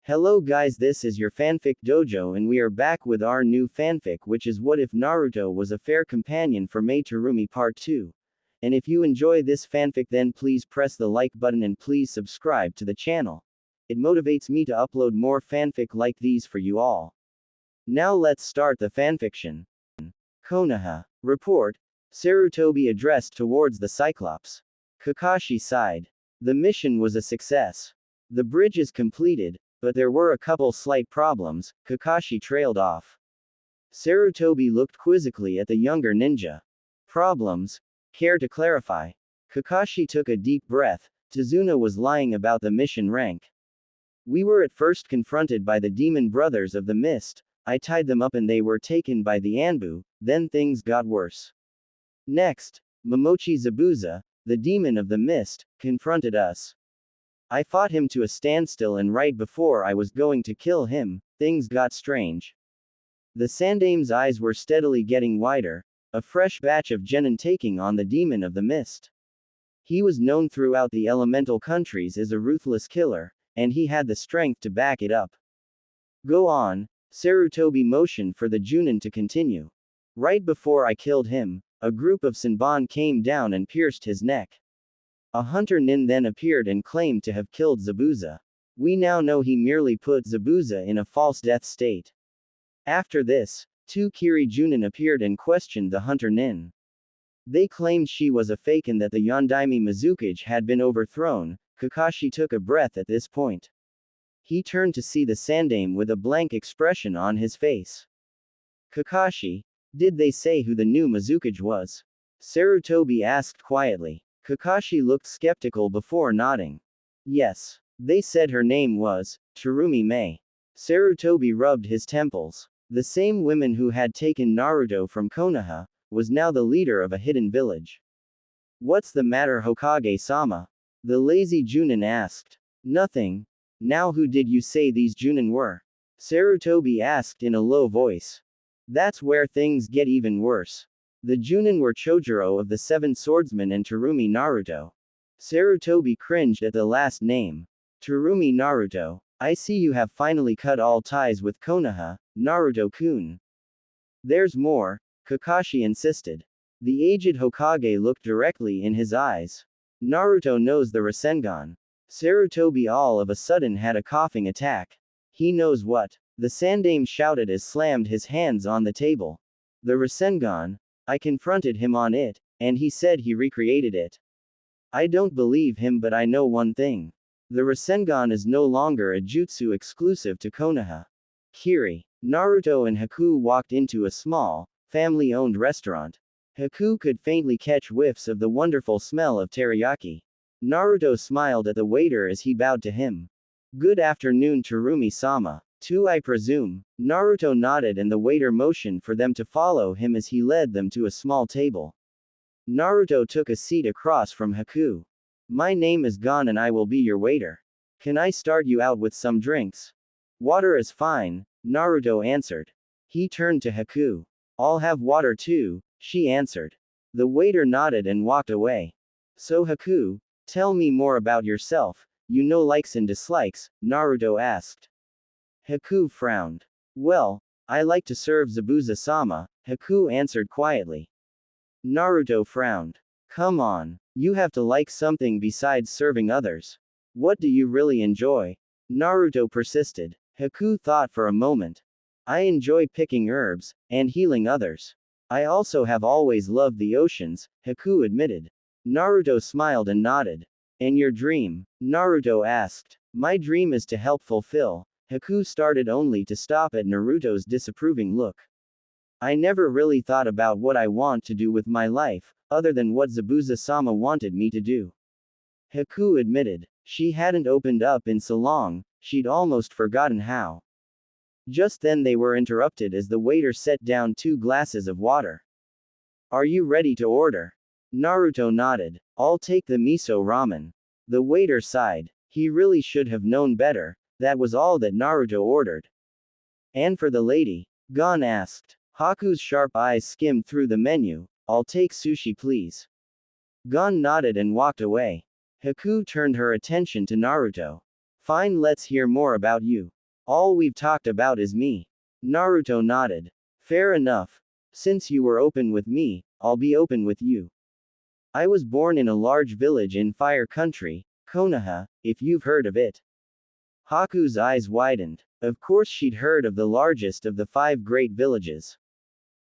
Hello guys, this is your fanfic dojo and we are back with our new fanfic, which is what if Naruto was a fair companion for Mai Terumi part 2. And if you enjoy this fanfic then please press the like button and please subscribe to the channel. It motivates me to upload more fanfic like these for you all. Now let's start the fanfiction. Konoha. Report. Sarutobi addressed towards the Cyclops. Kakashi sighed. The mission was a success. The bridge is completed, but there were a couple slight problems. Kakashi trailed off. Sarutobi looked quizzically at the younger ninja. Problems? Care to clarify? Kakashi took a deep breath. Tazuna was lying about the mission rank. We were at first confronted by the demon brothers of the mist. I tied them up and they were taken by the Anbu, then things got worse. Next, Momochi Zabuza, the demon of the mist, confronted us. I fought him to a standstill and right before I was going to kill him, things got strange. The Sandame's eyes were steadily getting wider, a fresh batch of genin taking on the demon of the mist. He was known throughout the elemental countries as a ruthless killer, and he had the strength to back it up. Go on, Sarutobi motioned for the Junin to continue. Right before I killed him, a group of Senbon came down and pierced his neck. A hunter nin then appeared and claimed to have killed Zabuza. We now know he merely put Zabuza in a false death state. After this, two Kiri Junin appeared and questioned the hunter nin. They claimed she was a fake and that the Yondaime Mizukage had been overthrown. Kakashi took a breath at this point. He turned to see the Sandame with a blank expression on his face. Kakashi, did they say who the new Mizukage was? Sarutobi asked quietly. Kakashi looked skeptical before nodding. Yes. They said her name was Terumi Mai. Sarutobi rubbed his temples. The same woman who had taken Naruto from Konoha was now the leader of a hidden village. What's the matter, Hokage-sama? The lazy Junin asked. Nothing. Now who did you say these Junin were? Sarutobi asked in a low voice. That's where things get even worse. The Junin were Chojuro of the Seven Swordsmen and Terumi Naruto. Sarutobi cringed at the last name. Terumi Naruto. I see you have finally cut all ties with Konoha, Naruto-kun. There's more, Kakashi insisted. The aged Hokage looked directly in his eyes. Naruto knows the Rasengan. Sarutobi all of a sudden had a coughing attack. He knows what? The Sandame shouted as slammed his hands on the table. The Rasengan. I confronted him on it, and he said he recreated it. I don't believe him, but I know one thing. The Rasengan is no longer a jutsu exclusive to Konoha. Kiri, Naruto and Haku walked into a small, family-owned restaurant. Haku could faintly catch whiffs of the wonderful smell of teriyaki. Naruto smiled at the waiter as he bowed to him. Good afternoon, Terumi-sama. Too, I presume. Naruto nodded and the waiter motioned for them to follow him as he led them to a small table. Naruto took a seat across from Haku. My name is Gon and I will be your waiter. Can I start you out with some drinks? Water is fine, Naruto answered. He turned to Haku. I'll have water too, she answered. The waiter nodded and walked away. So Haku, tell me more about yourself. You know likes and dislikes, Naruto asked. Haku frowned. Well, I like to serve Zabuza-sama, Haku answered quietly. Naruto frowned. Come on, you have to like something besides serving others. What do you really enjoy? Naruto persisted. Haku thought for a moment. I enjoy picking herbs, and healing others. I also have always loved the oceans, Haku admitted. Naruto smiled and nodded. And your dream? Naruto asked. My dream is to help fulfill. Haku started only to stop at Naruto's disapproving look. I never really thought about what I want to do with my life, other than what Zabuza-sama wanted me to do. Haku admitted. She hadn't opened up in so long, she'd almost forgotten how. Just then they were interrupted as the waiter set down 2 glasses of water. Are you ready to order? Naruto nodded. I'll take the miso ramen. The waiter sighed. He really should have known better. That was all that Naruto ordered. And for the lady? Gon asked. Haku's sharp eyes skimmed through the menu. I'll take sushi please. Gon nodded and walked away. Haku turned her attention to Naruto. Fine, let's hear more about you. All we've talked about is me. Naruto nodded. Fair enough. Since you were open with me, I'll be open with you. I was born in a large village in Fire Country, Konoha, if you've heard of it. Haku's eyes widened. Of course she'd heard of the largest of the 5 great villages.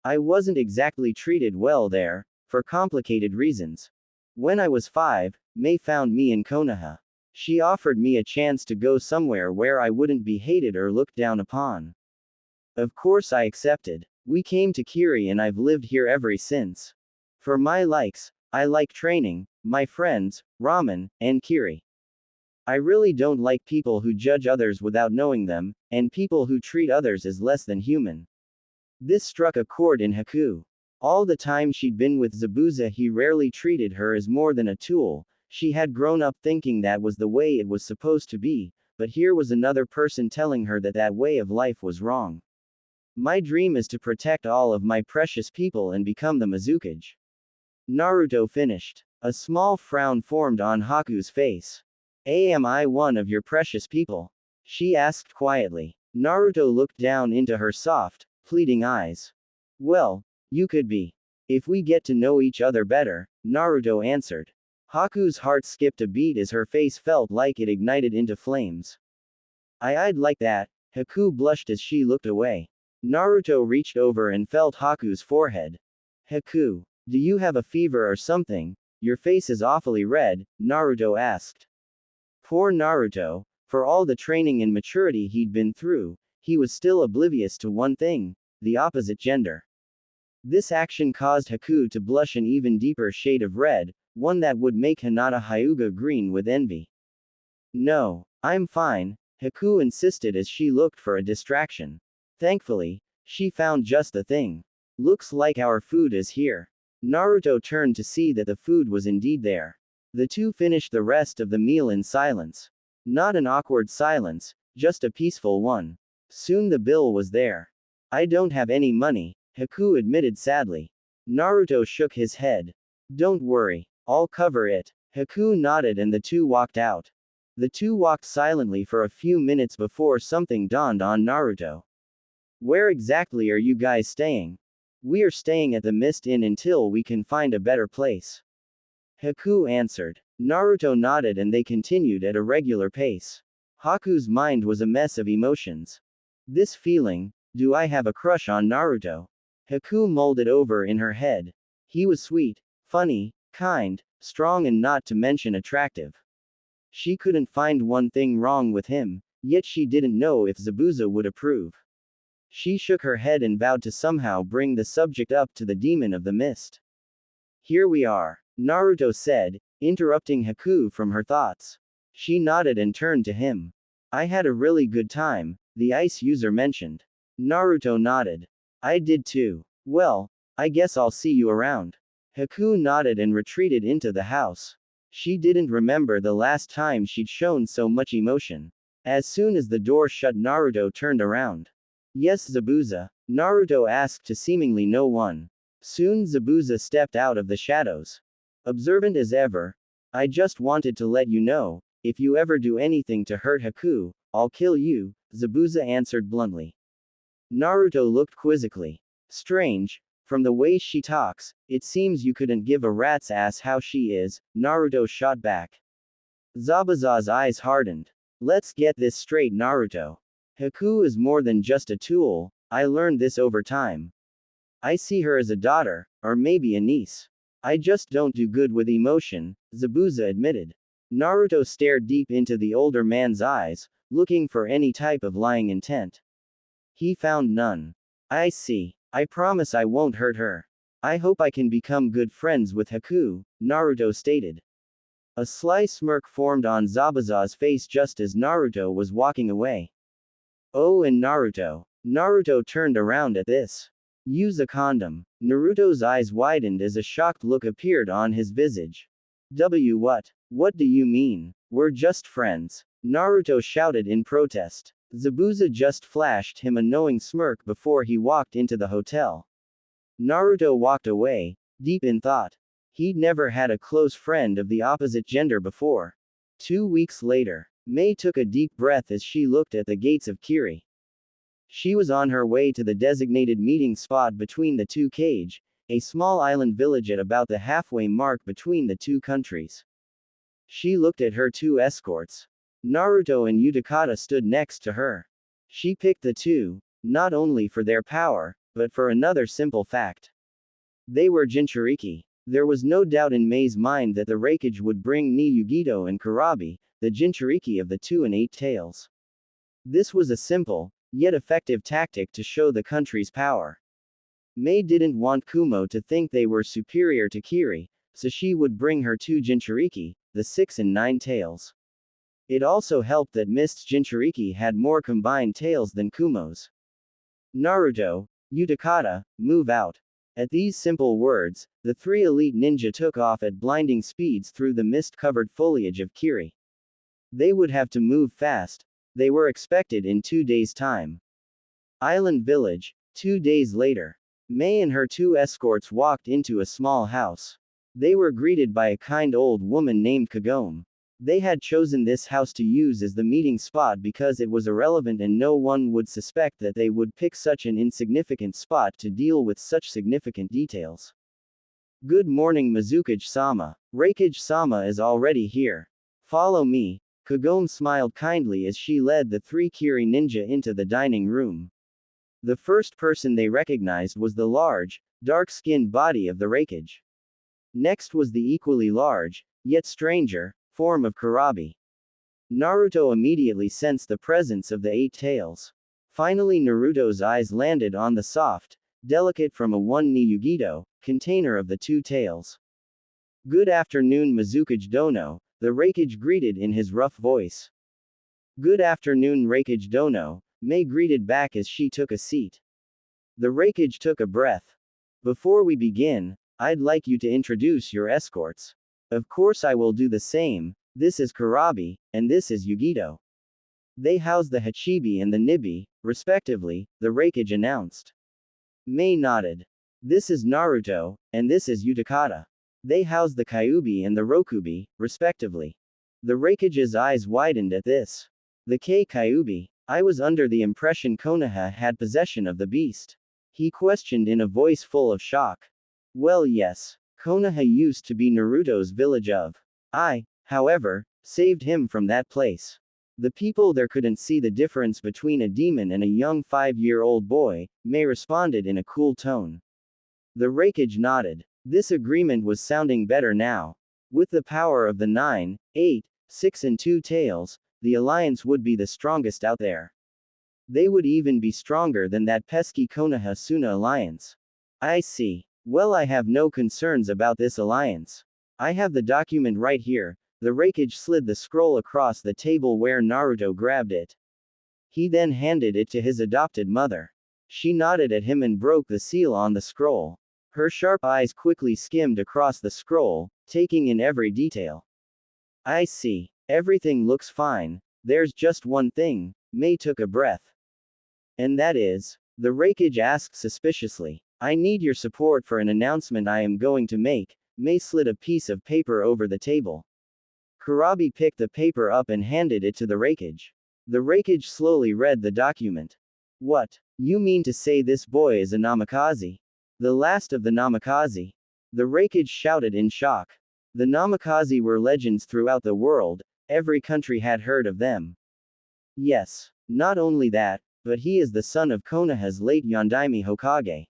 I wasn't exactly treated well there, for complicated reasons. When I was 5, Mei found me in Konoha. She offered me a chance to go somewhere where I wouldn't be hated or looked down upon. Of course I accepted. We came to Kiri and I've lived here ever since. For my likes, I like training, my friends, ramen, and Kiri. I really don't like people who judge others without knowing them, and people who treat others as less than human. This struck a chord in Haku. All the time she'd been with Zabuza, he rarely treated her as more than a tool. She had grown up thinking that was the way it was supposed to be, but here was another person telling her that that way of life was wrong. My dream is to protect all of my precious people and become the Mizukage. Naruto finished. A small frown formed on Haku's face. Am I one of your precious people? She asked quietly. Naruto looked down into her soft, pleading eyes. Well, you could be. If we get to know each other better, Naruto answered. Haku's heart skipped a beat as her face felt like it ignited into flames. I'd like that. Haku blushed as she looked away. Naruto reached over and felt Haku's forehead. Haku, do you have a fever or something? Your face is awfully red, Naruto asked. Poor Naruto, for all the training and maturity he'd been through, he was still oblivious to one thing, the opposite gender. This action caused Haku to blush an even deeper shade of red, one that would make Hinata Hyuga green with envy. No, I'm fine, Haku insisted as she looked for a distraction. Thankfully, she found just the thing. Looks like our food is here. Naruto turned to see that the food was indeed there. The two finished the rest of the meal in silence. Not an awkward silence, just a peaceful one. Soon the bill was there. I don't have any money, Haku admitted sadly. Naruto shook his head. Don't worry, I'll cover it. Haku nodded and the two walked out. The two walked silently for a few minutes before something dawned on Naruto. Where exactly are you guys staying? We're staying at the Mist Inn until we can find a better place. Haku answered. Naruto nodded and they continued at a regular pace. Haku's mind was a mess of emotions. This feeling, do I have a crush on Naruto? Haku mulled it over in her head. He was sweet, funny, kind, strong and not to mention attractive. She couldn't find one thing wrong with him, yet she didn't know if Zabuza would approve. She shook her head and vowed to somehow bring the subject up to the demon of the mist. Here we are, Naruto said, interrupting Haku from her thoughts. She nodded and turned to him. I had a really good time, the ice user mentioned. Naruto nodded. I did too. Well, I guess I'll see you around. Haku nodded and retreated into the house. She didn't remember the last time she'd shown so much emotion. As soon as the door shut, Naruto turned around. Yes, Zabuza? Naruto asked to seemingly no one. Soon Zabuza stepped out of the shadows. Observant as ever. I just wanted to let you know, if you ever do anything to hurt Haku, I'll kill you, Zabuza answered bluntly. Naruto looked quizzically. Strange, from the way she talks, it seems you couldn't give a rat's ass how she is, Naruto shot back. Zabuza's eyes hardened. Let's get this straight, Naruto. Haku is more than just a tool, I learned this over time. I see her as a daughter, or maybe a niece. I just don't do good with emotion, Zabuza admitted. Naruto stared deep into the older man's eyes, looking for any type of lying intent. He found none. I see. I promise I won't hurt her. I hope I can become good friends with Haku, Naruto stated. A sly smirk formed on Zabuza's face just as Naruto was walking away. Oh, and Naruto. Naruto turned around at this. Use a condom. Naruto's eyes widened as a shocked look appeared on his visage. What? What do you mean? We're just friends. Naruto shouted in protest. Zabuza just flashed him a knowing smirk before he walked into the hotel. Naruto walked away, deep in thought. He'd never had a close friend of the opposite gender before. 2 weeks later. Mei took a deep breath as she looked at the gates of Kiri. She was on her way to the designated meeting spot between the two kage, a small island village at about the halfway mark between the two countries. She looked at her two escorts. Naruto and Utakata stood next to her. She picked the two, not only for their power, but for another simple fact. They were Jinchuriki. There was no doubt in Mei's mind that the Raikage would bring Ni Yugito and Kurabi, the Jinchuriki of the Two and Eight Tails. This was a simple, yet effective tactic to show the country's power. Mei didn't want Kumo to think they were superior to Kiri, so she would bring her two Jinchuriki, the Six and Nine Tails. It also helped that Mist's Jinchuriki had more combined tails than Kumo's. Naruto, Utakata, move out. At these simple words, the three elite ninja took off at blinding speeds through the mist-covered foliage of Kiri. They would have to move fast. They were expected in 2 days' time. Island Village, 2 days later. Mei and her two escorts walked into a small house. They were greeted by a kind old woman named Kagome. They had chosen this house to use as the meeting spot because it was irrelevant and no one would suspect that they would pick such an insignificant spot to deal with such significant details. Good morning Mizukage-sama. Raikage-sama is already here. Follow me. Kagome smiled kindly as she led the three Kiri ninja into the dining room. The first person they recognized was the large, dark-skinned body of the Raikage. Next was the equally large, yet stranger, form of Kurabi. Naruto immediately sensed the presence of the Eight Tails. Finally Naruto's eyes landed on the soft, delicate from a one Ni Yugito, container of the two tails. Good afternoon Mizukage Dono, the Raikage greeted in his rough voice. Good afternoon Raikage Dono, Mei greeted back as she took a seat. The Raikage took a breath. Before we begin, I'd like you to introduce your escorts. Of course I will do the same. This is Kurabi, and this is Yugito. They house the Hachibi and the Nibi, respectively, the Raikage announced. Mei nodded. This is Naruto, and this is Utakata. They house the Kyubi and the Rokubi, respectively. The Raikage's eyes widened at this. The Kyubi. I was under the impression Konoha had possession of the beast. He questioned in a voice full of shock. Well yes. Konoha used to be Naruto's village of. I, however, saved him from that place. The people there couldn't see the difference between a demon and a young 5-year-old boy, Mei responded in a cool tone. The Raikage nodded. This agreement was sounding better now. With the power of the 9, 8, 6 and 2 tails, the alliance would be the strongest out there. They would even be stronger than that pesky Konoha-Suna alliance. I see. Well I have no concerns about this alliance. I have the document right here. The Raikage slid the scroll across the table where Naruto grabbed it. He then handed it to his adopted mother. She nodded at him and broke the seal on the scroll. Her sharp eyes quickly skimmed across the scroll, taking in every detail. I see. Everything looks fine. There's just one thing. Mei took a breath. And that is? The Raikage asked suspiciously. I need your support for an announcement I am going to make. Mei slid a piece of paper over the table. Kurabi picked the paper up and handed it to the Raikage. The Raikage slowly read the document. What? You mean to say this boy is a Namikaze? The last of the Namikaze? The Raikage shouted in shock. The Namikaze were legends throughout the world, every country had heard of them. Yes. Not only that, but he is the son of Konoha's late Yondaime Hokage.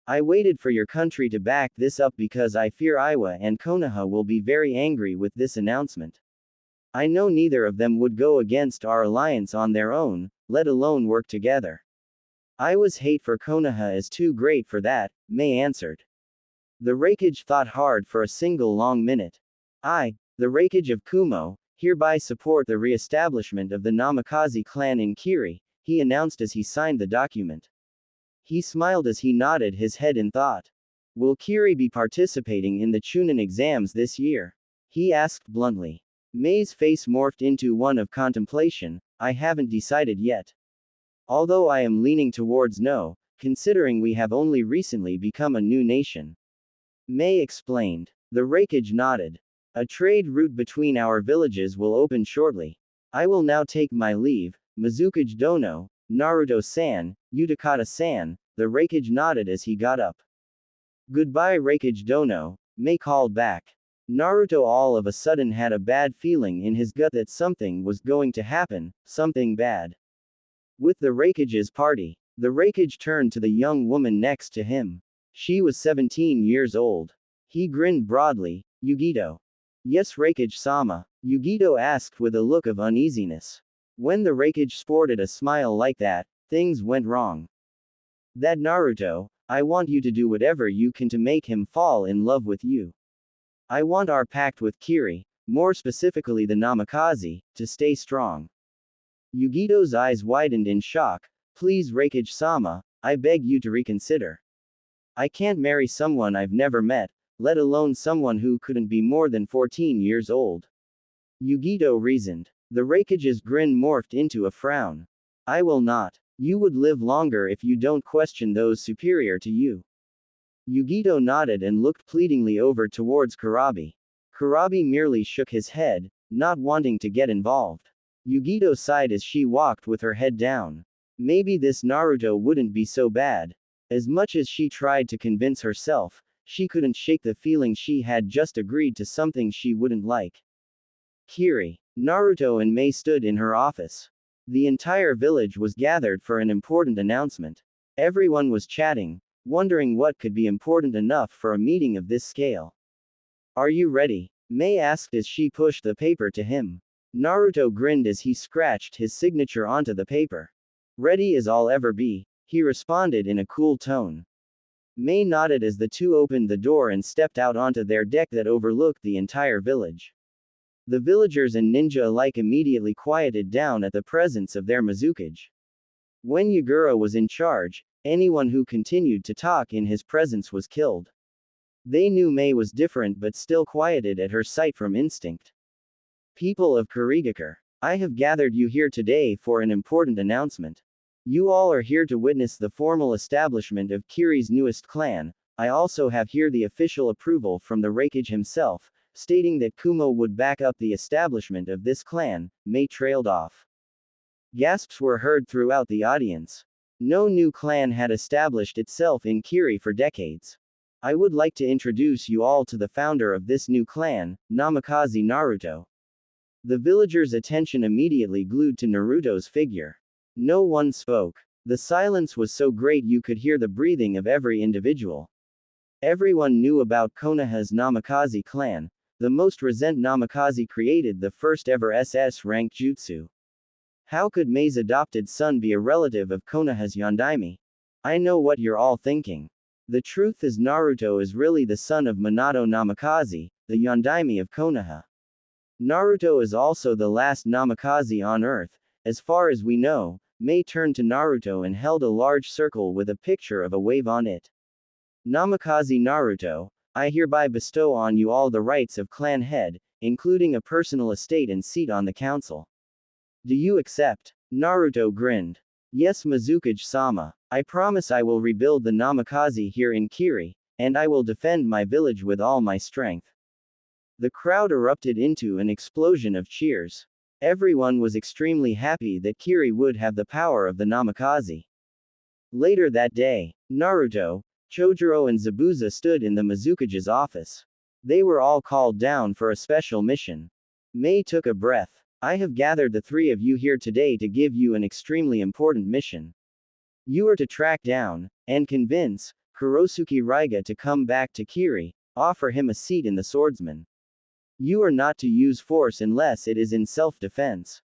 I waited for your country to back this up because I fear Iwa and Konoha will be very angry with this announcement. I know neither of them would go against our alliance on their own, let alone work together. Iwa's hate for Konoha is too great for that, Mei answered. The Raikage thought hard for a single long minute. I, the Raikage of Kumo, hereby support the re-establishment of the Namikaze clan in Kiri, he announced as he signed the document. He smiled as he nodded his head in thought. Will Kiri be participating in the Chunin exams this year? He asked bluntly. Mei's face morphed into one of contemplation. I haven't decided yet. Although I am leaning towards no, considering we have only recently become a new nation. Mei explained. The Raikage nodded. A trade route between our villages will open shortly. I will now take my leave, Mizukage Dono, Naruto-san, Utakata-san, the Raikage nodded as he got up. Goodbye Raikage Dono, May called back. Naruto all of a sudden had a bad feeling in his gut that something was going to happen, something bad. With the Raikage's party, the Raikage turned to the young woman next to him. She was 17 years old. He grinned broadly. Yugito. Yes Raikage-sama, Yugito asked with a look of uneasiness. When the Raikage sported a smile like that, things went wrong. That Naruto, I want you to do whatever you can to make him fall in love with you. I want our pact with Kiri, more specifically the Namikaze, to stay strong. Yugito's eyes widened in shock. Please Raikage-sama, I beg you to reconsider. I can't marry someone I've never met, let alone someone who couldn't be more than 14 years old. Yugito reasoned. The Raikage's grin morphed into a frown. I will not. You would live longer if you don't question those superior to you. Yugito nodded and looked pleadingly over towards Kurabi. Kurabi merely shook his head, not wanting to get involved. Yugito sighed as she walked with her head down. Maybe this Naruto wouldn't be so bad. As much as she tried to convince herself, she couldn't shake the feeling she had just agreed to something she wouldn't like. Kiri, Naruto and May stood in her office. The entire village was gathered for an important announcement. Everyone was chatting, wondering what could be important enough for a meeting of this scale. Are you ready? May asked as she pushed the paper to him. Naruto grinned as he scratched his signature onto the paper. Ready as I'll ever be, he responded in a cool tone. May nodded as the two opened the door and stepped out onto their deck that overlooked the entire village. The villagers and ninja alike immediately quieted down at the presence of their Mizukage. When Yagura was in charge, anyone who continued to talk in his presence was killed. They knew May was different but still quieted at her sight from instinct. People of Kurigakure, I have gathered you here today for an important announcement. You all are here to witness the formal establishment of Kiri's newest clan. I also have here the official approval from the Raikage himself, stating that Kumo would back up the establishment of this clan. May trailed off. Gasps were heard throughout the audience. No new clan had established itself in Kiri for decades. I would like to introduce you all to the founder of this new clan, Namikaze Naruto. The villagers' attention immediately glued to Naruto's figure. No one spoke. The silence was so great you could hear the breathing of every individual. Everyone knew about Konoha's Namikaze clan. The most recent Namikaze created the first ever SS-ranked jutsu. How could May's adopted son be a relative of Konoha's Yondaime? I know what you're all thinking. The truth is Naruto is really the son of Minato Namikaze, the Yondaime of Konoha. Naruto is also the last Namikaze on Earth. As far as we know, May turned to Naruto and held a large circle with a picture of a wave on it. Namikaze Naruto, I hereby bestow on you all the rights of clan head, including a personal estate and seat on the council. Do you accept? Naruto grinned. Yes Mizukage-sama, I promise I will rebuild the Namikaze here in Kiri, and I will defend my village with all my strength. The crowd erupted into an explosion of cheers. Everyone was extremely happy that Kiri would have the power of the Namikaze. Later that day, Naruto, Chojuro and Zabuza stood in the Mizukage's office. They were all called down for a special mission. May took a breath. I have gathered the three of you here today to give you an extremely important mission. You are to track down, and convince, Kurosuke Raiga to come back to Kiri, offer him a seat in the swordsman. You are not to use force unless it is in self-defense.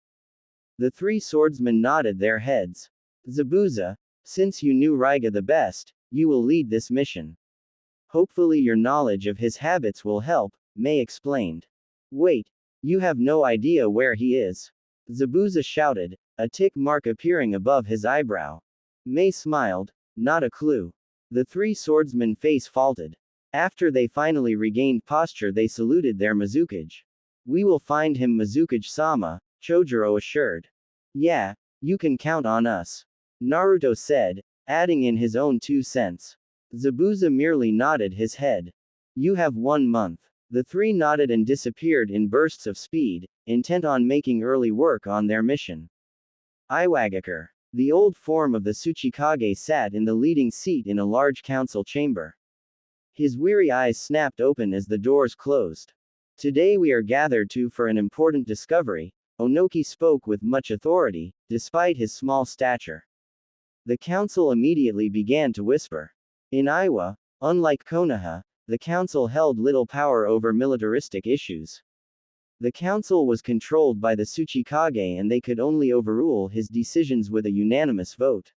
The three swordsmen nodded their heads. Zabuza, since you knew Raiga the best, you will lead this mission. Hopefully your knowledge of his habits will help, May explained. Wait, you have no idea where he is? Zabuza shouted, a tick mark appearing above his eyebrow. May smiled, not a clue. The three swordsmen face faulted. After they finally regained posture they saluted their Mizukage. We will find him Mizukage-sama, Chojuro assured. Yeah, you can count on us. Naruto said, adding in his own 2 cents. Zabuza merely nodded his head. You have 1 month. The three nodded and disappeared in bursts of speed, intent on making early work on their mission. Iwagakure, the old form of the Tsuchikage, sat in the leading seat in a large council chamber. His weary eyes snapped open as the doors closed. Today we are gathered for an important discovery, Onoki spoke with much authority, despite his small stature. The council immediately began to whisper. In Iwa, unlike Konoha, the council held little power over militaristic issues. The council was controlled by the Tsuchikage and they could only overrule his decisions with a unanimous vote.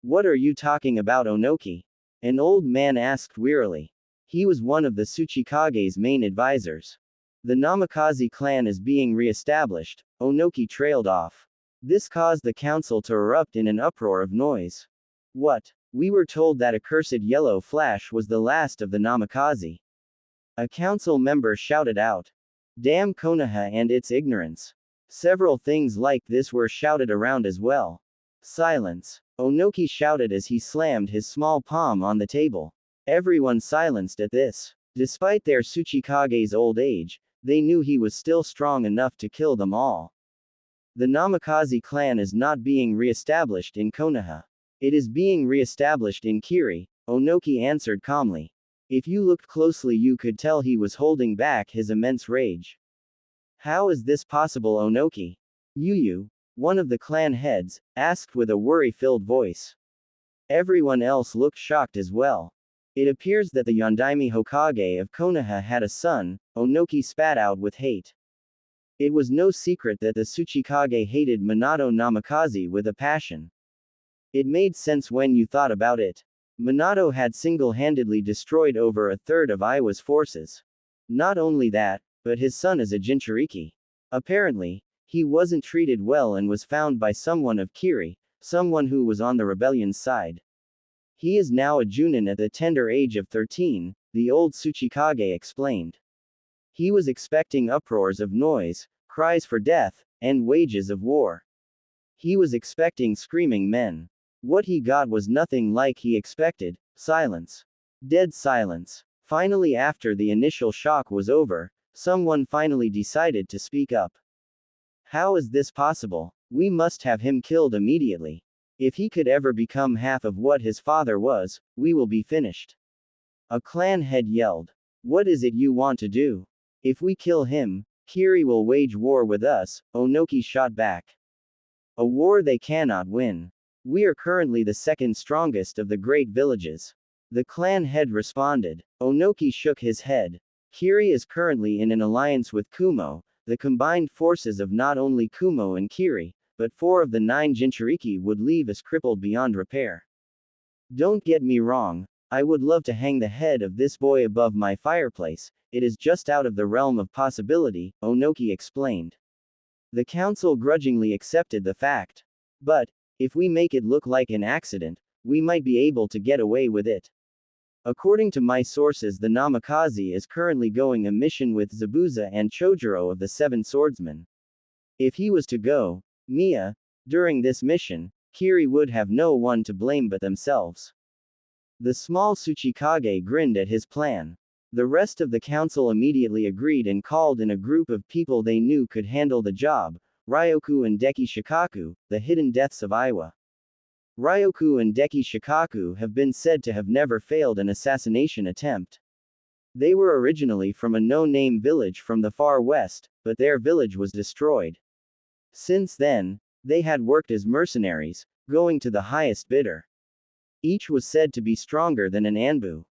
What are you talking about, Onoki? An old man asked wearily. He was one of the Tsuchikage's main advisors. The Namikaze clan is being re-established, Onoki trailed off. This caused the council to erupt in an uproar of noise. What? We were told that accursed yellow flash was the last of the Namikaze. A council member shouted out. Damn Konoha and its ignorance. Several things like this were shouted around as well. Silence. Onoki shouted as he slammed his small palm on the table. Everyone silenced at this. Despite their Tsuchikage's old age, they knew he was still strong enough to kill them all. The Namikaze clan is not being re-established in Konoha. It is being re-established in Kiri, Onoki answered calmly. If you looked closely you could tell he was holding back his immense rage. How is this possible, Onoki? Yuyu, one of the clan heads, asked with a worry-filled voice. Everyone else looked shocked as well. It appears that the Yondaime Hokage of Konoha had a son, Onoki spat out with hate. It was no secret that the Tsuchikage hated Minato Namikaze with a passion. It made sense when you thought about it. Minato had single-handedly destroyed over a third of Iwa's forces. Not only that, but his son is a Jinchuriki. Apparently, he wasn't treated well and was found by someone of Kiri, someone who was on the rebellion's side. He is now a Junin at the tender age of 13, the old Tsuchikage explained. He was expecting uproars of noise, cries for death, and wages of war. He was expecting screaming men. What he got was nothing like he expected, silence. Dead silence. Finally, after the initial shock was over, someone finally decided to speak up. How is this possible? We must have him killed immediately. If he could ever become half of what his father was, we will be finished. A clan head yelled. What is it you want to do? If we kill him, Kiri will wage war with us, Onoki shot back. A war they cannot win. We are currently the second strongest of the great villages. The clan head responded. Onoki shook his head. Kiri is currently in an alliance with Kumo, the combined forces of not only Kumo and Kiri, but 4 of the 9 Jinchuriki would leave us crippled beyond repair. Don't get me wrong, I would love to hang the head of this boy above my fireplace, it is just out of the realm of possibility, Onoki explained. The council grudgingly accepted the fact. But, if we make it look like an accident, we might be able to get away with it. According to my sources, the Namikaze is currently going a mission with Zabuza and Chojuro of the 7 Swordsmen. If he was to go, during this mission, Kiri would have no one to blame but themselves. The small Tsuchikage grinned at his plan. The rest of the council immediately agreed and called in a group of people they knew could handle the job, Ryoku and Deki Shikaku, the hidden deaths of Iwa. Ryoku and Deki Shikaku have been said to have never failed an assassination attempt. They were originally from a no-name village from the far west, but their village was destroyed. Since then, they had worked as mercenaries, going to the highest bidder. Each was said to be stronger than an Anbu.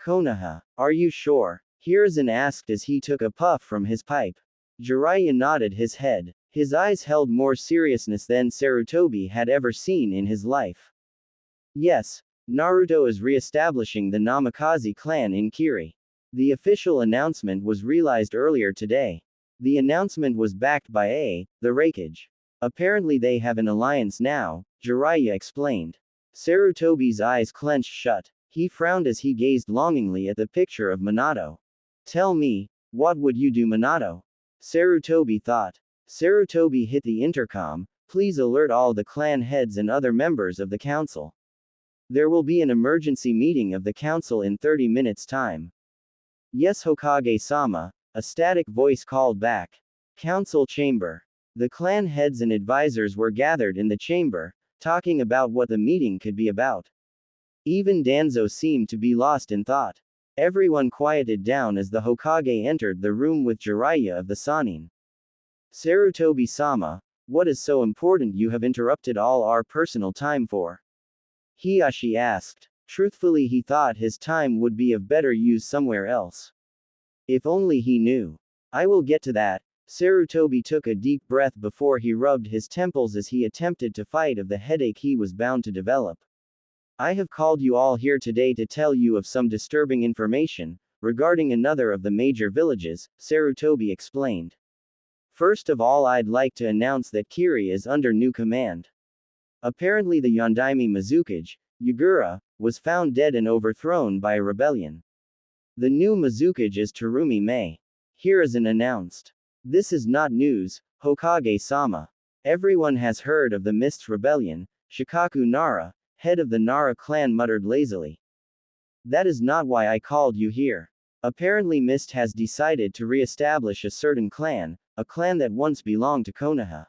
Konoha, are you sure? Hiruzen asked as he took a puff from his pipe. Jiraiya nodded his head. His eyes held more seriousness than Sarutobi had ever seen in his life. Yes, Naruto is re-establishing the Namikaze clan in Kiri. The official announcement was realized earlier today. The announcement was backed by the Raikage. Apparently they have an alliance now, Jiraiya explained. Sarutobi's eyes clenched shut. He frowned as he gazed longingly at the picture of Minato. Tell me, what would you do, Minato? Sarutobi thought. Sarutobi hit the intercom. Please alert all the clan heads and other members of the council. There will be an emergency meeting of the council in 30 minutes' time. Yes, Hokage-sama, a static voice called back. Council chamber. The clan heads and advisors were gathered in the chamber, talking about what the meeting could be about. Even Danzo seemed to be lost in thought. Everyone quieted down as the Hokage entered the room with Jiraiya of the Sannin. Sarutobi-sama, what is so important you have interrupted all our personal time for? Hiyashi asked. Truthfully, he thought his time would be of better use somewhere else. If only he knew. I will get to that. Sarutobi took a deep breath before he rubbed his temples as he attempted to fight of the headache he was bound to develop. I have called you all here today to tell you of some disturbing information regarding another of the major villages, Sarutobi explained. First of all, I'd like to announce that Kiri is under new command. Apparently the Yondaime Mizukage, Yagura, was found dead and overthrown by a rebellion. The new Mizukage is Terumi Mei. Hiruzen announced. This is not news, Hokage-sama. Everyone has heard of the Mist's rebellion. Shikaku Nara, head of the Nara clan, muttered lazily. That is not why I called you here. Apparently Mist has decided to re-establish a certain clan, a clan that once belonged to Konoha.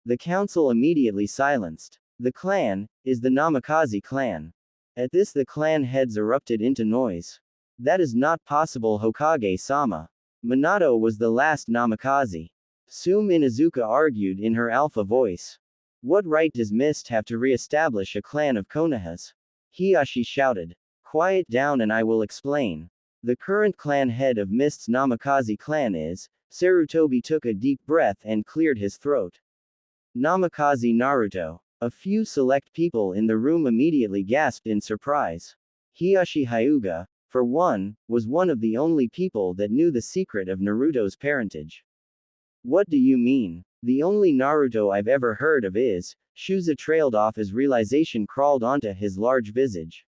The council immediately silenced. The clan is the Namikaze clan. At this the clan heads erupted into noise. That is not possible, Hokage-sama. Minato was the last Namikaze. Sume Inuzuka argued in her alpha voice. What right does Mist have to re-establish a clan of Konohas? Hiyashi shouted. Quiet down and I will explain. The current clan head of Mist's Namikaze clan is. Sarutobi took a deep breath and cleared his throat. Namikaze Naruto. A few select people in the room immediately gasped in surprise. Hiyashi Hyuga, for one, was one of the only people that knew the secret of Naruto's parentage. What do you mean? The only Naruto I've ever heard of is. Shuza trailed off as realization crawled onto his large visage.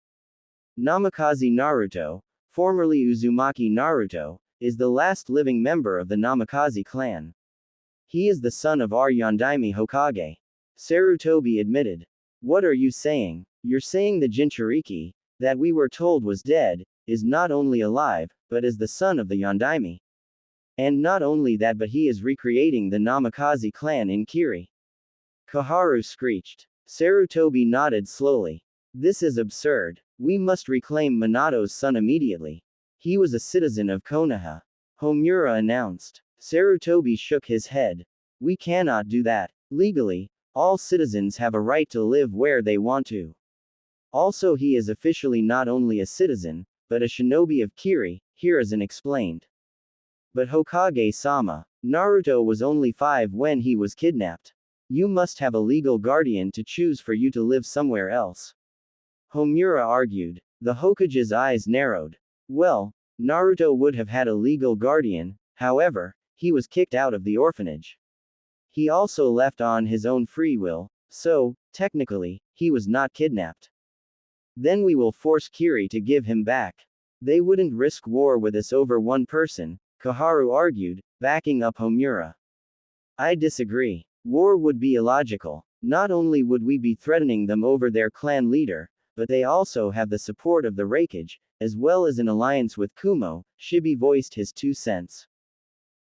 Namikaze Naruto, formerly Uzumaki Naruto, is the last living member of the Namikaze clan. He is the son of our Yondaime Hokage. Sarutobi admitted. What are you saying? You're saying the Jinchuriki, that we were told was dead, is not only alive, but is the son of the Yondaime. And not only that, but he is recreating the Namikaze clan in Kiri. Kaharu screeched. Sarutobi nodded slowly. This is absurd. We must reclaim Minato's son immediately. He was a citizen of Konoha. Homura announced. Sarutobi shook his head. We cannot do that. Legally, all citizens have a right to live where they want to. Also, he is officially not only a citizen, but a shinobi of Kiri, Hiruzen explained. But Hokage-sama, Naruto was only 5 when he was kidnapped. You must have a legal guardian to choose for you to live somewhere else. Homura argued. The Hokage's eyes narrowed. Well, Naruto would have had a legal guardian, however, he was kicked out of the orphanage. He also left on his own free will, so, technically, he was not kidnapped. Then we will force Kiri to give him back. They wouldn't risk war with us over one person, Kaharu argued, backing up Homura. I disagree. War would be illogical. Not only would we be threatening them over their clan leader, but they also have the support of the Raikage, as well as an alliance with Kumo. Shibi voiced his 2 cents.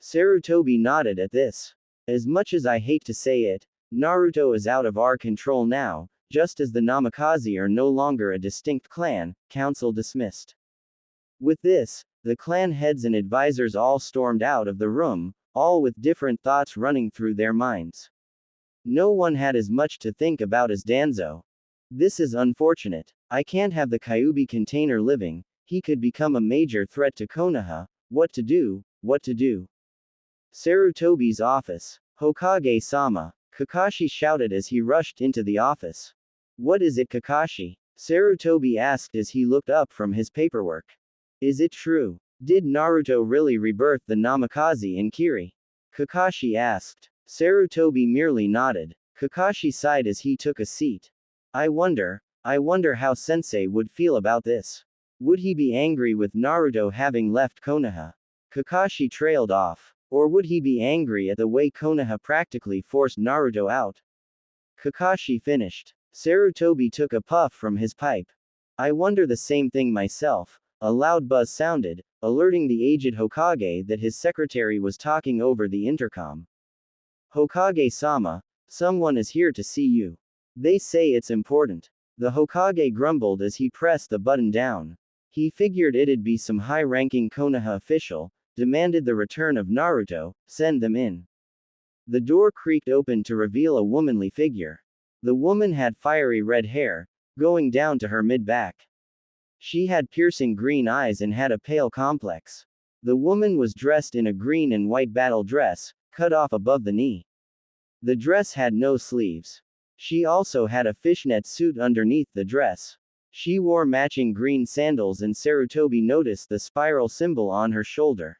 Sarutobi nodded at this. As much as I hate to say it, Naruto is out of our control now, just as the Namikaze are no longer a distinct clan, council dismissed. With this, the clan heads and advisors all stormed out of the room, all with different thoughts running through their minds. No one had as much to think about as Danzo. This is unfortunate. I can't have the Kyuubi container living, he could become a major threat to Konoha. What to do, what to do? Sarutobi's office. Hokage-sama. Kakashi shouted as he rushed into the office. What is it, Kakashi? Sarutobi asked as he looked up from his paperwork. Is it true? Did Naruto really rebirth the Namikaze in Kiri? Kakashi asked. Sarutobi merely nodded. Kakashi sighed as he took a seat. I wonder how Sensei would feel about this. Would he be angry with Naruto having left Konoha? Kakashi trailed off. Or would he be angry at the way Konoha practically forced Naruto out? Kakashi finished. Sarutobi took a puff from his pipe. I wonder the same thing myself. A loud buzz sounded, alerting the aged Hokage that his secretary was talking over the intercom. Hokage-sama, someone is here to see you. They say it's important. The Hokage grumbled as he pressed the button down. He figured it'd be some high-ranking Konoha official, demanded the return of Naruto, send them in. The door creaked open to reveal a womanly figure. The woman had fiery red hair, going down to her mid-back. She had piercing green eyes and had a pale complex. The woman was dressed in a green and white battle dress, cut off above the knee. The dress had no sleeves. She also had a fishnet suit underneath the dress. She wore matching green sandals and Sarutobi noticed the spiral symbol on her shoulder.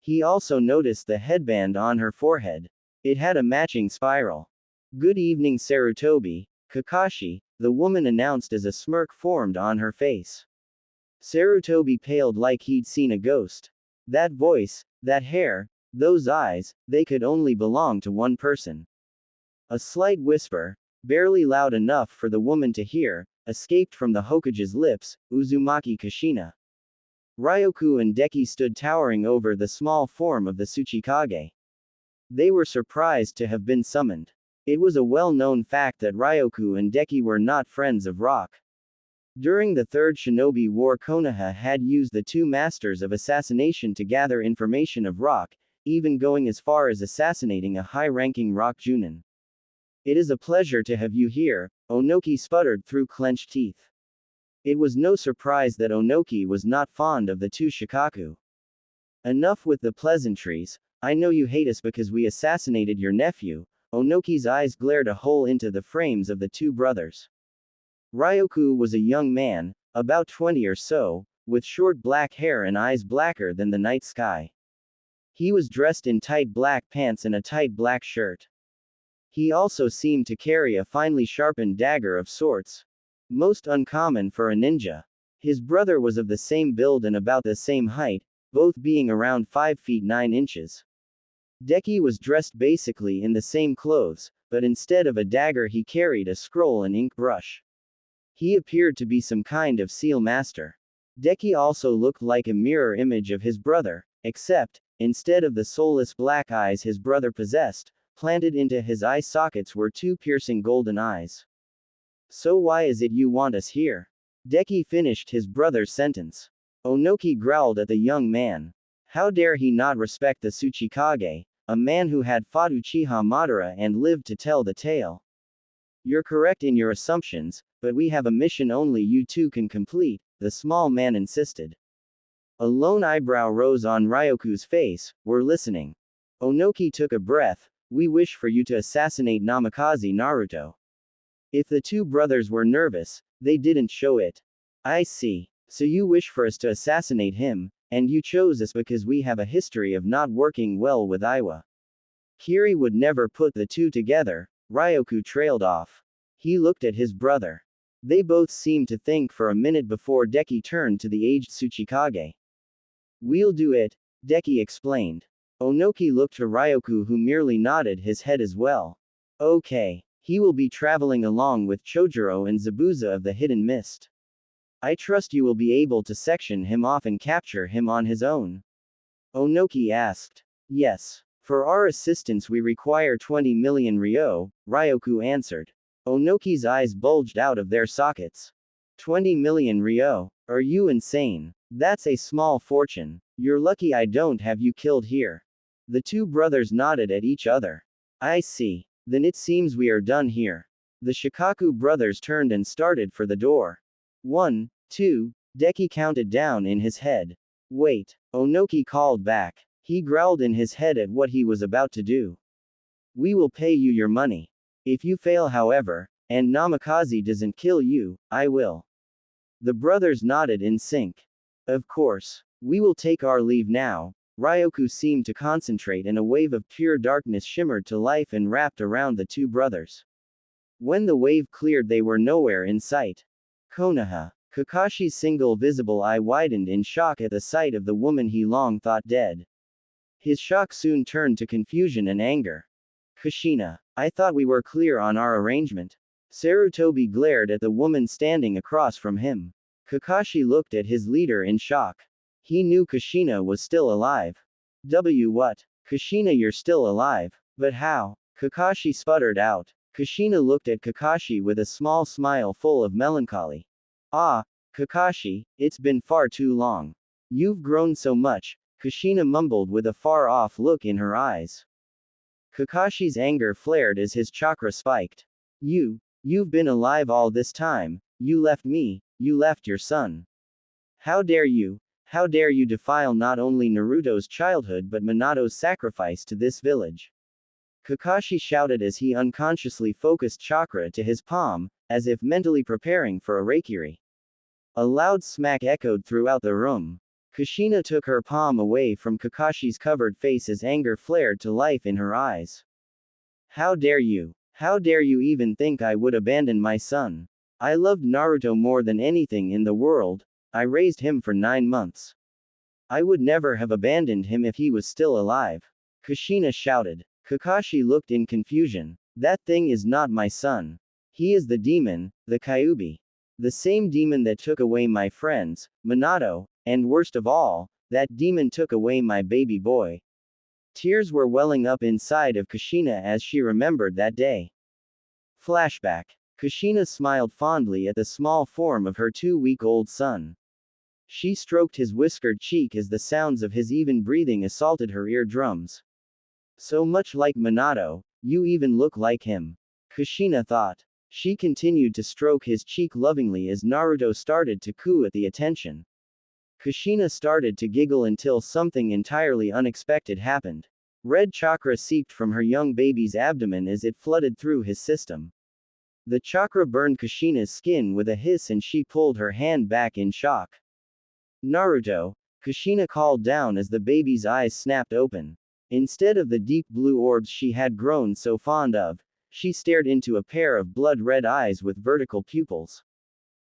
He also noticed the headband on her forehead. It had a matching spiral. Good evening Sarutobi, Kakashi, the woman announced as a smirk formed on her face. Sarutobi paled like he'd seen a ghost. That voice, that hair, those eyes, they could only belong to one person. A slight whisper, barely loud enough for the woman to hear, escaped from the Hokage's lips, Uzumaki Kushina. Ryoku and Deki stood towering over the small form of the Tsuchikage. They were surprised to have been summoned. It was a well-known fact that Ryoku and Deki were not friends of Rock. During the Third Shinobi War, Konoha had used the two masters of assassination to gather information of Rock, even going as far as assassinating a high-ranking Rock Junin. It is a pleasure to have you here, Onoki sputtered through clenched teeth. It was no surprise that Onoki was not fond of the two Shikaku. Enough with the pleasantries, I know you hate us because we assassinated your nephew. Onoki's eyes glared a hole into the frames of the two brothers. Ryoku was a young man, about 20 or so, with short black hair and eyes blacker than the night sky. He was dressed in tight black pants and a tight black shirt. He also seemed to carry a finely sharpened dagger of sorts. Most uncommon for a ninja. His brother was of the same build and about the same height, both being around 5 feet 9 inches. Deki was dressed basically in the same clothes, but instead of a dagger he carried a scroll and ink brush. He appeared to be some kind of seal master. Deki also looked like a mirror image of his brother, except, instead of the soulless black eyes his brother possessed, planted into his eye sockets were two piercing golden eyes. So why is it you want us here? Deki finished his brother's sentence. Onoki growled at the young man. How dare he not respect the Tsuchikage, a man who had fought Uchiha Madara and lived to tell the tale. You're correct in your assumptions, but we have a mission only you two can complete, the small man insisted. A lone eyebrow rose on Ryoku's face. We're listening. Onoki took a breath. We wish for you to assassinate Namikaze Naruto. If the two brothers were nervous, they didn't show it. I see. So you wish for us to assassinate him, and you chose us because we have a history of not working well with Iwa. Kiri would never put the two together. Ryoku trailed off. He looked at his brother. They both seemed to think for a minute before Deki turned to the aged Tsuchikage. We'll do it, Deki explained. Onoki looked to Ryoku who merely nodded his head as well. Okay. He will be traveling along with Chojuro and Zabuza of the Hidden Mist. I trust you will be able to section him off and capture him on his own. Onoki asked. Yes. For our assistance we require 20 million ryo, Ryoku answered. Onoki's eyes bulged out of their sockets. 20 million ryo? Are you insane? That's a small fortune. You're lucky I don't have you killed here. The two brothers nodded at each other. I see. Then it seems we are done here. The Shikaku brothers turned and started for the door. 1, 2, Deki counted down in his head. Wait, Onoki called back. He growled in his head at what he was about to do. We will pay you your money. If you fail however, and Namikaze doesn't kill you, I will. The brothers nodded in sync. Of course. We will take our leave now. Ryoku seemed to concentrate and a wave of pure darkness shimmered to life and wrapped around the two brothers. When the wave cleared they were nowhere in sight. Konoha. Kakashi's single visible eye widened in shock at the sight of the woman he long thought dead. His shock soon turned to confusion and anger. Kushina. I thought we were clear on our arrangement. Sarutobi glared at the woman standing across from him. Kakashi looked at his leader in shock. He knew Kushina was still alive. What? Kushina, you're still alive. But how? Kakashi sputtered out. Kushina looked at Kakashi with a small smile full of melancholy. Ah, Kakashi, it's been far too long. You've grown so much, Kushina mumbled with a far-off look in her eyes. Kakashi's anger flared as his chakra spiked. You've been alive all this time, you left me, you left your son. How dare you? How dare you defile not only Naruto's childhood but Minato's sacrifice to this village? Kakashi shouted as he unconsciously focused chakra to his palm, as if mentally preparing for a Raikiri. A loud smack echoed throughout the room. Kushina took her palm away from Kakashi's covered face as anger flared to life in her eyes. How dare you? How dare you even think I would abandon my son? I loved Naruto more than anything in the world, I raised him for 9 months. I would never have abandoned him if he was still alive. Kushina shouted. Kakashi looked in confusion. That thing is not my son. He is the demon, the Kyuubi. The same demon that took away my friends, Minato, and worst of all, that demon took away my baby boy. Tears were welling up inside of Kushina as she remembered that day. Flashback. Kushina smiled fondly at the small form of her 2-week-old son. She stroked his whiskered cheek as the sounds of his even breathing assaulted her eardrums. So much like Minato, you even look like him. Kushina thought. She continued to stroke his cheek lovingly as Naruto started to coo at the attention. Kushina started to giggle until something entirely unexpected happened. Red chakra seeped from her young baby's abdomen as it flooded through his system. The chakra burned Kushina's skin with a hiss and she pulled her hand back in shock. Naruto, Kushina called down as the baby's eyes snapped open. Instead of the deep blue orbs she had grown so fond of, she stared into a pair of blood-red eyes with vertical pupils.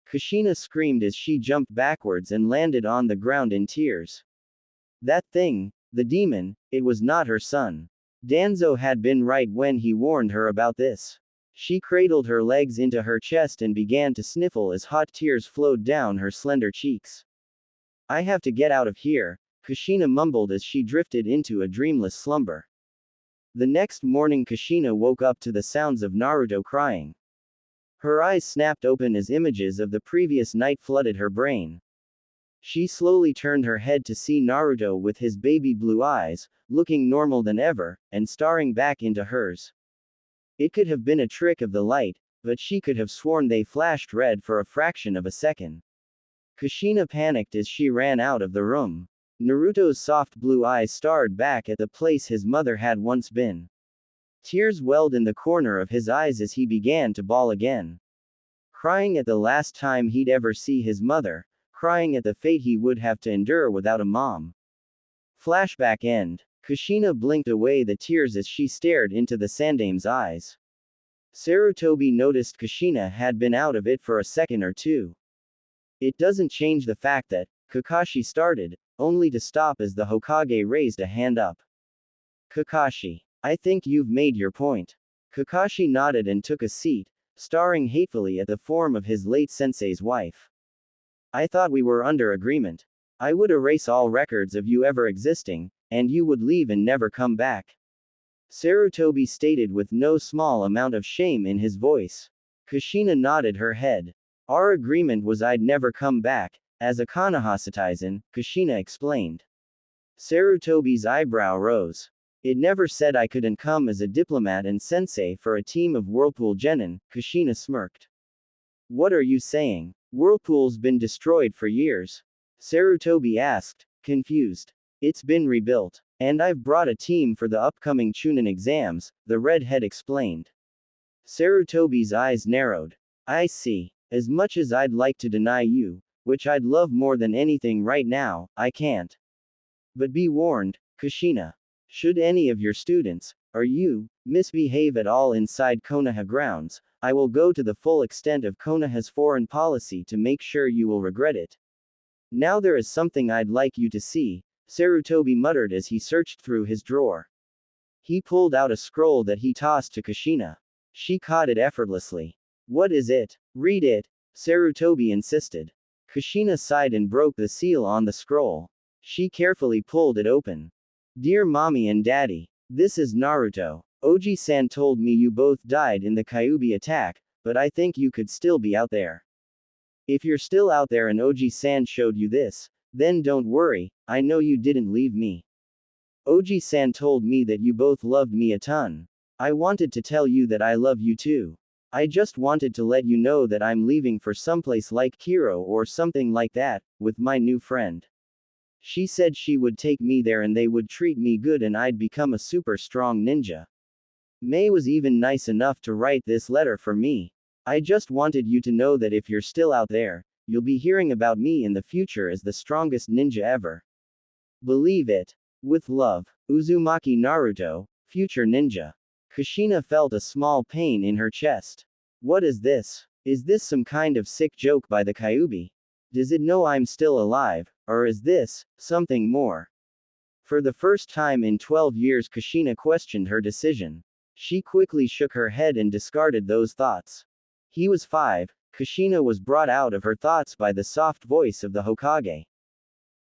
Kushina screamed as she jumped backwards and landed on the ground in tears. That thing, the demon, it was not her son. Danzo had been right when he warned her about this. She cradled her legs into her chest and began to sniffle as hot tears flowed down her slender cheeks. I have to get out of here, Kushina mumbled as she drifted into a dreamless slumber. The next morning Kushina woke up to the sounds of Naruto crying. Her eyes snapped open as images of the previous night flooded her brain. She slowly turned her head to see Naruto with his baby blue eyes, looking normal than ever, and staring back into hers. It could have been a trick of the light, but she could have sworn they flashed red for a fraction of a second. Kushina panicked as she ran out of the room. Naruto's soft blue eyes stared back at the place his mother had once been. Tears welled in the corner of his eyes as he began to bawl again. Crying at the last time he'd ever see his mother, crying at the fate he would have to endure without a mom. Flashback end. Kushina blinked away the tears as she stared into the Sandame's eyes. Sarutobi noticed Kushina had been out of it for a second or two. It doesn't change the fact that, Kakashi started, only to stop as the Hokage raised a hand up. Kakashi, I think you've made your point. Kakashi nodded and took a seat, staring hatefully at the form of his late sensei's wife. I thought we were under agreement. I would erase all records of you ever existing, and you would leave and never come back. Sarutobi stated with no small amount of shame in his voice. Kushina nodded her head. Our agreement was I'd never come back, as a Konohasatizan, Kushina explained. Sarutobi's eyebrow rose. It never said I couldn't come as a diplomat and sensei for a team of Whirlpool Genin, Kushina smirked. What are you saying? Whirlpool's been destroyed for years. Sarutobi asked, confused. It's been rebuilt. And I've brought a team for the upcoming Chunin exams, the redhead explained. Sarutobi's eyes narrowed. I see. As much as I'd like to deny you, which I'd love more than anything right now, I can't. But be warned, Kushina. Should any of your students, or you, misbehave at all inside Konoha grounds, I will go to the full extent of Konoha's foreign policy to make sure you will regret it. Now there is something I'd like you to see, Sarutobi muttered as he searched through his drawer. He pulled out a scroll that he tossed to Kushina. She caught it effortlessly. What is it? Read it, Sarutobi insisted. Kushina sighed and broke the seal on the scroll. She carefully pulled it open. Dear Mommy and Daddy, this is Naruto. Oji-san told me you both died in the Kyuubi attack, but I think you could still be out there. If you're still out there and Oji-san showed you this, then don't worry, I know you didn't leave me. Oji-san told me that you both loved me a ton. I wanted to tell you that I love you too. I just wanted to let you know that I'm leaving for someplace like Kiro or something like that, with my new friend. She said she would take me there and they would treat me good and I'd become a super strong ninja. May was even nice enough to write this letter for me. I just wanted you to know that if you're still out there, you'll be hearing about me in the future as the strongest ninja ever. Believe it. With love, Uzumaki Naruto, future ninja. Kushina felt a small pain in her chest. What is this? Is this some kind of sick joke by the Kyuubi? Does it know I'm still alive, or is this something more? For the first time in 12 years, Kushina questioned her decision. She quickly shook her head and discarded those thoughts. He was 5, Kushina was brought out of her thoughts by the soft voice of the Hokage.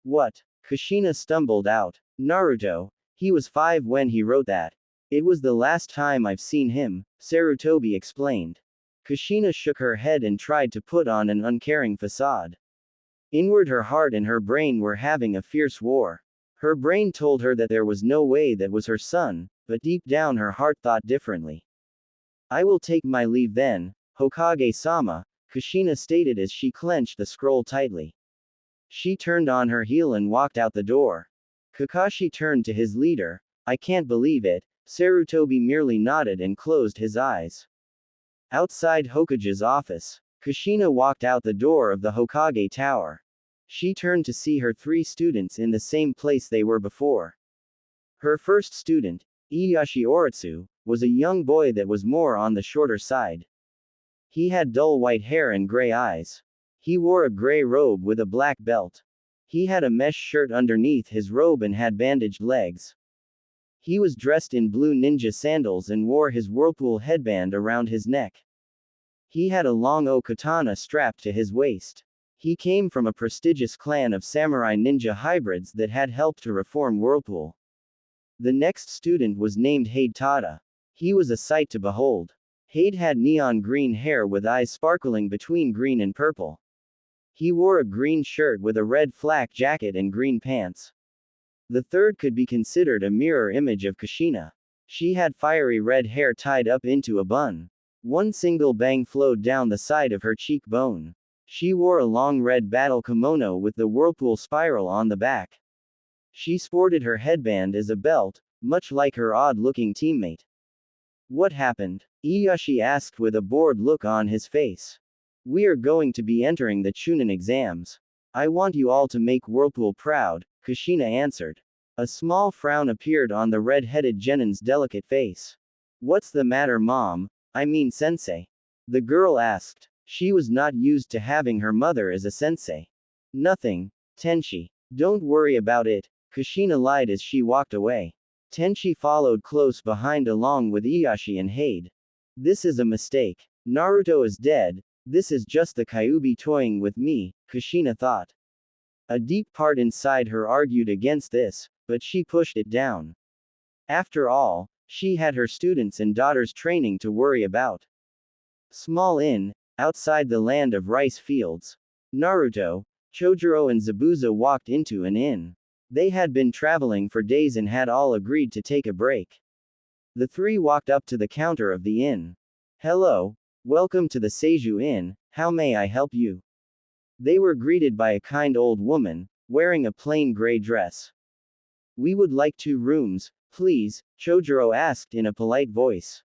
What? Kushina stumbled out. Naruto. He was 5 when he wrote that. It was the last time I've seen him, Sarutobi explained. Kushina shook her head and tried to put on an uncaring facade. Inward, her heart and her brain were having a fierce war. Her brain told her that there was no way that was her son, but deep down her heart thought differently. I will take my leave then, Hokage-sama, Kushina stated as she clenched the scroll tightly. She turned on her heel and walked out the door. Kakashi turned to his leader. I can't believe it. Sarutobi merely nodded and closed his eyes. Outside Hokage's office, Kushina walked out the door of the Hokage tower. She turned to see her 3 students in the same place they were before. Her first student, Iyashi Oritsu, was a young boy that was more on the shorter side. He had dull white hair and gray eyes. He wore a gray robe with a black belt. He had a mesh shirt underneath his robe and had bandaged legs. He was dressed in blue ninja sandals and wore his whirlpool headband around his neck. He had a long katana strapped to his waist. He came from a prestigious clan of samurai ninja hybrids that had helped to reform Whirlpool. The next student was named Hade Tada. He was a sight to behold. Hade had neon green hair with eyes sparkling between green and purple. He wore a green shirt with a red flak jacket and green pants. The third could be considered a mirror image of Kushina. She had fiery red hair tied up into a bun. One single bang flowed down the side of her cheekbone. She wore a long red battle kimono with the whirlpool spiral on the back. She sported her headband as a belt, much like her odd-looking teammate. What happened? Iyashi asked with a bored look on his face. We are going to be entering the Chunin exams. I want you all to make Whirlpool proud, Kushina answered. A small frown appeared on the red-headed Genin's delicate face. What's the matter, Mom? I mean Sensei. The girl asked. She was not used to having her mother as a sensei. Nothing, Tenchi. Don't worry about it, Kushina lied as she walked away. Tenchi followed close behind along with Iyashi and Hade. This is a mistake. Naruto is dead. This is just the Kyuubi toying with me, Kushina thought. A deep part inside her argued against this, but she pushed it down. After all, she had her students and daughters training to worry about. Small inn, outside the land of rice fields. Naruto, Chojuro and Zabuza walked into an inn. They had been traveling for days and had all agreed to take a break. The 3 walked up to the counter of the inn. Hello, welcome to the Seiju Inn, how may I help you? They were greeted by a kind old woman, wearing a plain gray dress. We would like 2 rooms, please, Chojuro asked in a polite voice.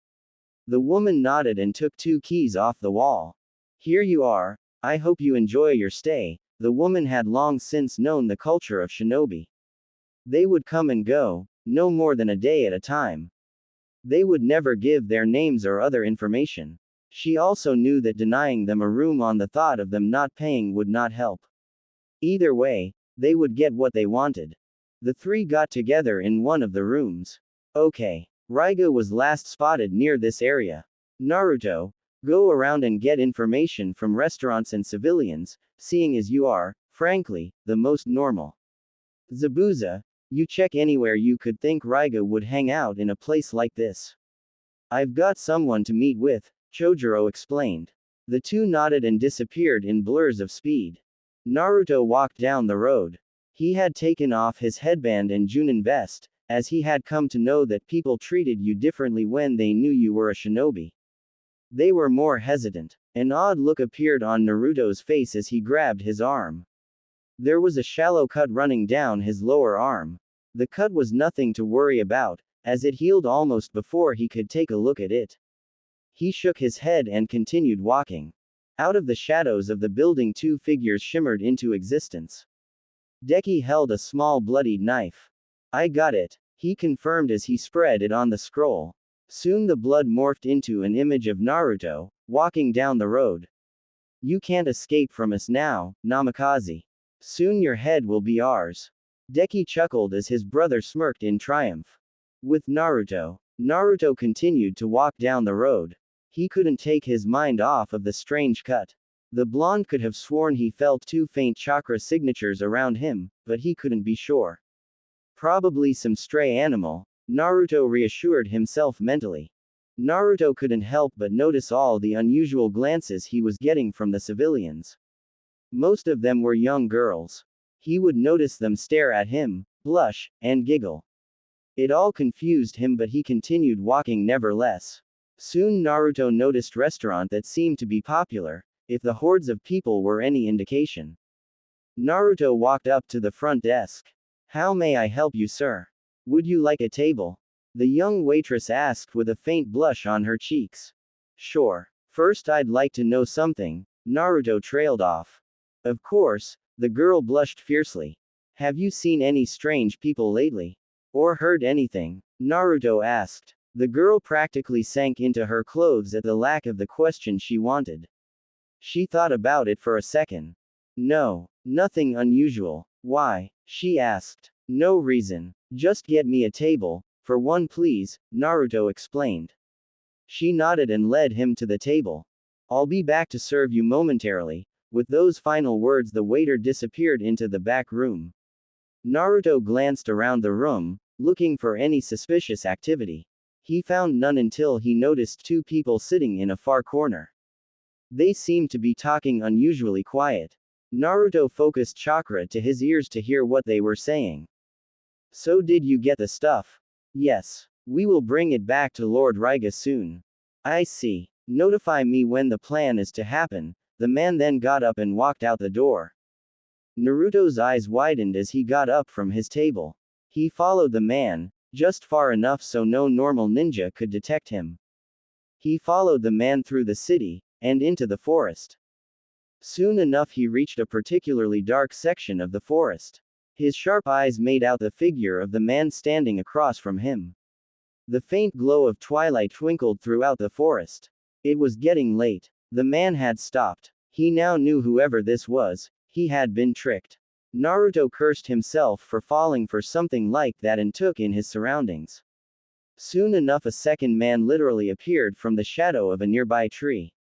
The woman nodded and took 2 keys off the wall. Here you are, I hope you enjoy your stay. The woman had long since known the culture of shinobi. They would come and go, no more than a day at a time. They would never give their names or other information. She also knew that denying them a room on the thought of them not paying would not help. Either way, they would get what they wanted. The 3 got together in one of the rooms. Okay. Raiga was last spotted near this area. Naruto, go around and get information from restaurants and civilians, seeing as you are, frankly, the most normal. Zabuza, you check anywhere you could think Raiga would hang out in a place like this. I've got someone to meet with, Chojuro explained. The two nodded and disappeared in blurs of speed. Naruto walked down the road. He had taken off his headband and Junin vest, as he had come to know that people treated you differently when they knew you were a shinobi. They were more hesitant. An odd look appeared on Naruto's face as he grabbed his arm. There was a shallow cut running down his lower arm. The cut was nothing to worry about, as it healed almost before he could take a look at it. He shook his head and continued walking. Out of the shadows of the building, two figures shimmered into existence. Deki held a small bloodied knife. I got it, he confirmed as he spread it on the scroll. Soon the blood morphed into an image of Naruto, walking down the road. You can't escape from us now, Namikaze. Soon your head will be ours. Deki chuckled as his brother smirked in triumph. With Naruto, Naruto continued to walk down the road. He couldn't take his mind off of the strange cut. The blonde could have sworn he felt two faint chakra signatures around him, but he couldn't be sure. Probably some stray animal, Naruto reassured himself mentally. Naruto couldn't help but notice all the unusual glances he was getting from the civilians. Most of them were young girls. He would notice them stare at him, blush, and giggle. It all confused him, but he continued walking nevertheless. Soon Naruto noticed a restaurant that seemed to be popular, if the hordes of people were any indication. Naruto walked up to the front desk. How may I help you, sir? Would you like a table? The young waitress asked with a faint blush on her cheeks. Sure. First I'd like to know something, Naruto trailed off. Of course, the girl blushed fiercely. Have you seen any strange people lately? Or heard anything? Naruto asked. The girl practically sank into her clothes at the lack of the question she wanted. She thought about it for a second. No, nothing unusual. Why? She asked. No reason. Just get me a table, for one please, Naruto explained. She nodded and led him to the table. I'll be back to serve you momentarily. With those final words, the waiter disappeared into the back room. Naruto glanced around the room, looking for any suspicious activity. He found none until he noticed two people sitting in a far corner. They seemed to be talking unusually quiet. Naruto focused chakra to his ears to hear what they were saying. So did you get the stuff? Yes. We will bring it back to Lord Raiga soon. I see. Notify me when the plan is to happen. The man then got up and walked out the door. Naruto's eyes widened as he got up from his table. He followed the man, just far enough so no normal ninja could detect him. He followed the man through the city, and into the forest. Soon enough he reached a particularly dark section of the forest. His sharp eyes made out the figure of the man standing across from him. The faint glow of twilight twinkled throughout the forest. It was getting late. The man had stopped. He now knew whoever this was, he had been tricked. Naruto cursed himself for falling for something like that and took in his surroundings. Soon enough a second man literally appeared from the shadow of a nearby tree.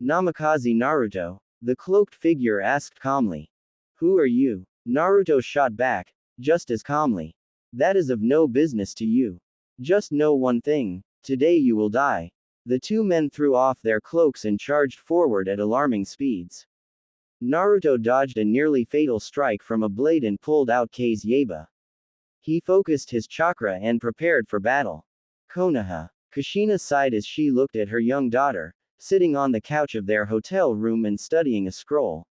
Namikaze Naruto, the cloaked figure asked calmly. Who are you? Naruto shot back, just as calmly. That is of no business to you. Just know one thing, today you will die. The two men threw off their cloaks and charged forward at alarming speeds. Naruto dodged a nearly fatal strike from a blade and pulled out Kei's Yaba. He focused his chakra and prepared for battle. Konoha. Kushina sighed as she looked at her young daughter, sitting on the couch of their hotel room and studying a scroll.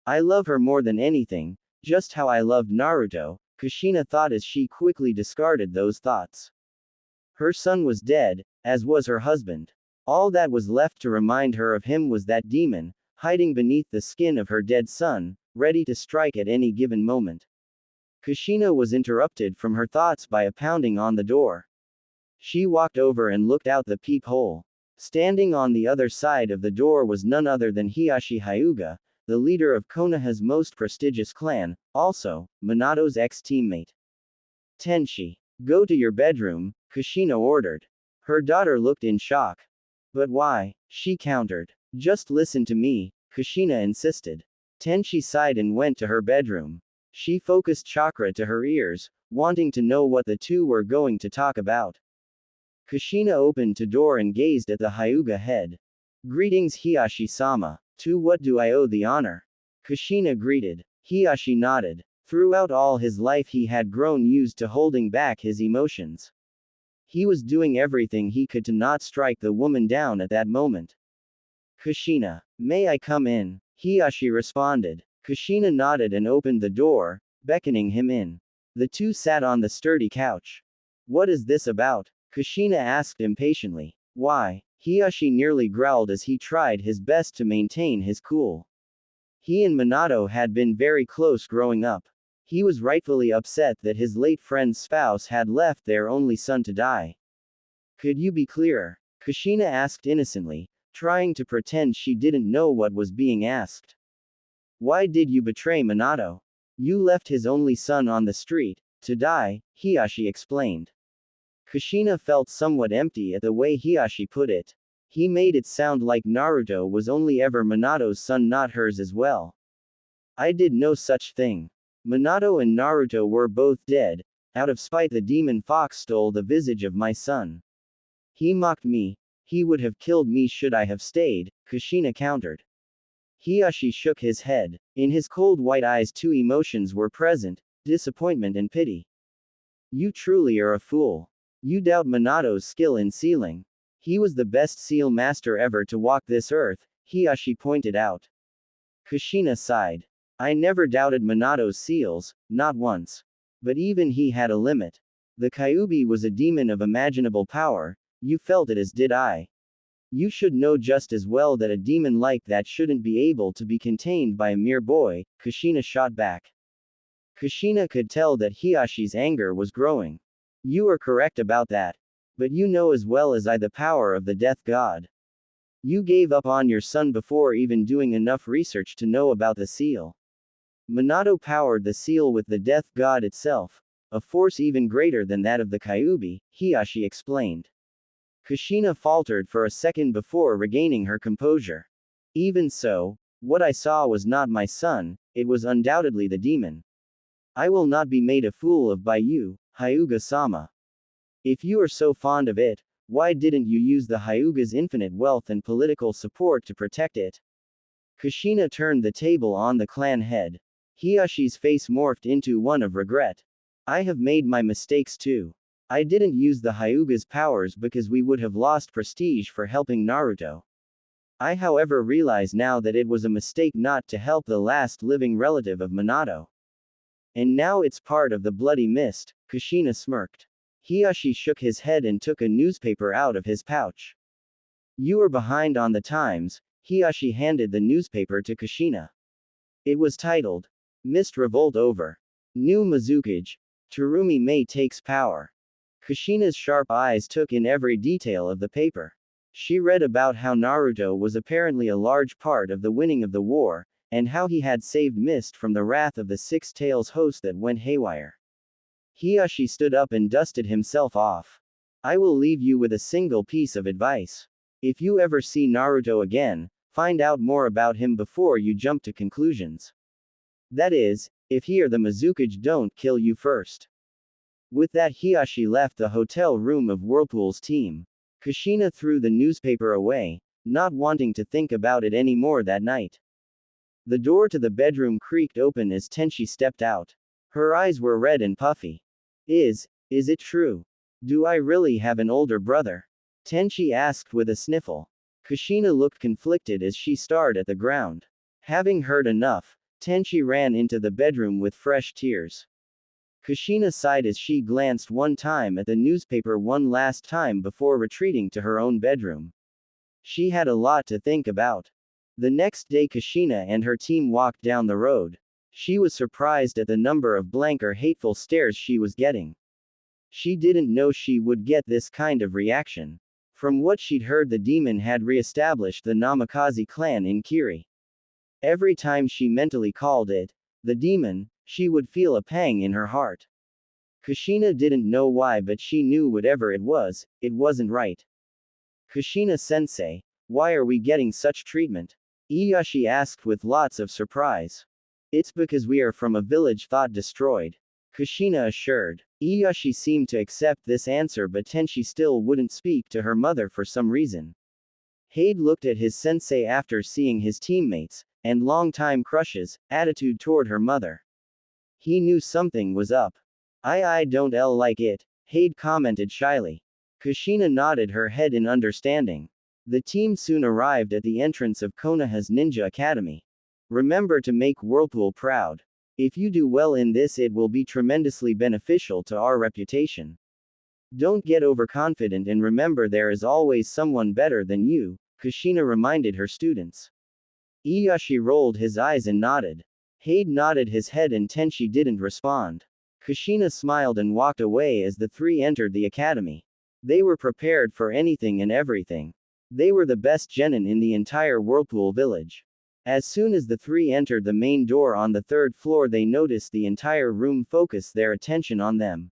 I love her more than anything, just how I loved Naruto, Kushina thought as she quickly discarded those thoughts. Her son was dead, as was her husband. All that was left to remind her of him was that demon, hiding beneath the skin of her dead son, ready to strike at any given moment. Kushina was interrupted from her thoughts by a pounding on the door. She walked over and looked out the peephole. Standing on the other side of the door was none other than Hiyashi Hyuga, the leader of Konoha's most prestigious clan, also, Minato's ex-teammate. Tenshi. Go to your bedroom, Kushina ordered. Her daughter looked in shock. But why? She countered. Just listen to me, Kushina insisted. Tenshi sighed and went to her bedroom. She focused chakra to her ears, wanting to know what the two were going to talk about. Kushina opened the door and gazed at the Hyuga head. Greetings Hiyashi-sama. To what do I owe the honor? Kushina greeted. Hiyashi nodded. Throughout all his life he had grown used to holding back his emotions. He was doing everything he could to not strike the woman down at that moment. Kushina. May I come in? Hiyashi responded. Kushina nodded and opened the door, beckoning him in. The two sat on the sturdy couch. What is this about? Kushina asked impatiently. Why? Hiyashi nearly growled as he tried his best to maintain his cool. He and Minato had been very close growing up. He was rightfully upset that his late friend's spouse had left their only son to die. Could you be clearer? Kushina asked innocently, trying to pretend she didn't know what was being asked. Why did you betray Minato? You left his only son on the street, to die, Hiyashi explained. Kushina felt somewhat empty at the way Hiyashi put it. He made it sound like Naruto was only ever Minato's son, not hers as well. I did no such thing. Minato and Naruto were both dead. Out of spite the demon fox stole the visage of my son. He mocked me. He would have killed me should I have stayed, Kushina countered. Hiyashi shook his head. In his cold white eyes two emotions were present, disappointment and pity. You truly are a fool. You doubt Minato's skill in sealing. He was the best seal master ever to walk this earth, Hiyashi pointed out. Kushina sighed. I never doubted Minato's seals, not once. But even he had a limit. The Kyuubi was a demon of imaginable power, you felt it as did I. You should know just as well that a demon like that shouldn't be able to be contained by a mere boy, Kushina shot back. Kushina could tell that Hiyashi's anger was growing. You are correct about that. But you know as well as I the power of the death god. You gave up on your son before even doing enough research to know about the seal. Minato powered the seal with the death god itself, a force even greater than that of the Kyuubi, Hiyashi explained. Kushina faltered for a second before regaining her composure. Even so, what I saw was not my son, it was undoubtedly the demon. I will not be made a fool of by you, Hyuga-sama. If you are so fond of it, why didn't you use the Hyuga's infinite wealth and political support to protect it? Kushina turned the table on the clan head. Hiyashi's face morphed into one of regret. I have made my mistakes too. I didn't use the Hyuga's powers because we would have lost prestige for helping Naruto. I however realize now that it was a mistake not to help the last living relative of Minato. And now it's part of the bloody mist, Kushina smirked. Hiyashi shook his head and took a newspaper out of his pouch. You are behind on the times, Hiyashi handed the newspaper to Kushina. It was titled, Mist Revolt Over. New Mizukage. Terumi May takes power. Kushina's sharp eyes took in every detail of the paper. She read about how Naruto was apparently a large part of the winning of the war, and how he had saved Mist from the wrath of the Six Tails host that went haywire. Hiyashi stood up and dusted himself off. I will leave you with a single piece of advice. If you ever see Naruto again, find out more about him before you jump to conclusions. That is, if he or the Mizukage don't kill you first. With that Hiyashi left the hotel room of Whirlpool's team. Kushina threw the newspaper away, not wanting to think about it anymore that night. The door to the bedroom creaked open as Tenchi stepped out. Her eyes were red and puffy. Is it true? Do I really have an older brother? Tenchi asked with a sniffle. Kushina looked conflicted as she stared at the ground. Having heard enough, Tenchi ran into the bedroom with fresh tears. Kushina sighed as she glanced one time at the newspaper one last time before retreating to her own bedroom. She had a lot to think about. The next day Kushina and her team walked down the road. She was surprised at the number of blank or hateful stares she was getting. She didn't know she would get this kind of reaction. From what she'd heard, the demon had re-established the Namikaze clan in Kiri. Every time she mentally called it, the demon, she would feel a pang in her heart. Kushina didn't know why, but she knew whatever it wasn't right. Kushina-sensei, why are we getting such treatment? Iyashi asked with lots of surprise. It's because we are from a village thought destroyed, Kushina assured. Iyashi seemed to accept this answer, but Tenchi still wouldn't speak to her mother for some reason. Hade looked at his sensei after seeing his teammates, and long-time crushes, attitude toward her mother. He knew something was up. I don't like it, Hade commented shyly. Kushina nodded her head in understanding. The team soon arrived at the entrance of Konoha's Ninja Academy. Remember to make Whirlpool proud. If you do well in this, it will be tremendously beneficial to our reputation. Don't get overconfident and remember there is always someone better than you, Kushina reminded her students. Iyashi rolled his eyes and nodded. Hade nodded his head and Tenchi didn't respond. Kushina smiled and walked away as the three entered the academy. They were prepared for anything and everything. They were the best genin in the entire Whirlpool village. As soon as the three entered the main door on the third floor, they noticed the entire room focus their attention on them.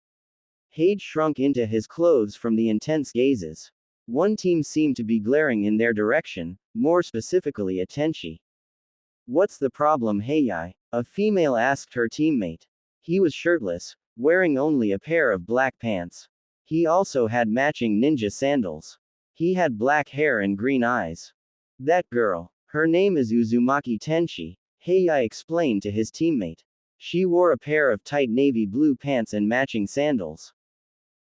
Hade shrunk into his clothes from the intense gazes. One team seemed to be glaring in their direction, more specifically at Tenchi. What's the problem, Heiyai? A female asked her teammate. He was shirtless, wearing only a pair of black pants. He also had matching ninja sandals. He had black hair and green eyes. That girl. Her name is Uzumaki Tenchi, Heiyai explained to his teammate. She wore a pair of tight navy blue pants and matching sandals.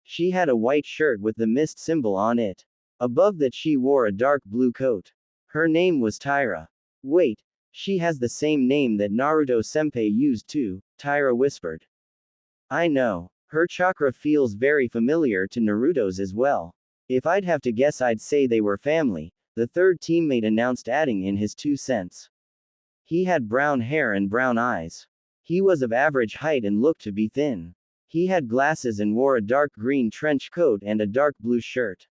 She had a white shirt with the mist symbol on it. Above that she wore a dark blue coat. Her name was Taira. Wait, she has the same name that Naruto-senpai used too, Taira whispered. I know. Her chakra feels very familiar to Naruto's as well. If I'd have to guess, I'd say they were family, the third teammate announced, adding in his 2 cents. He had brown hair and brown eyes. He was of average height and looked to be thin. He had glasses and wore a dark green trench coat and a dark blue shirt.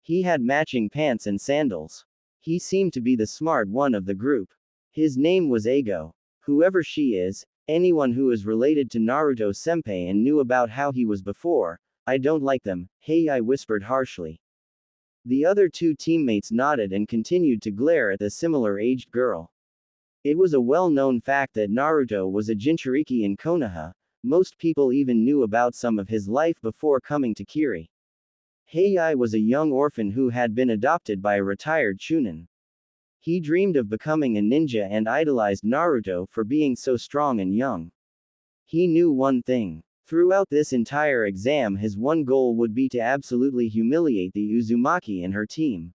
He had matching pants and sandals. He seemed to be the smart one of the group. His name was Eigo. Whoever she is, anyone who is related to Naruto-senpai and knew about how he was before, I don't like them, Heiyai whispered harshly. The other 2 teammates nodded and continued to glare at the similar-aged girl. It was a well-known fact that Naruto was a Jinchuriki in Konoha. Most people even knew about some of his life before coming to Kiri. Heiyai was a young orphan who had been adopted by a retired chunin. He dreamed of becoming a ninja and idolized Naruto for being so strong and young. He knew one thing. Throughout this entire exam, his one goal would be to absolutely humiliate the Uzumaki and her team.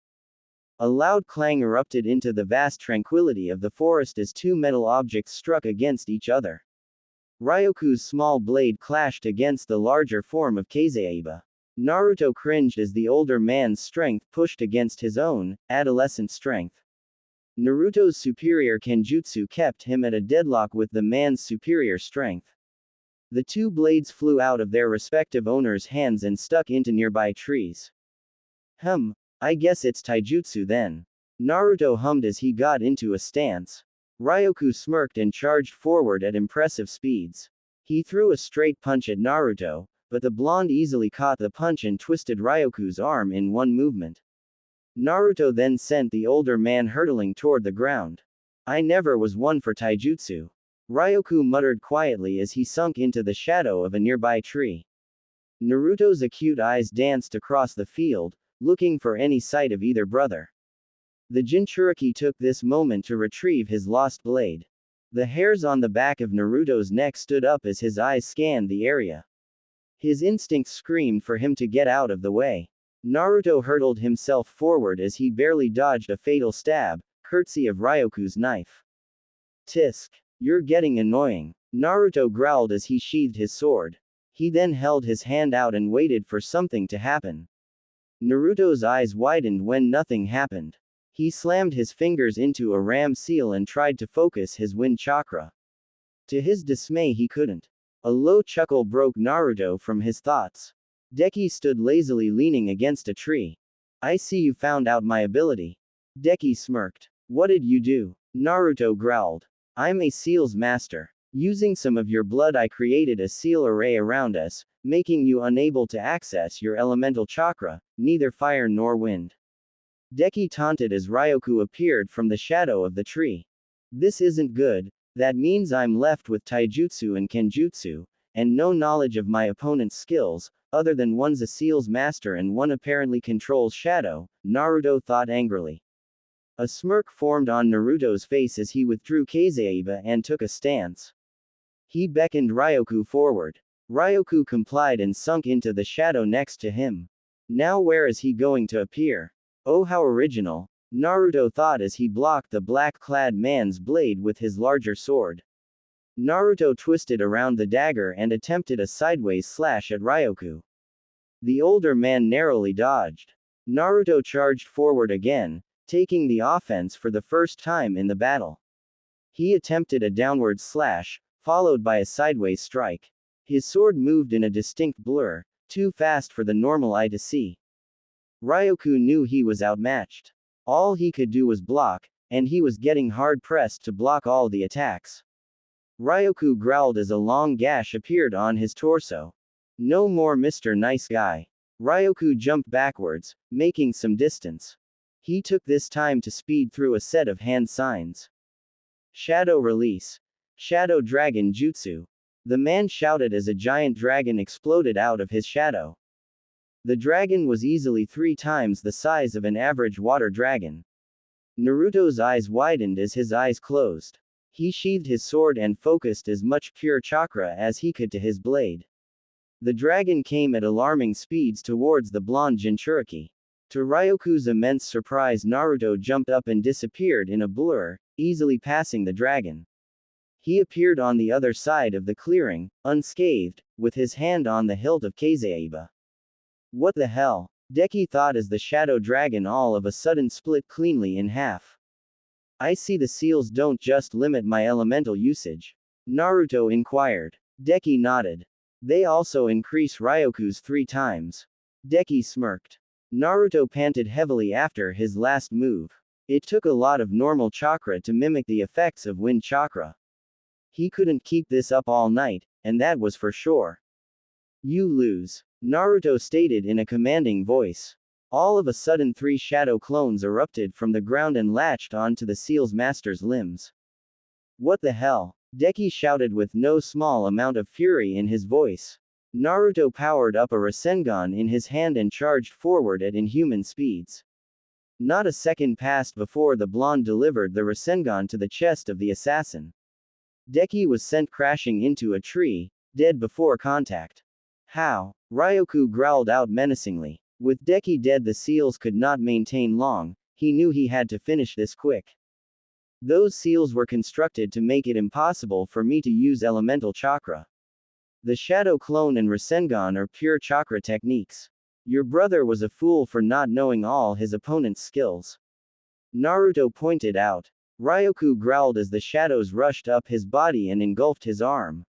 A loud clang erupted into the vast tranquility of the forest as 2 metal objects struck against each other. Ryoku's small blade clashed against the larger form of Kazaiba. Naruto cringed as the older man's strength pushed against his own, adolescent strength. Naruto's superior kenjutsu kept him at a deadlock with the man's superior strength. The 2 blades flew out of their respective owners' hands and stuck into nearby trees. I guess it's taijutsu then. Naruto hummed as he got into a stance. Ryoku smirked and charged forward at impressive speeds. He threw a straight punch at Naruto, but the blonde easily caught the punch and twisted Ryoku's arm in one movement. Naruto then sent the older man hurtling toward the ground. I never was one for taijutsu. Ryoku muttered quietly as he sunk into the shadow of a nearby tree. Naruto's acute eyes danced across the field, looking for any sight of either brother. The Jinchuriki took this moment to retrieve his lost blade. The hairs on the back of Naruto's neck stood up as his eyes scanned the area. His instincts screamed for him to get out of the way. Naruto hurtled himself forward as he barely dodged a fatal stab, courtesy of Ryoku's knife. Tisk. You're getting annoying. Naruto growled as he sheathed his sword. He then held his hand out and waited for something to happen. Naruto's eyes widened when nothing happened. He slammed his fingers into a ram seal and tried to focus his wind chakra. To his dismay, he couldn't. A low chuckle broke Naruto from his thoughts. Deki stood lazily leaning against a tree. I see you found out my ability. Deki smirked. What did you do? Naruto growled. I'm a seal's master. Using some of your blood, I created a seal array around us, making you unable to access your elemental chakra, neither fire nor wind. Deki taunted as Ryoku appeared from the shadow of the tree. This isn't good, That means I'm left with taijutsu and kenjutsu, and no knowledge of my opponent's skills, other than one's a seal's master and one apparently controls shadow, Naruto thought angrily. A smirk formed on Naruto's face as he withdrew Kazaiba and took a stance. He beckoned Ryoku forward. Ryoku complied and sunk into the shadow next to him. Now where is he going to appear? Oh, how original, Naruto thought as he blocked the black-clad man's blade with his larger sword. Naruto twisted around the dagger and attempted a sideways slash at Ryoku. The older man narrowly dodged. Naruto charged forward again, taking the offense for the first time in the battle. He attempted a downward slash, followed by a sideways strike. His sword moved in a distinct blur, too fast for the normal eye to see. Ryoku knew he was outmatched. All he could do was block, and he was getting hard-pressed to block all the attacks. Ryoku growled as a long gash appeared on his torso. No more Mr. Nice Guy. Ryoku jumped backwards, making some distance. He took this time to speed through a set of hand signs. Shadow Release. Shadow Dragon Jutsu. The man shouted as a giant dragon exploded out of his shadow. The dragon was easily 3 times the size of an average water dragon. Naruto's eyes widened as his eyes closed. He sheathed his sword and focused as much pure chakra as he could to his blade. The dragon came at alarming speeds towards the blonde Jinchuriki. To Ryoku's immense surprise, Naruto jumped up and disappeared in a blur, easily passing the dragon. He appeared on the other side of the clearing, unscathed, with his hand on the hilt of Kazaiba. What the hell? Deki thought as the shadow dragon all of a sudden split cleanly in half. I see the seals don't just limit my elemental usage. Naruto inquired. Deki nodded. They also increase Ryoku's 3 times. Deki smirked. Naruto panted heavily after his last move. It took a lot of normal chakra to mimic the effects of wind chakra. He couldn't keep this up all night, and that was for sure. You lose, Naruto stated in a commanding voice. All of a sudden 3 shadow clones erupted from the ground and latched onto the seal's master's limbs. What the hell? Deki shouted with no small amount of fury in his voice. Naruto powered up a Rasengan in his hand and charged forward at inhuman speeds. Not a second passed before the blonde delivered the Rasengan to the chest of the assassin. Deki was sent crashing into a tree, dead before contact. How? Ryoku growled out menacingly. With Deki dead, the seals could not maintain long. He knew he had to finish this quick. Those seals were constructed to make it impossible for me to use elemental chakra. The Shadow Clone and Rasengan are pure chakra techniques. Your brother was a fool for not knowing all his opponent's skills. Naruto pointed out. Ryoku growled as the shadows rushed up his body and engulfed his arm.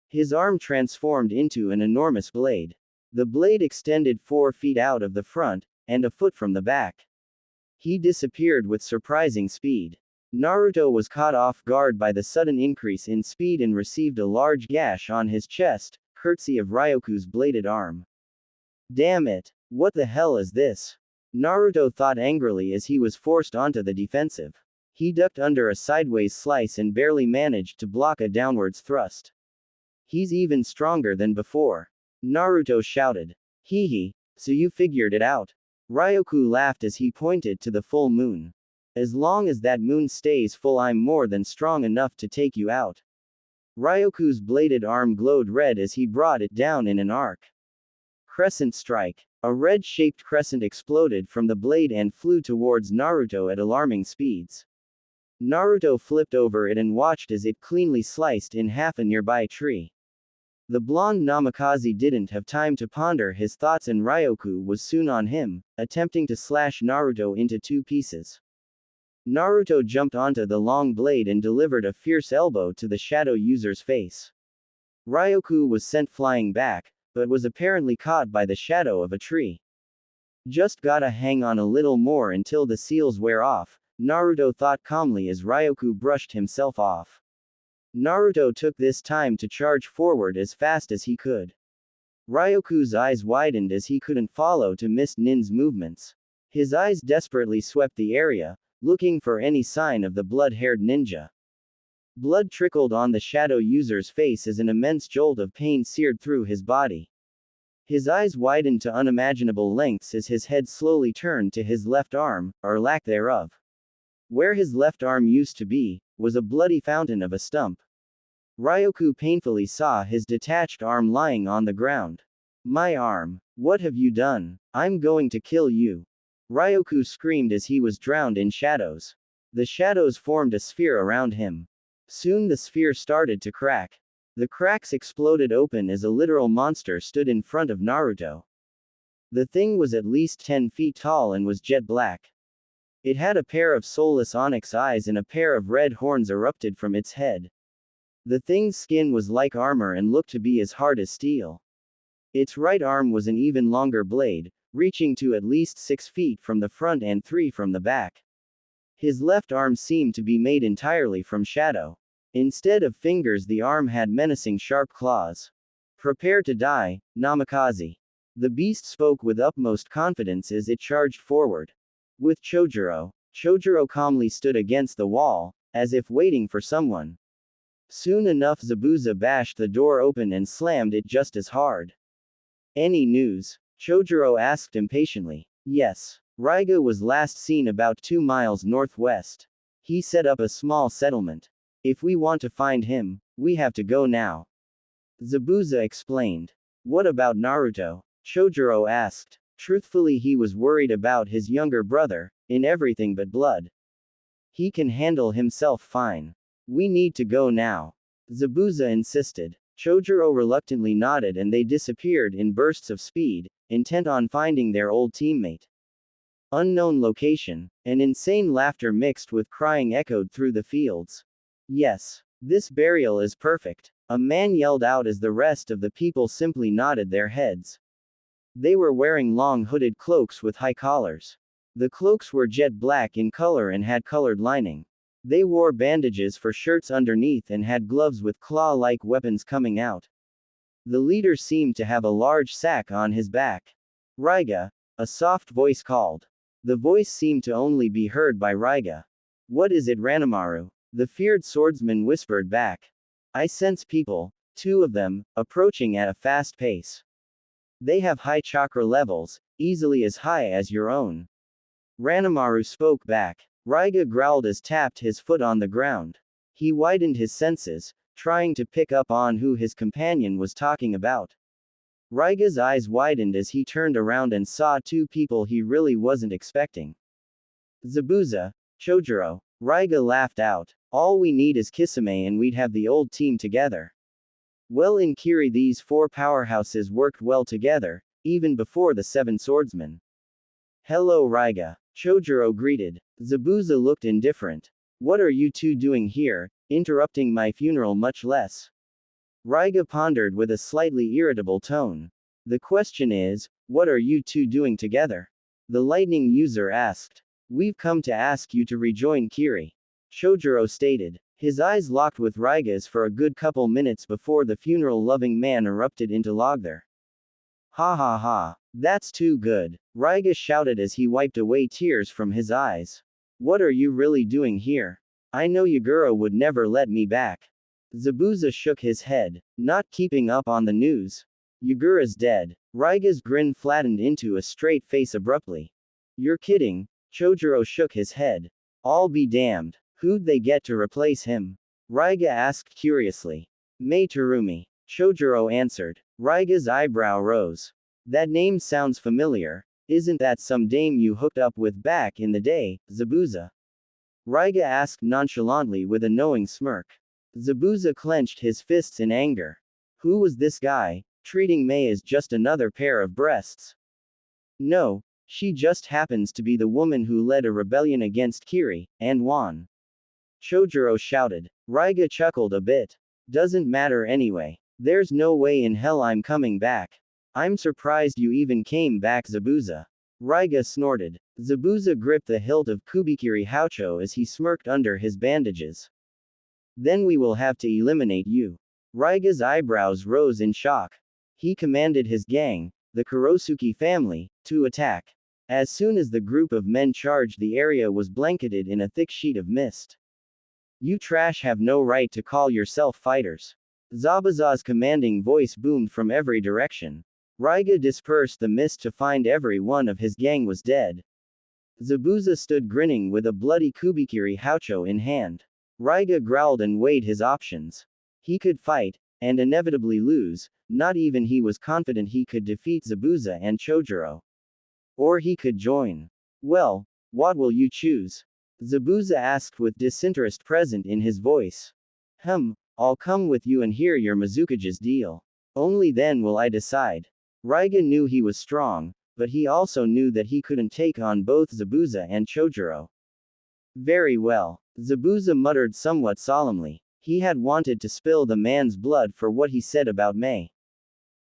His arm transformed into an enormous blade. The blade extended 4 feet out of the front, and a foot from the back. He disappeared with surprising speed. Naruto was caught off guard by the sudden increase in speed and received a large gash on his chest, courtesy of Ryoku's bladed arm. Damn it! What the hell is this? Naruto thought angrily as he was forced onto the defensive. He ducked under a sideways slice and barely managed to block a downwards thrust. He's even stronger than before. Naruto shouted. Hee hee, so you figured it out. Ryoku laughed as he pointed to the full moon. As long as that moon stays full, I'm more than strong enough to take you out. Ryoku's bladed arm glowed red as he brought it down in an arc. Crescent Strike. A red-shaped crescent exploded from the blade and flew towards Naruto at alarming speeds. Naruto flipped over it and watched as it cleanly sliced in half a nearby tree. The blonde Namikaze didn't have time to ponder his thoughts and Ryoku was soon on him, attempting to slash Naruto into 2 pieces. Naruto jumped onto the long blade and delivered a fierce elbow to the shadow user's face. Ryoku was sent flying back, but was apparently caught by the shadow of a tree. Just gotta hang on a little more until the seals wear off, Naruto thought calmly as Ryoku brushed himself off. Naruto took this time to charge forward as fast as he could. Ryoku's eyes widened as he couldn't follow to Mist Nin's movements. His eyes desperately swept the area, looking for any sign of the blood-haired ninja. Blood trickled on the shadow user's face as an immense jolt of pain seared through his body. His eyes widened to unimaginable lengths as his head slowly turned to his left arm, or lack thereof. Where his left arm used to be, was a bloody fountain of a stump. Ryoku painfully saw his detached arm lying on the ground. My arm. What have you done? I'm going to kill you. Ryoku screamed as he was drowned in shadows. The shadows formed a sphere around him. Soon the sphere started to crack. The cracks exploded open as a literal monster stood in front of Naruto. The thing was at least 10 feet tall and was jet black. It had a pair of soulless onyx eyes and a pair of red horns erupted from its head. The thing's skin was like armor and looked to be as hard as steel. Its right arm was an even longer blade, reaching to at least 6 feet from the front and 3 from the back. His left arm seemed to be made entirely from shadow. Instead of fingers, the arm had menacing sharp claws. Prepare to die, Namikaze. The beast spoke with utmost confidence as it charged forward. With Chojuro calmly stood against the wall, as if waiting for someone. Soon enough, Zabuza bashed the door open and slammed it just as hard. Any news? Chojuro asked impatiently. Yes. Raiga was last seen about 2 miles northwest. He set up a small settlement. If we want to find him, we have to go now. Zabuza explained. What about Naruto? Chojuro asked. Truthfully, he was worried about his younger brother, in everything but blood. He can handle himself fine. We need to go now. Zabuza insisted. Chojuro reluctantly nodded and they disappeared in bursts of speed, intent on finding their old teammate. Unknown location. An insane laughter mixed with crying echoed through the fields. Yes. This burial is perfect. A man yelled out as the rest of the people simply nodded their heads. They were wearing long hooded cloaks with high collars. The cloaks were jet black in color and had colored lining. They wore bandages for shirts underneath and had gloves with claw-like weapons coming out. The leader seemed to have a large sack on his back. Raiga, a soft voice called. The voice seemed to only be heard by Raiga. What is it, Ranamaru? The feared swordsman whispered back. I sense people, 2 of them, approaching at a fast pace. They have high chakra levels, easily as high as your own. Ranamaru spoke back. Raiga growled as tapped his foot on the ground. He widened his senses, trying to pick up on who his companion was talking about. Raiga's eyes widened as he turned around and saw 2 people he really wasn't expecting. Zabuza, Chojuro. Raiga laughed out. All we need is Kisame and we'd have the old team together. Well, in Kiri these 4 powerhouses worked well together, even before the 7 swordsmen. Hello Raiga. Chojuro greeted. Zabuza looked indifferent. What are you 2 doing here, interrupting my funeral much less? Raiga pondered with a slightly irritable tone. The question is, what are you 2 doing together? The lightning user asked. We've come to ask you to rejoin Kiri. Chojuro stated. His eyes locked with Raiga's for a good couple minutes before the funeral-loving man erupted into laughter. Ha ha ha. That's too good. Raiga shouted as he wiped away tears from his eyes. What are you really doing here? I know Yagura would never let me back. Zabuza shook his head, not keeping up on the news. Yagura's dead. Raiga's grin flattened into a straight face abruptly. You're kidding. Chojuro shook his head. I'll be damned. Who'd they get to replace him? Raiga asked curiously. Mei Terumi. Chojuro answered. Raiga's eyebrow rose. That name sounds familiar. Isn't that some dame you hooked up with back in the day, Zabuza? Raiga asked nonchalantly with a knowing smirk. Zabuza clenched his fists in anger. Who was this guy, treating Mei as just another pair of breasts? No, she just happens to be the woman who led a rebellion against Kiri, and won. Chojuro shouted. Raiga chuckled a bit. Doesn't matter anyway. There's no way in hell I'm coming back. I'm surprised you even came back, Zabuza. Raiga snorted. Zabuza gripped the hilt of Kubikiri Haucho as he smirked under his bandages. Then we will have to eliminate you. Raiga's eyebrows rose in shock. He commanded his gang, the Kurosuke family, to attack. As soon as the group of men charged, the area was blanketed in a thick sheet of mist. You trash have no right to call yourself fighters. Zabuza's commanding voice boomed from every direction. Raiga dispersed the mist to find every one of his gang was dead. Zabuza stood grinning with a bloody Kubikiri Haucho in hand. Raiga growled and weighed his options. He could fight, and inevitably lose, not even he was confident he could defeat Zabuza and Chojuro. Or he could join. Well, what will you choose? Zabuza asked with disinterest present in his voice. I'll come with you and hear your Mizukage's deal. Only then will I decide. Raiga knew he was strong, but he also knew that he couldn't take on both Zabuza and Chojuro. Very well. Zabuza muttered somewhat solemnly. He had wanted to spill the man's blood for what he said about Mei.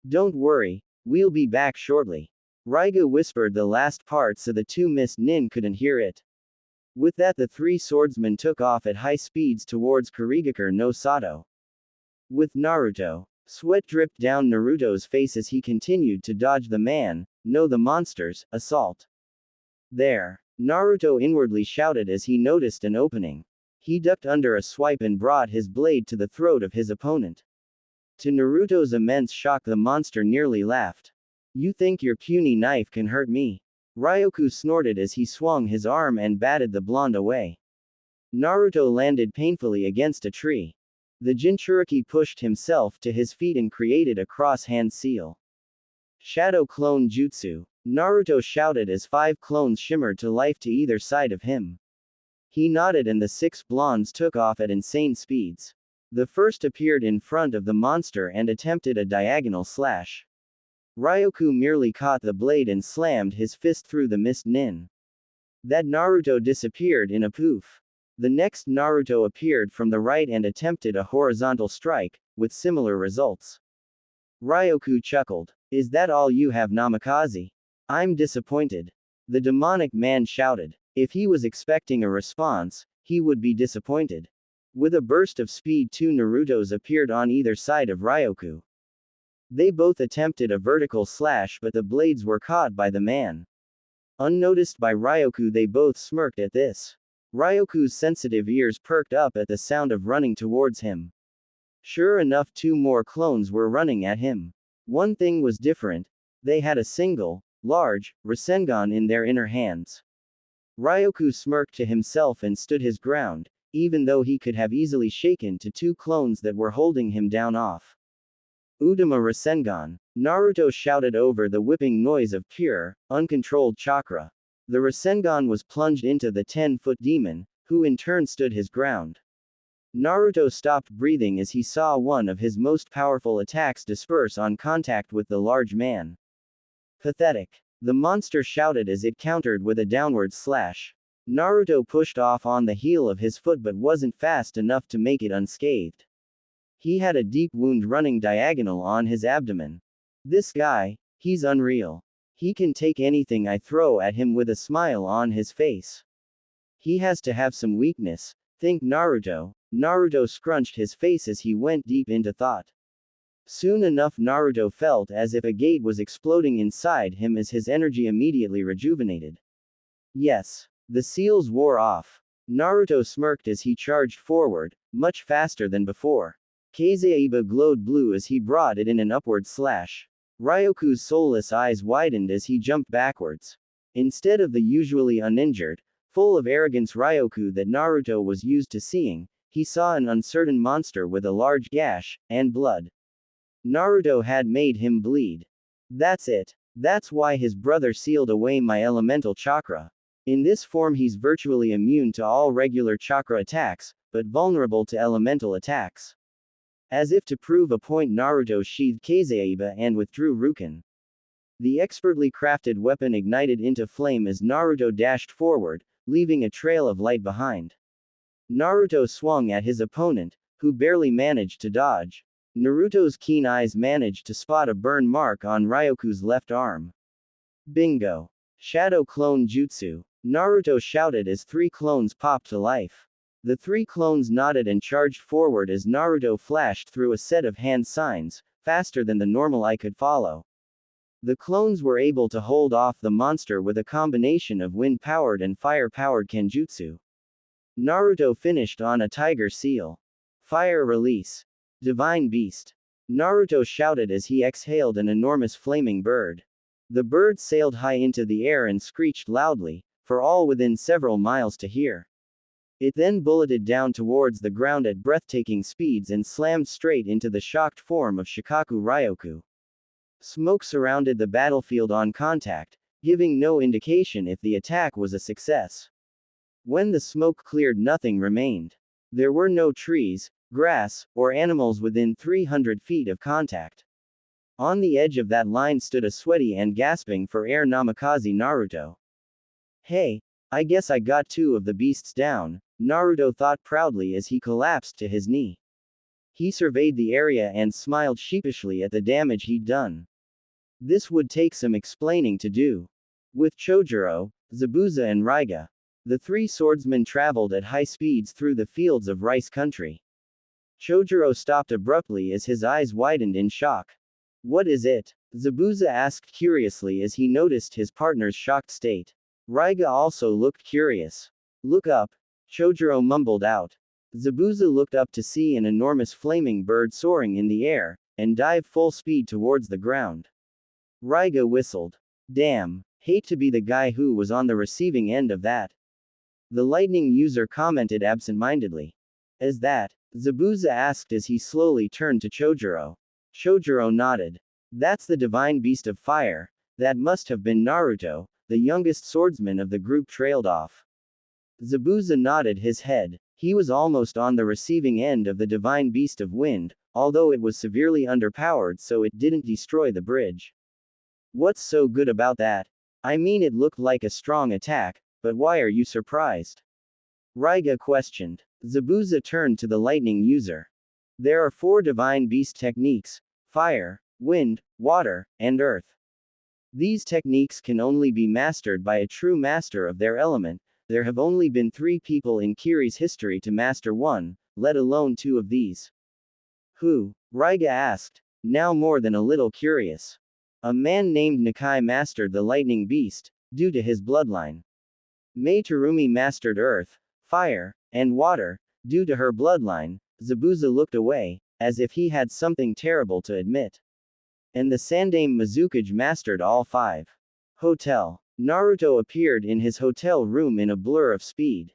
Don't worry, we'll be back shortly. Raiga whispered the last part so the two Miss Nin couldn't hear it. With that the three swordsmen took off at high speeds towards Kurigakure no Sato. With Naruto. Sweat dripped down Naruto's face as he continued to dodge the monster's assault. There. Naruto inwardly shouted as he noticed an opening. He ducked under a swipe and brought his blade to the throat of his opponent. To Naruto's immense shock the monster nearly laughed. You think your puny knife can hurt me? Ryoku snorted as he swung his arm and batted the blonde away. Naruto landed painfully against a tree. The Jinchuriki pushed himself to his feet and created a cross-hand seal. Shadow Clone Jutsu. Naruto shouted as 5 clones shimmered to life to either side of him. He nodded and the 6 blondes took off at insane speeds. The first appeared in front of the monster and attempted a diagonal slash. Ryoku merely caught the blade and slammed his fist through the Mist Nin. That Naruto disappeared in a poof. The next Naruto appeared from the right and attempted a horizontal strike, with similar results. Ryoku chuckled. Is that all you have, Namikaze? I'm disappointed. The demonic man shouted. If he was expecting a response, he would be disappointed. With a burst of speed 2 Narutos appeared on either side of Ryoku. They both attempted a vertical slash but the blades were caught by the man. Unnoticed by Ryoku, they both smirked at this. Ryoku's sensitive ears perked up at the sound of running towards him. Sure enough, 2 more clones were running at him. One thing was different. They had a single, large, Rasengan in their inner hands. Ryoku smirked to himself and stood his ground, even though he could have easily shaken to 2 clones that were holding him down off. Udama Rasengan. Naruto shouted over the whipping noise of pure, uncontrolled chakra. The Rasengan was plunged into the 10-foot demon, who in turn stood his ground. Naruto stopped breathing as he saw one of his most powerful attacks disperse on contact with the large man. Pathetic. The monster shouted as it countered with a downward slash. Naruto pushed off on the heel of his foot but wasn't fast enough to make it unscathed. He had a deep wound running diagonal on his abdomen. This guy, he's unreal. He can take anything I throw at him with a smile on his face. He has to have some weakness, think Naruto. Naruto scrunched his face as he went deep into thought. Soon enough Naruto felt as if a gate was exploding inside him as his energy immediately rejuvenated. Yes. The seals wore off. Naruto smirked as he charged forward, much faster than before. Kazaiba glowed blue as he brought it in an upward slash. Ryoku's soulless eyes widened as he jumped backwards. Instead of the usually uninjured, full of arrogance Ryoku that Naruto was used to seeing, he saw an uncertain monster with a large gash, and blood. Naruto had made him bleed. That's it. That's why his brother sealed away my elemental chakra. In this form he's virtually immune to all regular chakra attacks, but vulnerable to elemental attacks. As if to prove a point Naruto sheathed Kazaiba and withdrew Rukin. The expertly crafted weapon ignited into flame as Naruto dashed forward, leaving a trail of light behind. Naruto swung at his opponent, who barely managed to dodge. Naruto's keen eyes managed to spot a burn mark on Ryoku's left arm. Bingo! Shadow Clone Jutsu. Naruto shouted as 3 clones popped to life. The 3 clones nodded and charged forward as Naruto flashed through a set of hand signs, faster than the normal eye could follow. The clones were able to hold off the monster with a combination of wind-powered and fire-powered kenjutsu. Naruto finished on a tiger seal. Fire release. Divine beast. Naruto shouted as he exhaled an enormous flaming bird. The bird sailed high into the air and screeched loudly, for all within several miles to hear. It then bulleted down towards the ground at breathtaking speeds and slammed straight into the shocked form of Shikaku Ryoku. Smoke surrounded the battlefield on contact, giving no indication if the attack was a success. When the smoke cleared, nothing remained. There were no trees, grass, or animals within 300 feet of contact. On the edge of that line stood a sweaty and gasping for air Namikaze Naruto. Hey, I guess I got 2 of the beasts down, Naruto thought proudly as he collapsed to his knee. He surveyed the area and smiled sheepishly at the damage he'd done. This would take some explaining to do. With Chojuro, Zabuza and Raiga, the 3 swordsmen traveled at high speeds through the fields of rice country. Chojuro stopped abruptly as his eyes widened in shock. What is it? Zabuza asked curiously as he noticed his partner's shocked state. Raiga also looked curious. Look up, Chojuro mumbled out. Zabuza looked up to see an enormous flaming bird soaring in the air, and dive full speed towards the ground. Raiga whistled. Damn, hate to be the guy who was on the receiving end of that. The lightning user commented absent-mindedly. As that? Zabuza asked as he slowly turned to Chojuro. Chojuro nodded. That's the divine beast of fire. That must have been Naruto. The youngest swordsman of the group trailed off. Zabuza nodded his head. He was almost on the receiving end of the divine beast of wind, although it was severely underpowered so it didn't destroy the bridge. What's so good about that? I mean, it looked like a strong attack, but why are you surprised? Raiga questioned. Zabuza turned to the lightning user. There are 4 divine beast techniques: fire, wind, water, and earth. These techniques can only be mastered by a true master of their element. There have only been 3 people in Kiri's history to master one, let alone 2 of these. Who? Raiga asked, now more than a little curious. A man named Nakai mastered the lightning beast, due to his bloodline. Mei Terumi mastered earth, fire, and water, due to her bloodline. Zabuza looked away, as if he had something terrible to admit. And the Sandaime Mizukage mastered all 5. Hotel. Naruto appeared in his hotel room in a blur of speed.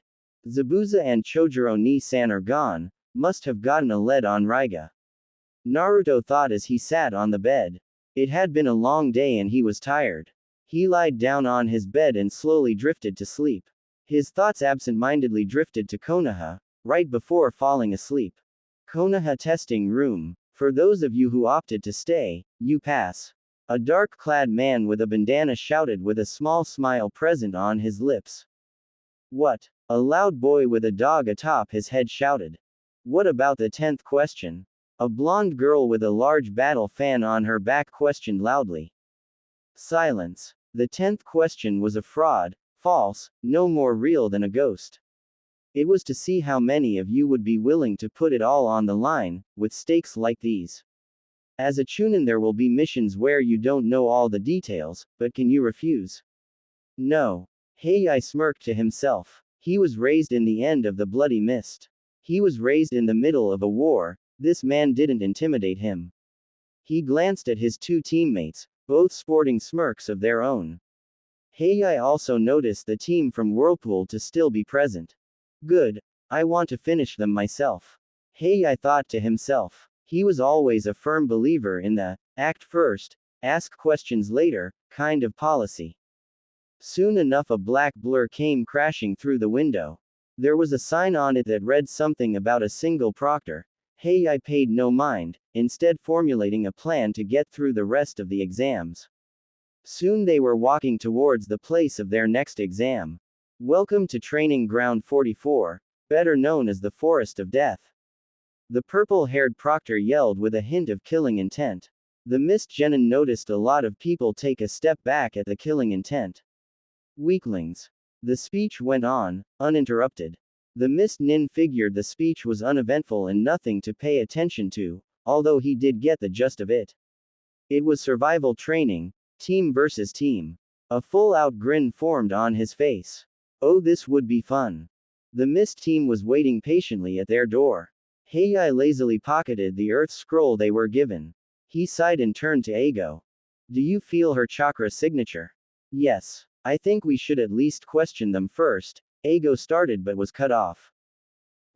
Zabuza and Chojuro ni-san are gone, must have gotten a lead on Raiga. Naruto thought as he sat on the bed. It had been a long day and he was tired. He lied down on his bed and slowly drifted to sleep. His thoughts absent-mindedly drifted to Konoha, right before falling asleep. Konoha testing room. For those of you who opted to stay, you pass. A dark-clad man with a bandana shouted with a small smile present on his lips. What? A loud boy with a dog atop his head shouted. What about the 10th question? A blonde girl with a large battle fan on her back questioned loudly. Silence. The 10th question was a fraud, false, no more real than a ghost. It was to see how many of you would be willing to put it all on the line, with stakes like these. As a Chunin, there will be missions where you don't know all the details, but can you refuse? No. Heiai smirked to himself. He was raised in the end of the Bloody Mist. He was raised in the middle of a war. This man didn't intimidate him. He glanced at his 2 teammates, both sporting smirks of their own. Heiai also noticed the team from Whirlpool to still be present. Good. I want to finish them myself. Heiai thought to himself. He was always a firm believer in the act first, ask questions later kind of policy. Soon enough, a black blur came crashing through the window. There was a sign on it that read something about a single proctor. Heiai paid no mind, instead formulating a plan to get through the rest of the exams. Soon they were walking towards the place of their next exam. Welcome to Training Ground 44, better known as the Forest of Death. The purple-haired proctor yelled with a hint of killing intent. The Mist Genin noticed a lot of people take a step back at the killing intent. Weaklings. The speech went on, uninterrupted. The Mist Nin figured the speech was uneventful and nothing to pay attention to, although he did get the gist of it. It was survival training, team versus team. A full-out grin formed on his face. Oh, this would be fun. The mist team was waiting patiently at their door. Heiai lazily pocketed the earth scroll they were given. He sighed and turned to Ago. Do you feel her chakra signature? Yes. I think we should at least question them first. Ago started but was cut off.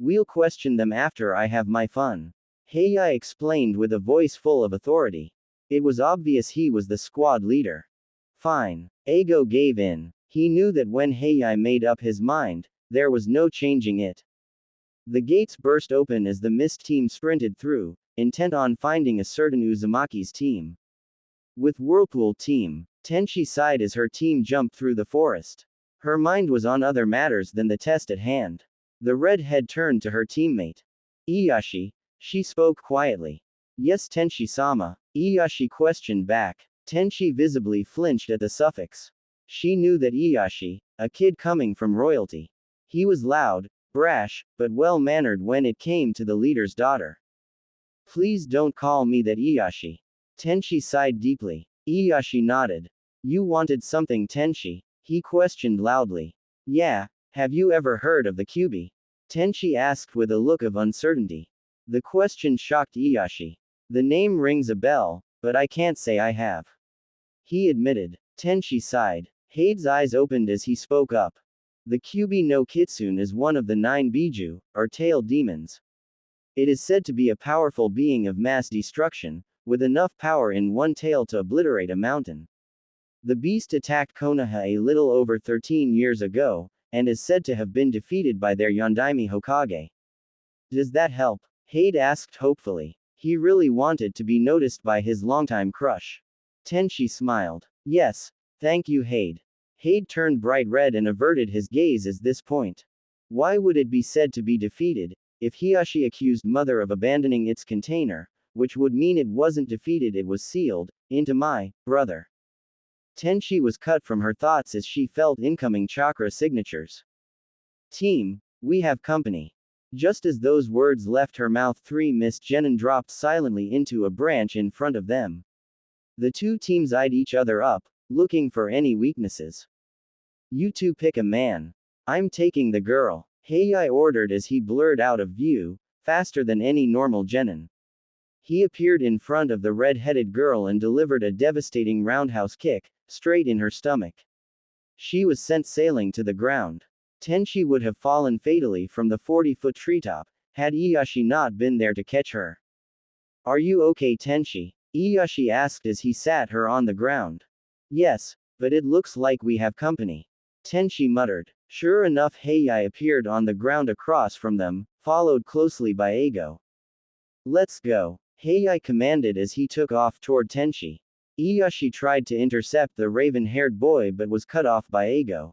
We'll question them after I have my fun. Heiai explained with a voice full of authority. It was obvious he was the squad leader. Fine. Ago gave in. He knew that when Heiai made up his mind, there was no changing it. The gates burst open as the mist team sprinted through, intent on finding a certain Uzumaki's team. With Whirlpool team, Tenchi sighed as her team jumped through the forest. Her mind was on other matters than the test at hand. The redhead turned to her teammate. Iyashi, she spoke quietly. Yes, Tenchi-sama, Iyashi questioned back. Tenchi visibly flinched at the suffix. She knew that Iyashi, a kid coming from royalty. He was loud, brash, but well-mannered when it came to the leader's daughter. Please don't call me that, Iyashi. Tenchi sighed deeply. Iyashi nodded. You wanted something, Tenchi? He questioned loudly. Yeah, have you ever heard of the Kyubi? Tenchi asked with a look of uncertainty. The question shocked Iyashi. The name rings a bell, but I can't say I have. He admitted. Tenchi sighed. Heide's eyes opened as he spoke up. The Kyubi no Kitsune is one of the 9 Biju, or tailed demons. It is said to be a powerful being of mass destruction, with enough power in one tail to obliterate a mountain. The beast attacked Konoha a little over 13 years ago, and is said to have been defeated by their Yondaime Hokage. Does that help? Heide asked hopefully. He really wanted to be noticed by his longtime crush. Tenchi smiled. Yes, thank you, Heide. Heide turned bright red and averted his gaze at this point. Why would it be said to be defeated, if Hiyashi accused Mother of abandoning its container, which would mean it wasn't defeated, it was sealed, into my brother. Tenchi was cut from her thoughts as she felt incoming chakra signatures. Team, we have company. Just as those words left her mouth, 3 mist genin dropped silently into a branch in front of them. The two teams eyed each other up, looking for any weaknesses. You two pick a man. I'm taking the girl, Heiai ordered as he blurred out of view, faster than any normal genin. He appeared in front of the red-headed girl and delivered a devastating roundhouse kick, straight in her stomach. She was sent sailing to the ground. Tenchi would have fallen fatally from the 40-foot treetop, had Iyashi not been there to catch her. Are you okay, Tenchi? Iyashi asked as he sat her on the ground. Yes, but it looks like we have company. Tenchi muttered. Sure enough, Heiai appeared on the ground across from them, followed closely by Ago. Let's go, Heiai commanded as he took off toward Tenchi. Iyashi tried to intercept the raven-haired boy but was cut off by Ago.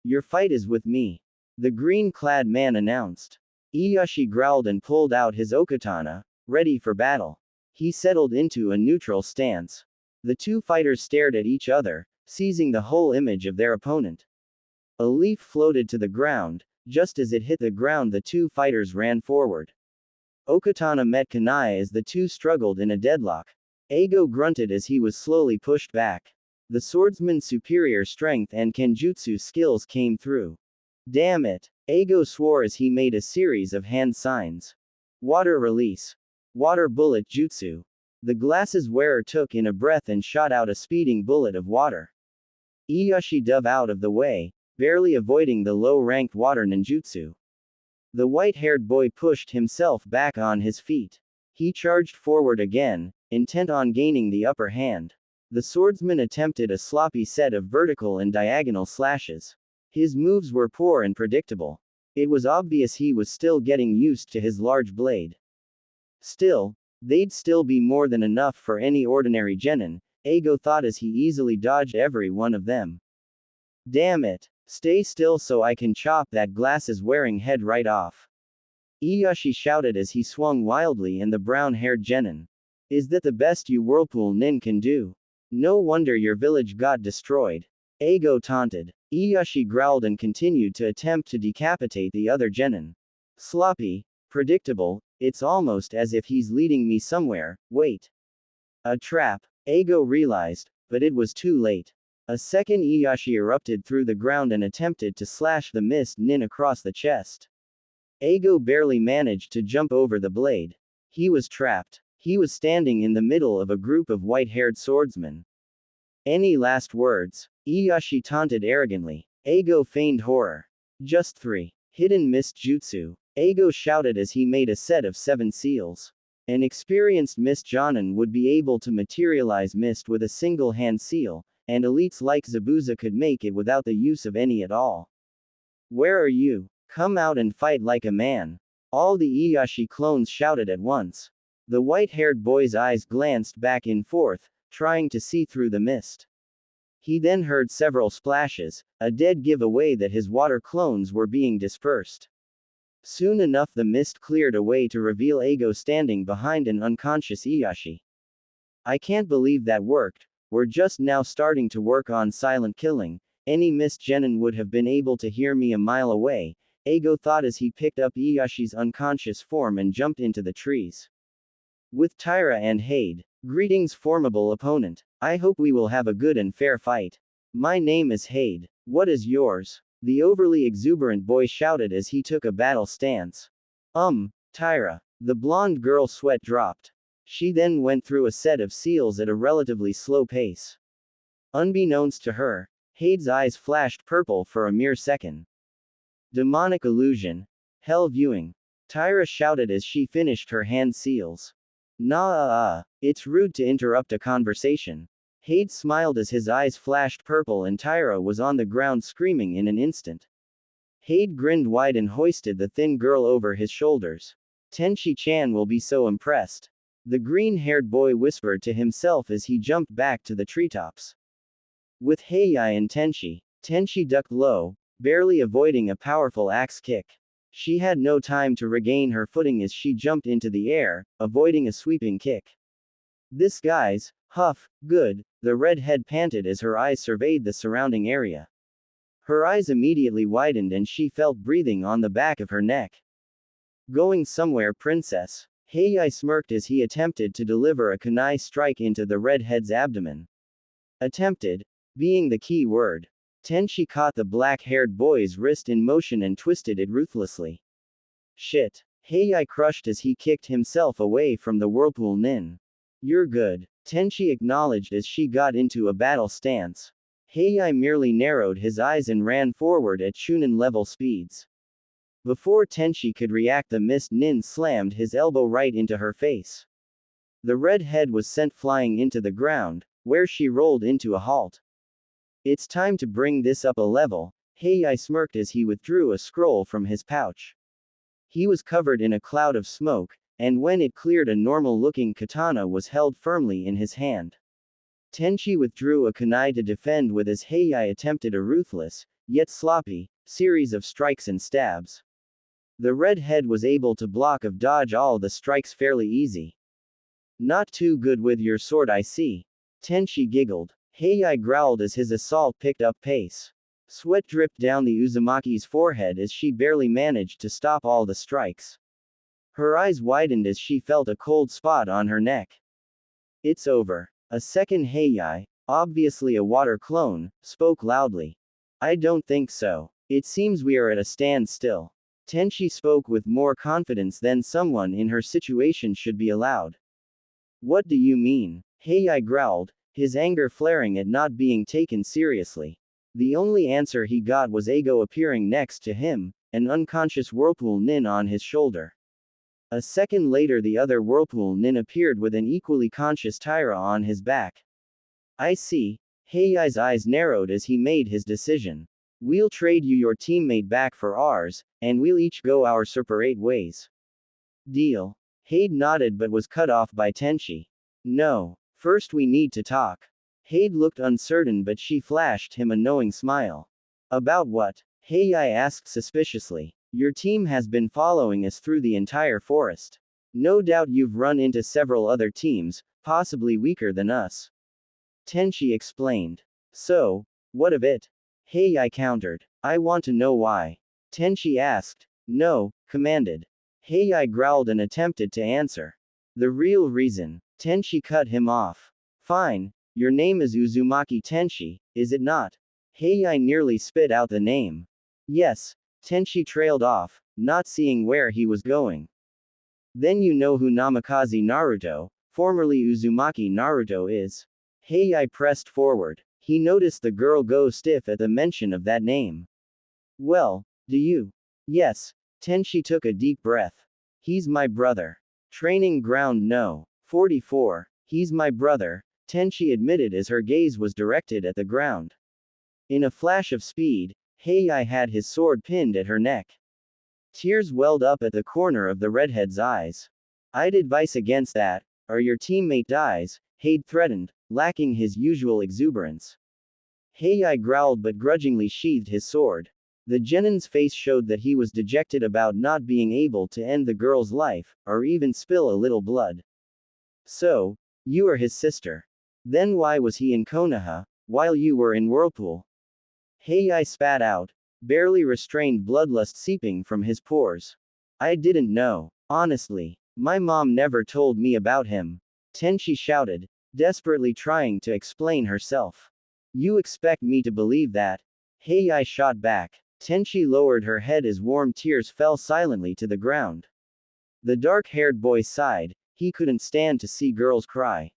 Your fight is with me, the green-clad man announced. Iyashi growled and pulled out his okatana, ready for battle. He settled into a neutral stance. The two fighters stared at each other, seizing the whole image of their opponent. A leaf floated to the ground. Just as it hit the ground, the two fighters ran forward. Okatana met kunai as the two struggled in a deadlock. Ago grunted as he was slowly pushed back. The swordsman's superior strength and kenjutsu skills came through. Damn it! Ago swore as he made a series of hand signs. Water release. Water bullet jutsu. The glasses wearer took in a breath and shot out a speeding bullet of water. Iyashi dove out of the way, barely avoiding the low-ranked water ninjutsu. The white-haired boy pushed himself back on his feet. He charged forward again, intent on gaining the upper hand. The swordsman attempted a sloppy set of vertical and diagonal slashes. His moves were poor and predictable. It was obvious he was still getting used to his large blade. Still, they'd still be more than enough for any ordinary genin, Ago thought as he easily dodged every one of them. Damn it! Stay still so I can chop that glasses-wearing head right off. Iyashi shouted as he swung wildly in the brown-haired genin. Is that the best you Whirlpool nin can do? No wonder your village got destroyed. Ago taunted. Iyashi growled and continued to attempt to decapitate the other genin. Sloppy, predictable, it's almost as if he's leading me somewhere. Wait. A trap, Ago realized, but it was too late. A second Iyashi erupted through the ground and attempted to slash the mist nin across the chest. Eigo barely managed to jump over the blade. He was trapped. He was standing in the middle of a group of white-haired swordsmen. Any last words? Iyashi taunted arrogantly. Eigo feigned horror. Just 3. Hidden mist jutsu. Eigo shouted as he made a set of 7 seals. An experienced mist Jonin would be able to materialize mist with a single hand seal, and elites like Zabuza could make it without the use of any at all. Where are you? Come out and fight like a man. All the Iyashi clones shouted at once. The white-haired boy's eyes glanced back and forth, trying to see through the mist. He then heard several splashes, a dead giveaway that his water clones were being dispersed. Soon enough the mist cleared away to reveal Eigo standing behind an unconscious Iyashi. I can't believe that worked. We're just now starting to work on silent killing. Any mist genin would have been able to hear me a mile away, Eigo thought as he picked up Iyashi's unconscious form and jumped into the trees. With Tyra and Hade. Greetings, formidable opponent. I hope we will have a good and fair fight. My name is Hade. What is yours? The overly exuberant boy shouted as he took a battle stance. Tyra. The blonde girl's sweat dropped. She then went through a set of seals at a relatively slow pace. Unbeknownst to her, Hade's eyes flashed purple for a mere second. Demonic illusion. Hell viewing. Tyra shouted as she finished her hand seals. It's rude to interrupt a conversation. Hade smiled as his eyes flashed purple and Tyra was on the ground screaming in an instant. Hade grinned wide and hoisted the thin girl over his shoulders. Tenchi-chan will be so impressed. The green-haired boy whispered to himself as he jumped back to the treetops. With Heiai and Tenchi ducked low, barely avoiding a powerful axe kick. She had no time to regain her footing as she jumped into the air, avoiding a sweeping kick. This guy's, good, the redhead panted as her eyes surveyed the surrounding area. Her eyes immediately widened and she felt breathing on the back of her neck. Going somewhere, princess. Heiai smirked as he attempted to deliver a kunai strike into the redhead's abdomen. Attempted, being the key word. Tenchi caught the black-haired boy's wrist in motion and twisted it ruthlessly. Shit. Heiai crushed as he kicked himself away from the whirlpool nin. You're good. Tenchi acknowledged as she got into a battle stance. Heiai merely narrowed his eyes and ran forward at Chunin-level speeds. Before Tenchi could react, the mist nin slammed his elbow right into her face. The red head was sent flying into the ground, where she rolled into a halt. It's time to bring this up a level, Heiai smirked as he withdrew a scroll from his pouch. He was covered in a cloud of smoke, and when it cleared, a normal-looking katana was held firmly in his hand. Tenchi withdrew a kunai to defend with as Heiai attempted a ruthless, yet sloppy, series of strikes and stabs. The red head was able to block or dodge all the strikes fairly easy. Not too good with your sword, I see. Tenchi giggled. Heiai growled as his assault picked up pace. Sweat dripped down the Uzumaki's forehead as she barely managed to stop all the strikes. Her eyes widened as she felt a cold spot on her neck. It's over. A second Heiai, obviously a water clone, spoke loudly. I don't think so. It seems we are at a standstill. Tenchi spoke with more confidence than someone in her situation should be allowed. What do you mean? Heiai growled, his anger flaring at not being taken seriously. The only answer he got was Eigo appearing next to him, an unconscious whirlpool nin on his shoulder. A second later, the other whirlpool nin appeared with an equally conscious Tyra on his back. I see. Heiai's eyes narrowed as he made his decision. We'll trade you your teammate back for ours, and we'll each go our separate ways. Deal. Hade nodded but was cut off by Tenchi. No. First we need to talk. Hade looked uncertain but she flashed him a knowing smile. About what? Heiai asked suspiciously. Your team has been following us through the entire forest. No doubt you've run into several other teams, possibly weaker than us. Tenchi explained. So, what of it? Heiai countered. I want to know why. Tenchi asked. No, commanded. Heiai growled and attempted to answer. The real reason. Tenchi cut him off. Fine, Your name is Uzumaki Tenshi, is it not? Heiai nearly spit out the name. Yes. Tenshi trailed off, not seeing where he was going. Then you know who Namikaze Naruto, formerly Uzumaki Naruto is. Heiai pressed forward. He noticed the girl go stiff at the mention of that name. Well, do you? Yes. Tenshi took a deep breath. He's my brother. Training ground no. 44. He's my brother, Tenshi admitted as her gaze was directed at the ground. In a flash of speed, Heiai had his sword pinned at her neck. Tears welled up at the corner of the redhead's eyes. I'd advise against that, or your teammate dies, Hade threatened, lacking his usual exuberance. Heiai growled but grudgingly sheathed his sword. The genin's face showed that he was dejected about not being able to end the girl's life, or even spill a little blood. So, you are his sister. Then why was he in Konoha, while you were in Whirlpool? Heiai spat out, barely restrained bloodlust seeping from his pores. I didn't know. Honestly. My mom never told me about him. Tenshi shouted, desperately trying to explain herself. You expect me to believe that? Heiai shot back. Tenshi lowered her head as warm tears fell silently to the ground. The dark-haired boy sighed, he couldn't stand to see girls cry.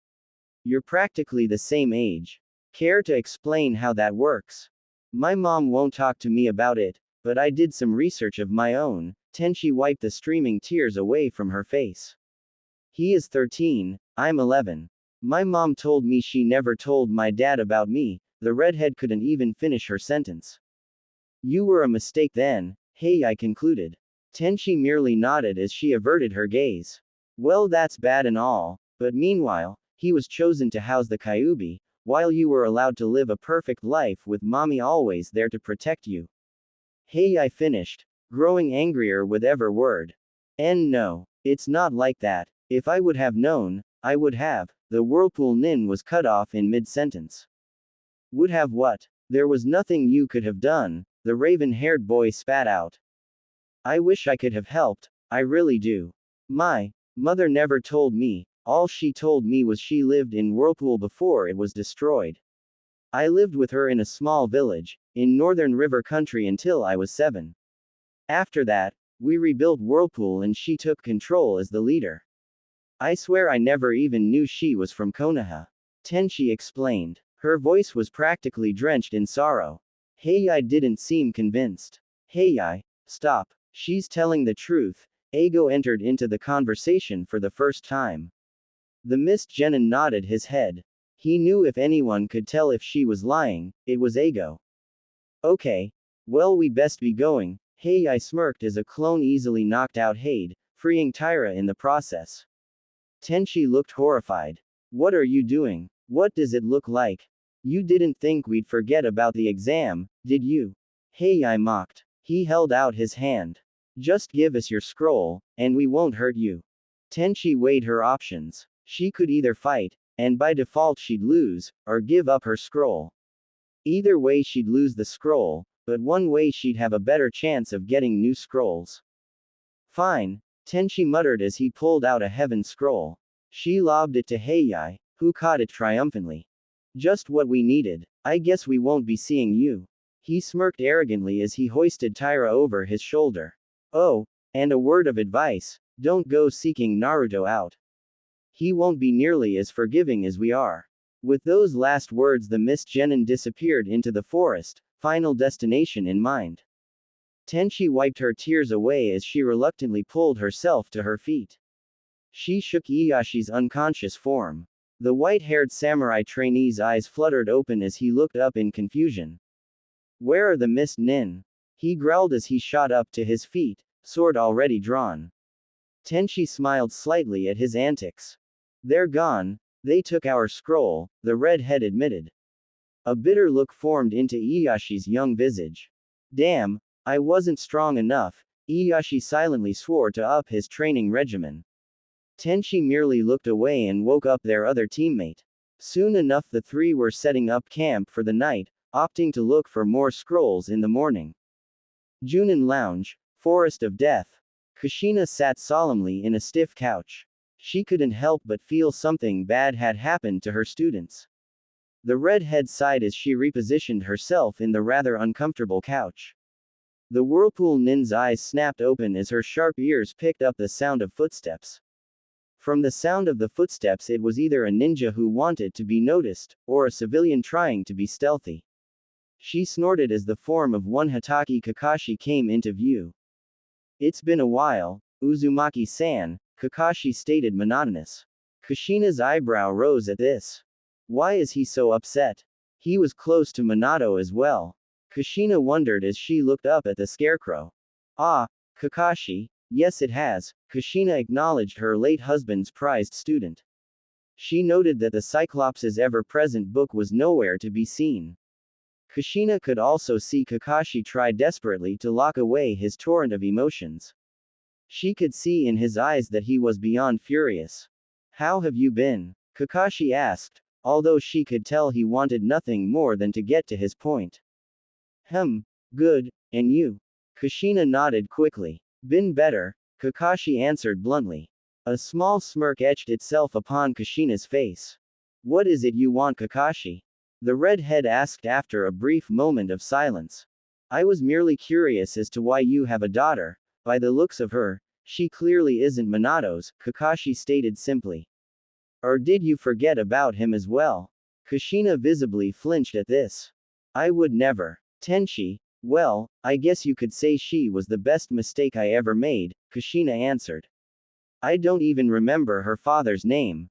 You're practically the same age. Care to explain how that works? My mom won't talk to me about it, but I did some research of my own. Tenshi wiped the streaming tears away from her face. He is 13, I'm 11. My mom told me she never told my dad about me. The redhead couldn't even finish her sentence. You were a mistake then, Heiai concluded. Tenshi merely nodded as she averted her gaze. Well, that's bad and all, but meanwhile, he was chosen to house the Kyuubi, while you were allowed to live a perfect life with mommy always there to protect you. Heiai finished, growing angrier with every word. And no, it's not like that. If I would have known, I would have. The Whirlpool Nin was cut off in mid-sentence. Would have what? There was nothing you could have done, the raven-haired boy spat out. I wish I could have helped, I really do. My mother never told me. All she told me was she lived in Whirlpool before it was destroyed. I lived with her in a small village, in northern river country until I was 7. After that, we rebuilt Whirlpool and she took control as the leader. I swear I never even knew she was from Konoha. Tenshi explained. Her voice was practically drenched in sorrow. Heiai didn't seem convinced. Heiai, stop. She's telling the truth. Eigo entered into the conversation for the first time. The mist genin nodded his head. He knew if anyone could tell if she was lying, it was Eigo. Okay. Well, we best be going. Heiai smirked as a clone easily knocked out Hade, freeing Tyra in the process. Tenshi looked horrified. What are you doing? What does it look like? You didn't think we'd forget about the exam, did you? Heiai mocked. He held out his hand. Just give us your scroll, and we won't hurt you. Tenshi weighed her options. She could either fight, and by default she'd lose, or give up her scroll. Either way she'd lose the scroll, but one way she'd have a better chance of getting new scrolls. Fine, Tenshi muttered as he pulled out a heaven scroll. She lobbed it to Heiai, who caught it triumphantly. Just what we needed. I guess we won't be seeing you. He smirked arrogantly as he hoisted Tyra over his shoulder. Oh, and a word of advice, don't go seeking Naruto out. He won't be nearly as forgiving as we are. With those last words the mist genin disappeared into the forest, final destination in mind. Tenshi wiped her tears away as she reluctantly pulled herself to her feet. She shook Iyashi's unconscious form. The white-haired samurai trainee's eyes fluttered open as he looked up in confusion. Where are the mist nin? He growled as he shot up to his feet, sword already drawn. Tenshi smiled slightly at his antics. They're gone. They took our scroll, the redhead admitted. A bitter look formed into Iyashi's young visage. Damn, I wasn't strong enough. Iyashi silently swore to up his training regimen. Tenshi merely looked away and woke up their other teammate. Soon enough the three were setting up camp for the night, opting to look for more scrolls in the morning. Junin Lounge, Forest of Death. Kushina sat solemnly in a stiff couch. She couldn't help but feel something bad had happened to her students. The redhead sighed as she repositioned herself in the rather uncomfortable couch. The whirlpool nin's eyes snapped open as her sharp ears picked up the sound of footsteps. From the sound of the footsteps, it was either a ninja who wanted to be noticed, or a civilian trying to be stealthy. She snorted as the form of one Hitaki Kakashi came into view. It's been a while, Uzumaki-san, Kakashi stated monotonous. Kushina's eyebrow rose at this. Why is he so upset? He was close to Minato as well. Kushina wondered as she looked up at the scarecrow. Ah, Kakashi, yes it has. Kushina acknowledged her late husband's prized student. She noted that the Cyclops' ever-present book was nowhere to be seen. Kushina could also see Kakashi try desperately to lock away his torrent of emotions. She could see in his eyes that he was beyond furious. How have you been? Kakashi asked, although she could tell he wanted nothing more than to get to his point. Good, and you? Kushina nodded quickly. Been better, Kakashi answered bluntly. A small smirk etched itself upon Kushina's face. What is it you want, Kakashi? The redhead asked after a brief moment of silence. I was merely curious as to why you have a daughter. By the looks of her, she clearly isn't Minato's, Kakashi stated simply. Or did you forget about him as well? Kushina visibly flinched at this. I would never. Tenchi, well, I guess you could say she was the best mistake I ever made, Kushina answered. I don't even remember her father's name.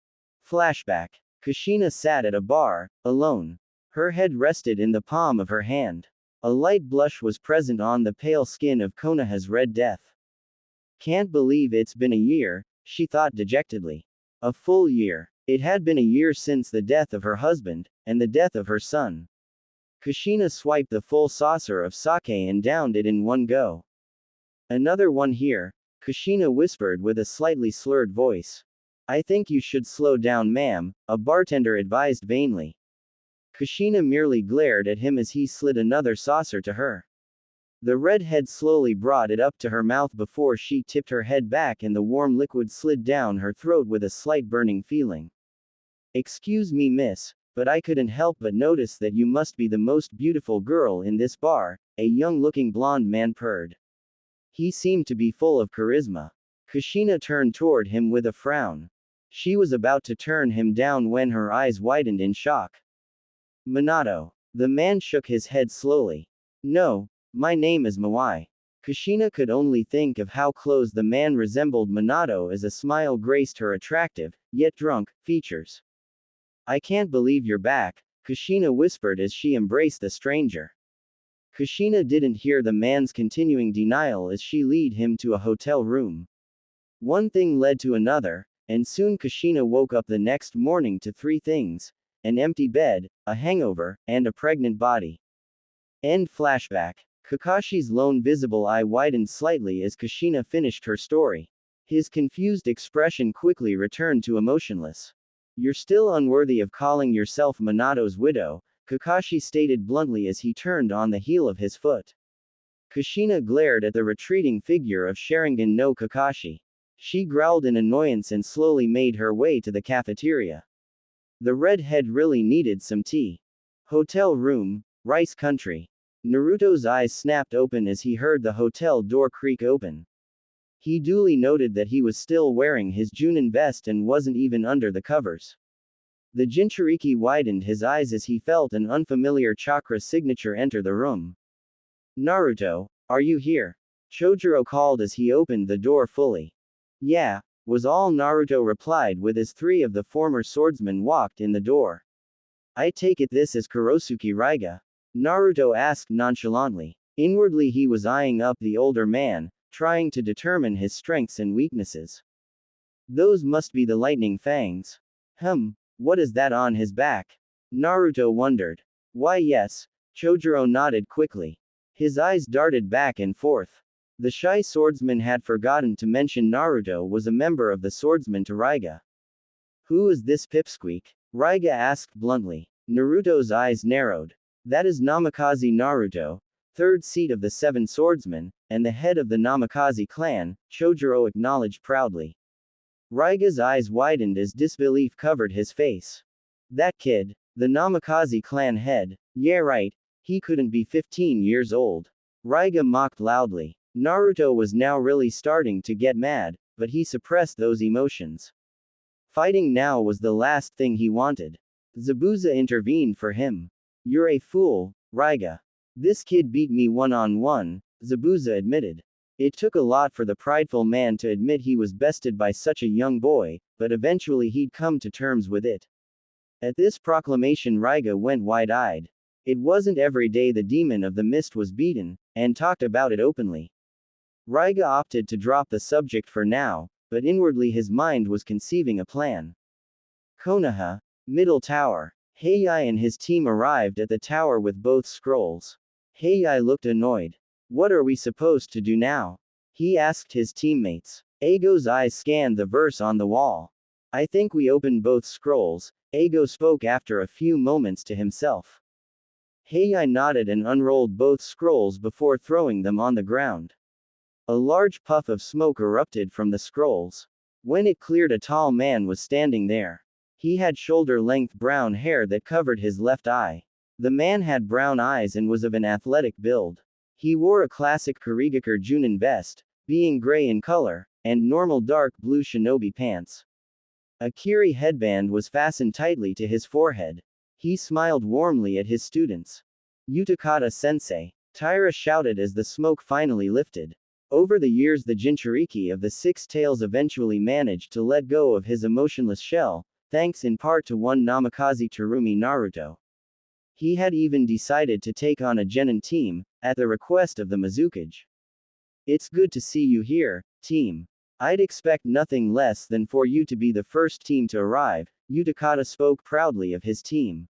Flashback. Kushina sat at a bar, alone. Her head rested in the palm of her hand. A light blush was present on the pale skin of Konoha's Red Death. Can't believe it's been a year, she thought dejectedly. A full year. It had been a year since the death of her husband, and the death of her son. Kushina swiped the full saucer of sake and downed it in one go. Another one here, Kushina whispered with a slightly slurred voice. I think you should slow down, ma'am, a bartender advised vainly. Kushina merely glared at him as he slid another saucer to her. The redhead slowly brought it up to her mouth before she tipped her head back and the warm liquid slid down her throat with a slight burning feeling. Excuse me, miss, but I couldn't help but notice that you must be the most beautiful girl in this bar, a young-looking blonde man purred. He seemed to be full of charisma. Kushina turned toward him with a frown. She was about to turn him down when her eyes widened in shock. Minato. The man shook his head slowly. No, my name is Mawai. Kushina could only think of how close the man resembled Minato as a smile graced her attractive, yet drunk, features. I can't believe you're back, Kushina whispered as she embraced the stranger. Kushina didn't hear the man's continuing denial as she led him to a hotel room. One thing led to another, and soon Kushina woke up the next morning to three things: an empty bed, a hangover, and a pregnant body. End flashback. Kakashi's lone visible eye widened slightly as Kushina finished her story. His confused expression quickly returned to emotionless. You're still unworthy of calling yourself Minato's widow, Kakashi stated bluntly as he turned on the heel of his foot. Kushina glared at the retreating figure of Sharingan no Kakashi. She growled in annoyance and slowly made her way to the cafeteria. The redhead really needed some tea. Hotel room, Rice Country. Naruto's eyes snapped open as he heard the hotel door creak open. He duly noted that he was still wearing his Junin vest and wasn't even under the covers. The Jinchuriki widened his eyes as he felt an unfamiliar chakra signature enter the room. Naruto, are you here? Chojuro called as he opened the door fully. Yeah, was all Naruto replied with as three of the former swordsmen walked in the door. I take it this is Kurosuke Raiga? Naruto asked nonchalantly. Inwardly he was eyeing up the older man, trying to determine his strengths and weaknesses. Those must be the lightning fangs. What is that on his back? Naruto wondered. Why yes, Chojuro nodded quickly. His eyes darted back and forth. The shy swordsman had forgotten to mention Naruto was a member of the swordsman to Raiga. Who is this pipsqueak? Raiga asked bluntly. Naruto's eyes narrowed. That is Namikaze Naruto, third seat of the seven swordsmen, and the head of the Namikaze clan, Chojuro acknowledged proudly. Raiga's eyes widened as disbelief covered his face. That kid, The Namikaze clan head. Yeah, right. He couldn't be 15 years old. Raiga mocked loudly. Naruto was now really starting to get mad, but he suppressed those emotions. Fighting now was the last thing he wanted. Zabuza intervened for him. You're a fool, Raiga. This kid beat me one-on-one, Zabuza admitted. It took a lot for the prideful man to admit he was bested by such a young boy, but eventually he'd come to terms with it. At this proclamation Raiga went wide-eyed. It wasn't every day the demon of the mist was beaten, and talked about it openly. Raiga opted to drop the subject for now, but inwardly his mind was conceiving a plan. Konoha, Middle Tower. Heiai and his team arrived at the tower with both scrolls. Heiai looked annoyed. What are we supposed to do now? He asked his teammates. Eigo's eyes scanned the verse on the wall. I think we opened both scrolls, Eigo spoke after a few moments to himself. Heiai nodded and unrolled both scrolls before throwing them on the ground. A large puff of smoke erupted from the scrolls. When it cleared, a tall man was standing there. He had shoulder-length brown hair that covered his left eye. The man had brown eyes and was of an athletic build. He wore a classic Kurigakure Junin vest, being gray in color, and normal dark blue shinobi pants. A kiri headband was fastened tightly to his forehead. He smiled warmly at his students. Utakata-sensei, Taira shouted as the smoke finally lifted. Over the years the Jinchuriki of the Six Tails eventually managed to let go of his emotionless shell, thanks in part to one Namikaze Terumi Naruto. He had even decided to take on a genin team, at the request of the Mizukage. It's good to see you here, team. I'd expect nothing less than for you to be the first team to arrive, Utakata spoke proudly of his team.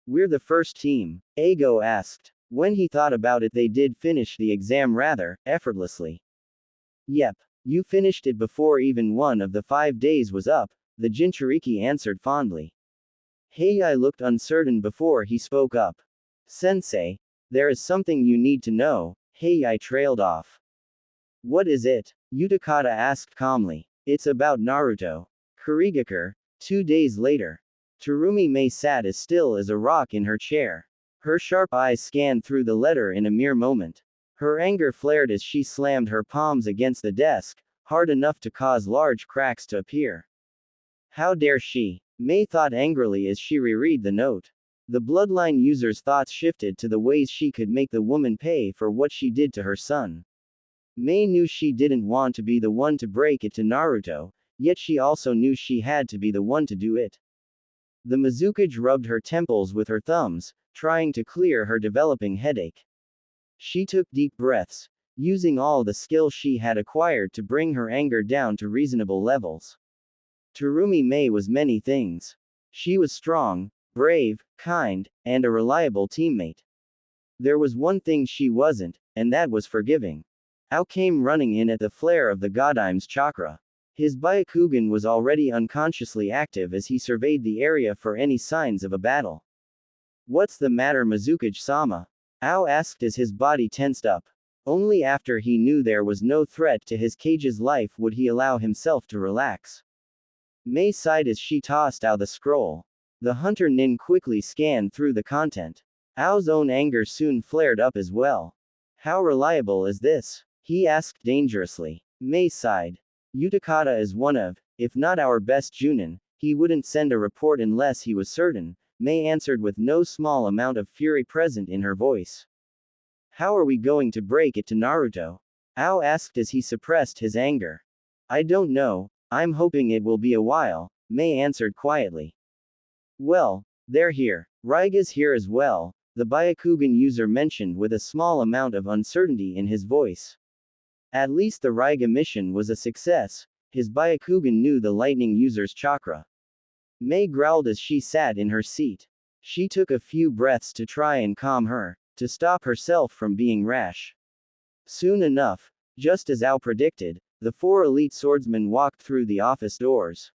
We're the first team, Eigo asked. When he thought about it, they did finish the exam rather effortlessly. Yep, you finished it before even one of the 5 days was up, the Jinchuriki answered fondly. Heiai looked uncertain before he spoke up. Sensei, there is something you need to know, Heiai trailed off. What is it? Utakata asked calmly. It's about Naruto. Kurigakure. 2 days later. Terumi May sat as still as a rock in her chair. Her sharp eyes scanned through the letter in a mere moment. Her anger flared as she slammed her palms against the desk, hard enough to cause large cracks to appear. How dare she? May thought angrily as she reread the note. The bloodline user's thoughts shifted to the ways she could make the woman pay for what she did to her son. May knew she didn't want to be the one to break it to Naruto, yet she also knew she had to be the one to do it. The Mizukage rubbed her temples with her thumbs, trying to clear her developing headache. She took deep breaths, using all the skill she had acquired to bring her anger down to reasonable levels. Terumi May was many things. She was strong, brave, kind, and a reliable teammate. There was one thing she wasn't, and that was forgiving. Ao came running in at the flare of the Godime's chakra. His Byakugan was already unconsciously active as he surveyed the area for any signs of a battle. What's the matter, Mizukage-sama? Ao asked as his body tensed up. Only after he knew there was no threat to his cage's life would he allow himself to relax. May sighed as she tossed Ao the scroll. The hunter nin quickly scanned through the content. Ao's own anger soon flared up as well. How reliable is this? He asked dangerously. May sighed. Utakata is one of, if not our best Junin, he wouldn't send a report unless he was certain, May answered with no small amount of fury present in her voice. How are we going to break it to Naruto? Ao asked as he suppressed his anger. I don't know, I'm hoping it will be a while, May answered quietly. Well, they're here. Raiga's here as well, the Byakugan user mentioned with a small amount of uncertainty in his voice. At least the Raiga mission was a success, his Byakugan knew the lightning user's chakra. May growled as she sat in her seat. She took a few breaths to try and calm her, to stop herself from being rash. Soon enough, just as Ao predicted, the 4 elite swordsmen walked through the office doors.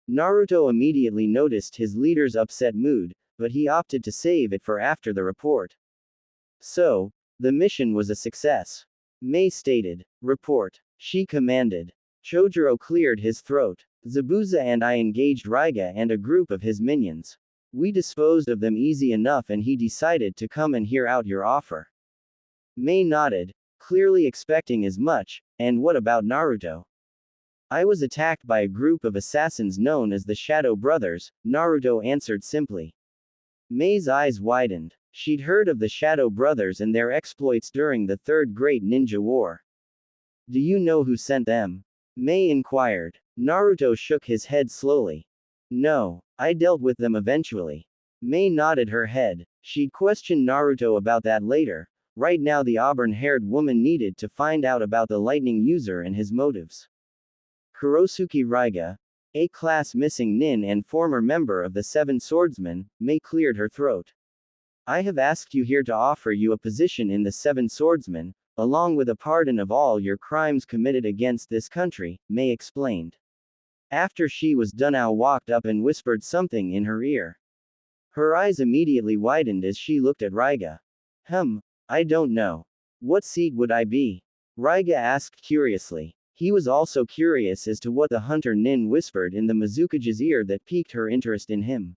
Naruto immediately noticed his leader's upset mood, but he opted to save it for after the report. So, the mission was a success. May stated. Report. She commanded. Chojuro cleared his throat. Zabuza and I engaged Raiga and a group of his minions. We disposed of them easy enough and he decided to come and hear out your offer. Mei nodded, clearly expecting as much. And what about Naruto? I was attacked by a group of assassins known as the Shadow Brothers, Naruto answered simply. Mei's eyes widened. She'd heard of the Shadow Brothers and their exploits during the Third Great Ninja War. Do you know who sent them? Mei inquired. Naruto shook his head slowly. No, I dealt with them eventually. Mei nodded her head. She'd question Naruto about that later. Right now the auburn-haired woman needed to find out about the lightning user and his motives. Kurosuke Raiga, A-class missing nin and former member of the Seven Swordsmen, Mei cleared her throat. I have asked you here to offer you a position in the Seven Swordsmen, along with a pardon of all your crimes committed against this country, Mei explained. After she was done, Ao walked up and whispered something in her ear. Her eyes immediately widened as she looked at Raiga. I don't know. What seat would I be? Raiga asked curiously. He was also curious as to what the hunter nin whispered in the Mizukage's ear that piqued her interest in him.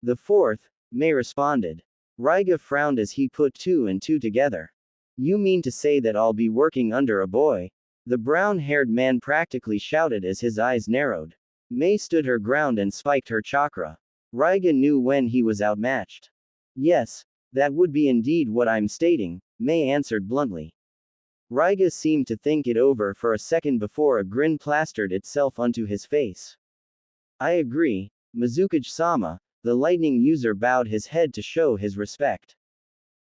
The fourth, Mei responded. Raiga frowned as he put two and two together. You mean to say that I'll be working under a boy? The brown-haired man practically shouted as his eyes narrowed. Mei stood her ground and spiked her chakra. Raiga knew when he was outmatched. Yes, that would be indeed what I'm stating, Mei answered bluntly. Raiga seemed to think it over for a second before a grin plastered itself onto his face. I agree, Mizukage-sama. The lightning user bowed his head to show his respect.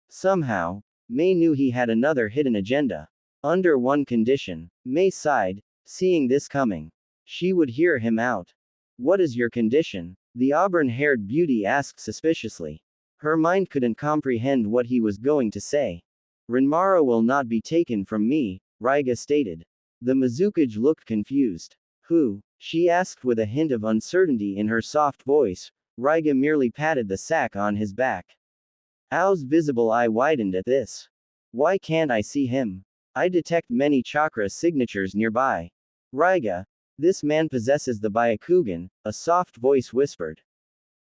Somehow, Mei knew he had another hidden agenda. Under one condition. Mei sighed, seeing this coming. She would hear him out. What is your condition? The auburn-haired beauty asked suspiciously. Her mind couldn't comprehend what he was going to say. Renmara will not be taken from me, Raiga stated. The Mizukage looked confused. Who? She asked with a hint of uncertainty in her soft voice. Raiga merely patted the sack on his back. Ao's visible eye widened at this. Why can't I see him? I detect many chakra signatures nearby. Raiga, this man possesses the Byakugan, a soft voice whispered.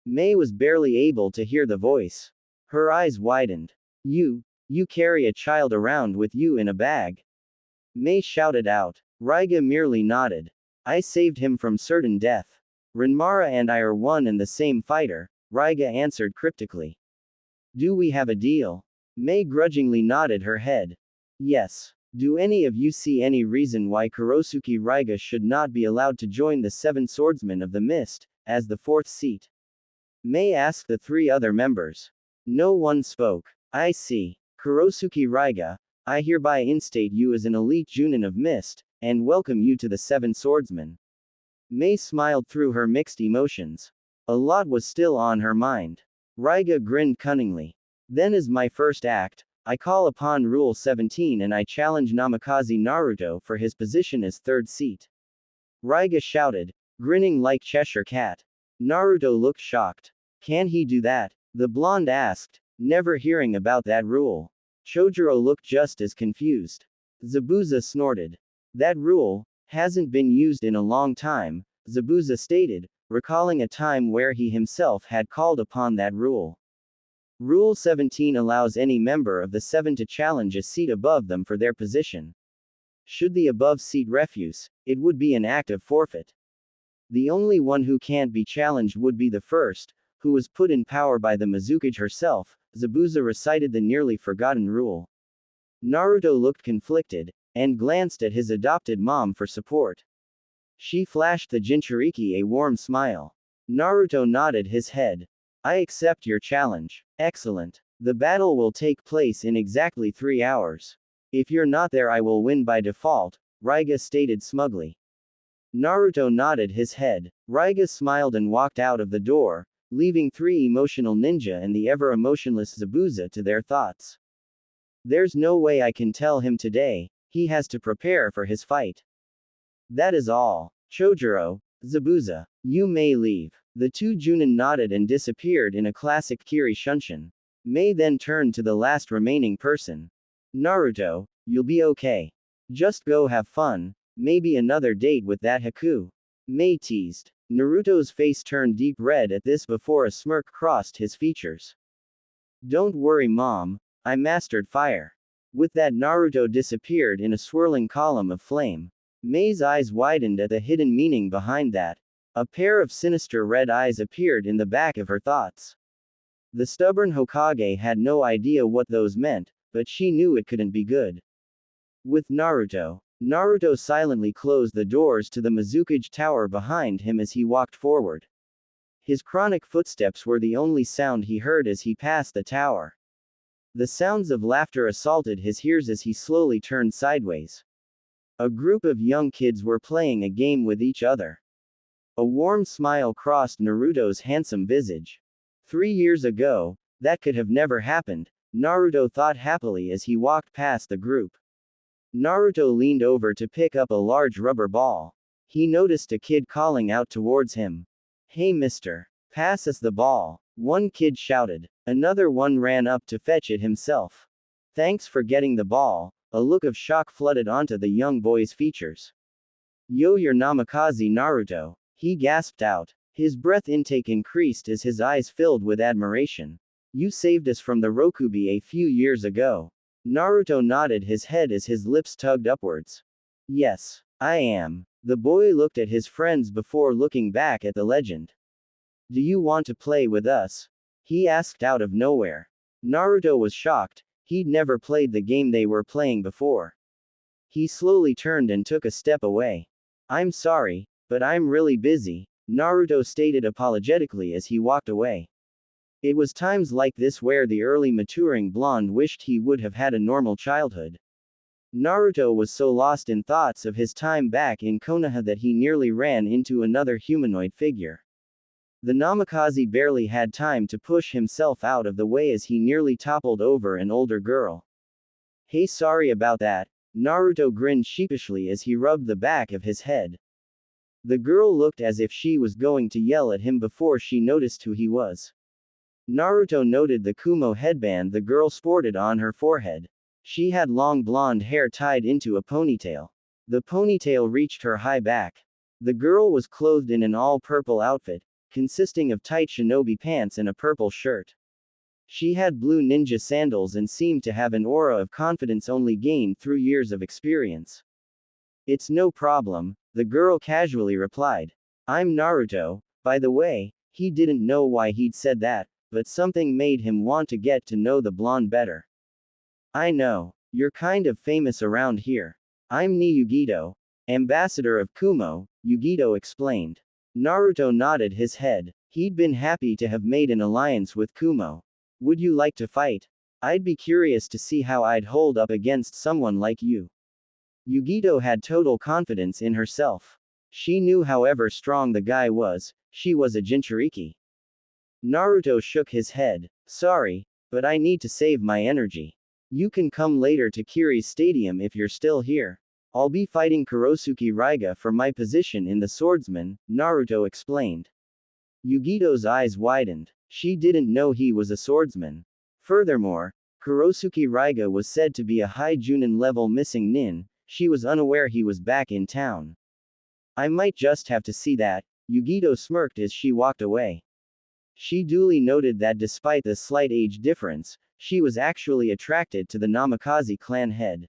Mei was barely able to hear the voice. Her eyes widened. You carry a child around with you in a bag? Mei shouted out. Raiga merely nodded. I saved him from certain death. Renmara and I are one and the same fighter, Raiga answered cryptically. Do we have a deal? Mei grudgingly nodded her head. Yes. Do any of you see any reason why Kurosuke Raiga should not be allowed to join the Seven Swordsmen of the Mist, as the fourth seat? Mei asked the three other members. No one spoke. I see. Kurosuke Raiga, I hereby instate you as an elite Junin of Mist, and welcome you to the Seven Swordsmen. Mei smiled through her mixed emotions. A lot was still on her mind. Raiga grinned cunningly. Then as my first act, I call upon Rule 17 and I challenge Namikaze Naruto for his position as third seat. Raiga shouted, grinning like Cheshire Cat. Naruto looked shocked. Can he do that? The blonde asked, never hearing about that rule. Chojuro looked just as confused. Zabuza snorted. That rule hasn't been used in a long time, Zabuza stated, recalling a time where he himself had called upon that rule. Rule 17 allows any member of the seven to challenge a seat above them for their position. Should the above seat refuse, it would be an act of forfeit. The only one who can't be challenged would be the first, who was put in power by the Mizukage herself, Zabuza recited the nearly forgotten rule. Naruto looked conflicted, and glanced at his adopted mom for support. She flashed the Jinchuriki a warm smile. Naruto nodded his head. I accept your challenge. Excellent. The battle will take place in exactly 3 hours. If you're not there I will win by default, Raiga stated smugly. Naruto nodded his head. Raiga smiled and walked out of the door, leaving 3 emotional ninja and the ever-emotionless Zabuza to their thoughts. There's no way I can tell him today, he has to prepare for his fight. That is all. Chojuro, Zabuza, you may leave. The 2 Junin nodded and disappeared in a classic Kiri Shunshin. Mei then turned to the last remaining person. Naruto, you'll be okay. Just go have fun, maybe another date with that Haku. Mei teased. Naruto's face turned deep red at this before a smirk crossed his features. Don't worry, Mom. I mastered fire. With that, Naruto disappeared in a swirling column of flame. Mei's eyes widened at the hidden meaning behind that. A pair of sinister red eyes appeared in the back of her thoughts. The stubborn Hokage had no idea what those meant, but she knew it couldn't be good. With Naruto. Naruto silently closed the doors to the Mizukage Tower behind him as he walked forward. His chronic footsteps were the only sound he heard as he passed the tower. The sounds of laughter assaulted his ears as he slowly turned sideways. A group of young kids were playing a game with each other. A warm smile crossed Naruto's handsome visage. 3 years ago, that could have never happened, Naruto thought happily as he walked past the group. Naruto leaned over to pick up a large rubber ball. He noticed a kid calling out towards him. Hey mister, pass us the ball, one kid shouted. Another one ran up to fetch it himself. Thanks for getting the ball, a look of shock flooded onto the young boy's features. Yo, you're Namikaze Naruto, he gasped out. His breath intake increased as his eyes filled with admiration. You saved us from the Rokubi a few years ago. Naruto nodded his head as his lips tugged upwards. Yes, I am. The boy looked at his friends before looking back at the legend. Do you want to play with us? He asked out of nowhere. Naruto was shocked, he'd never played the game they were playing before. He slowly turned and took a step away. I'm sorry, but I'm really busy, Naruto stated apologetically as he walked away. It was times like this where the early maturing blonde wished he would have had a normal childhood. Naruto was so lost in thoughts of his time back in Konoha that he nearly ran into another humanoid figure. The Namikaze barely had time to push himself out of the way as he nearly toppled over an older girl. Hey, sorry about that, Naruto grinned sheepishly as he rubbed the back of his head. The girl looked as if she was going to yell at him before she noticed who he was. Naruto noted the Kumo headband the girl sported on her forehead. She had long blonde hair tied into a ponytail. The ponytail reached her high back. The girl was clothed in an all-purple outfit, consisting of tight shinobi pants and a purple shirt. She had blue ninja sandals and seemed to have an aura of confidence only gained through years of experience. It's no problem, the girl casually replied. I'm Naruto, by the way. He didn't know why he'd said that, but something made him want to get to know the blonde better. I know. You're kind of famous around here. I'm Ni Yugito, ambassador of Kumo, Yugito explained. Naruto nodded his head. He'd been happy to have made an alliance with Kumo. Would you like to fight? I'd be curious to see how I'd hold up against someone like you. Yugito had total confidence in herself. She knew however strong the guy was, she was a Jinchuriki. Naruto shook his head. Sorry, but I need to save my energy. You can come later to Kiri's stadium if you're still here. I'll be fighting Kurosuke Raiga for my position in the swordsman, Naruto explained. Yugito's eyes widened. She didn't know he was a swordsman. Furthermore, Kurosuke Raiga was said to be a high Junin level missing nin, she was unaware he was back in town. I might just have to see that, Yugito smirked as she walked away. She duly noted that despite the slight age difference, she was actually attracted to the Namikaze clan head.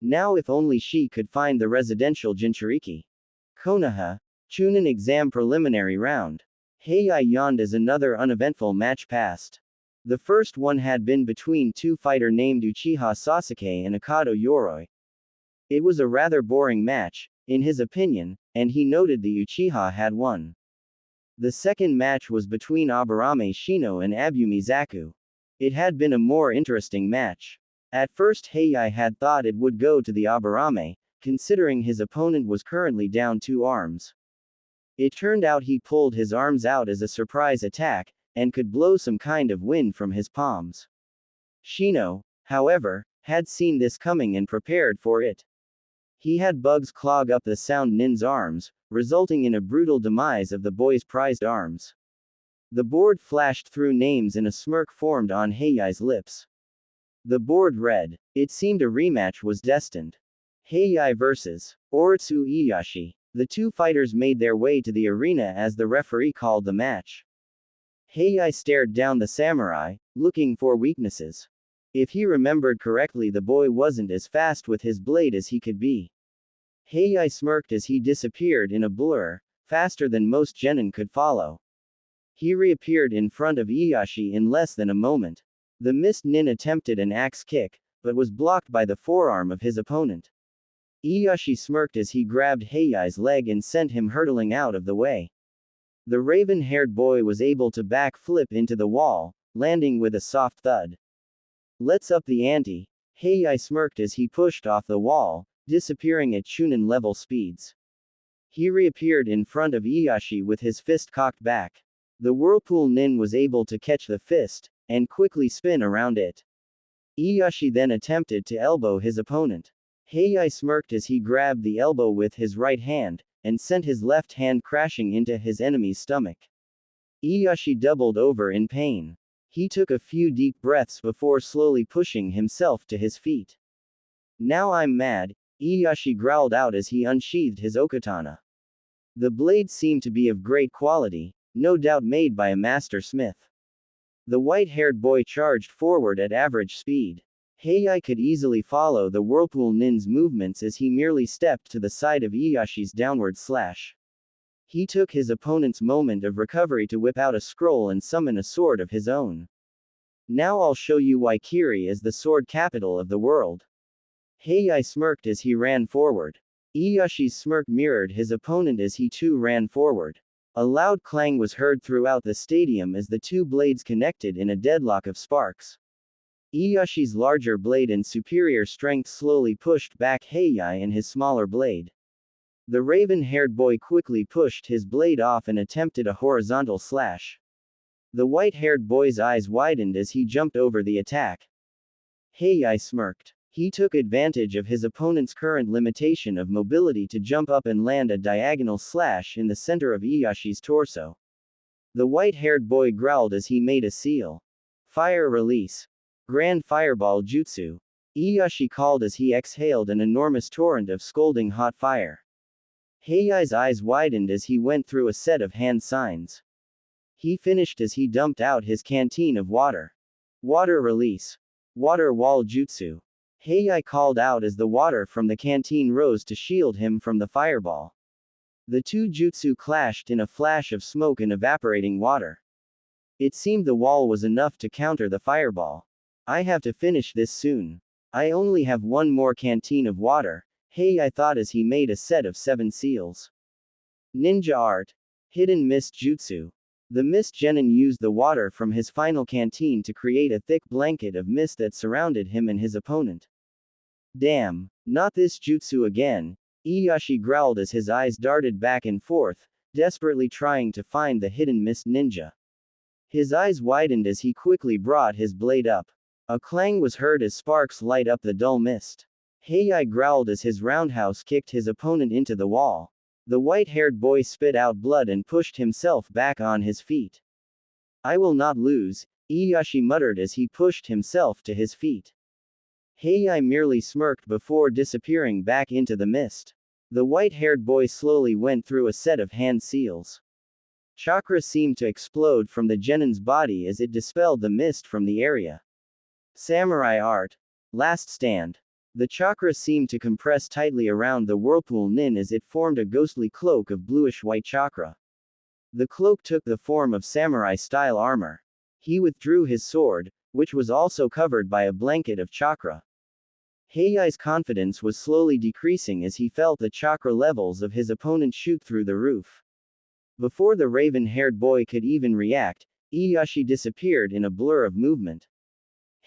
Now if only she could find the residential Jinchuriki. Konoha. Chunin exam preliminary round. Heiai yawned as another uneventful match passed. The first one had been between two fighters named Uchiha Sasuke and Akado Yoroi. It was a rather boring match, in his opinion, and he noted the Uchiha had won. The second match was between Aburame Shino and Abumi Zaku. It had been a more interesting match. At first Heiai had thought it would go to the Aburame, considering his opponent was currently down 2 arms. It turned out he pulled his arms out as a surprise attack, and could blow some kind of wind from his palms. Shino, however, had seen this coming and prepared for it. He had bugs clog up the sound nin's arms, resulting in a brutal demise of the boy's prized arms. The board flashed through names and a smirk formed on Heiai's lips. The board read. It seemed a rematch was destined. Heiai vs. Oritsu Iyashi. The two fighters made their way to the arena as the referee called the match. Heiai stared down the samurai, looking for weaknesses. If he remembered correctly, the boy wasn't as fast with his blade as he could be. Heiai smirked as he disappeared in a blur, faster than most genin could follow. He reappeared in front of Ieyashi in less than a moment. The mist nin attempted an axe kick, but was blocked by the forearm of his opponent. Ieyashi smirked as he grabbed Heiai's leg and sent him hurtling out of the way. The raven-haired boy was able to backflip into the wall, landing with a soft thud. Let's up the ante, Heiai smirked as he pushed off the wall, disappearing at Chunin-level speeds. He reappeared in front of Ieyashi with his fist cocked back. The whirlpool nin was able to catch the fist, and quickly spin around it. Ieyashi then attempted to elbow his opponent. Heiai smirked as he grabbed the elbow with his right hand, and sent his left hand crashing into his enemy's stomach. Ieyashi doubled over in pain. He took a few deep breaths before slowly pushing himself to his feet. Now I'm mad, Ieyashi growled out as he unsheathed his okatana. The blade seemed to be of great quality, no doubt made by a master smith. The white-haired boy charged forward at average speed. Heiai could easily follow the whirlpool nin's movements as he merely stepped to the side of Iyashi's downward slash. He took his opponent's moment of recovery to whip out a scroll and summon a sword of his own. Now I'll show you why Kiri is the sword capital of the world. Heiai smirked as he ran forward. Iyashi's smirk mirrored his opponent as he too ran forward. A loud clang was heard throughout the stadium as the two blades connected in a deadlock of sparks. Iyashi's larger blade and superior strength slowly pushed back Heiai and his smaller blade. The raven-haired boy quickly pushed his blade off and attempted a horizontal slash. The white-haired boy's eyes widened as he jumped over the attack. Heiai smirked. He took advantage of his opponent's current limitation of mobility to jump up and land a diagonal slash in the center of Iyashi's torso. The white-haired boy growled as he made a seal. Fire release. Grand Fireball Jutsu. Iyashi called as he exhaled an enormous torrent of scalding hot fire. Heiai's eyes widened as he went through a set of hand signs. He finished as he dumped out his canteen of water. Water release. Water wall jutsu. Heiai called out as the water from the canteen rose to shield him from the fireball. The two jutsu clashed in a flash of smoke and evaporating water. It seemed the wall was enough to counter the fireball. I have to finish this soon. I only have one more canteen of water, Heiai thought as he made a set of 7 seals. Ninja art. Hidden mist jutsu. The mist genin used the water from his final canteen to create a thick blanket of mist that surrounded him and his opponent. Damn, not this jutsu again, Iyashi growled as his eyes darted back and forth, desperately trying to find the hidden mist ninja. His eyes widened as he quickly brought his blade up. A clang was heard as sparks light up the dull mist. Heiai growled as his roundhouse kicked his opponent into the wall. The white-haired boy spit out blood and pushed himself back on his feet. I will not lose, Iyashi muttered as he pushed himself to his feet. Heiai merely smirked before disappearing back into the mist. The white-haired boy slowly went through a set of hand seals. Chakra seemed to explode from the genin's body as it dispelled the mist from the area. Samurai art. Last stand. The chakra seemed to compress tightly around the whirlpool nin as it formed a ghostly cloak of bluish-white chakra. The cloak took the form of samurai-style armor. He withdrew his sword, which was also covered by a blanket of chakra. Heiai's confidence was slowly decreasing as he felt the chakra levels of his opponent shoot through the roof. Before the raven-haired boy could even react, Iyashi disappeared in a blur of movement.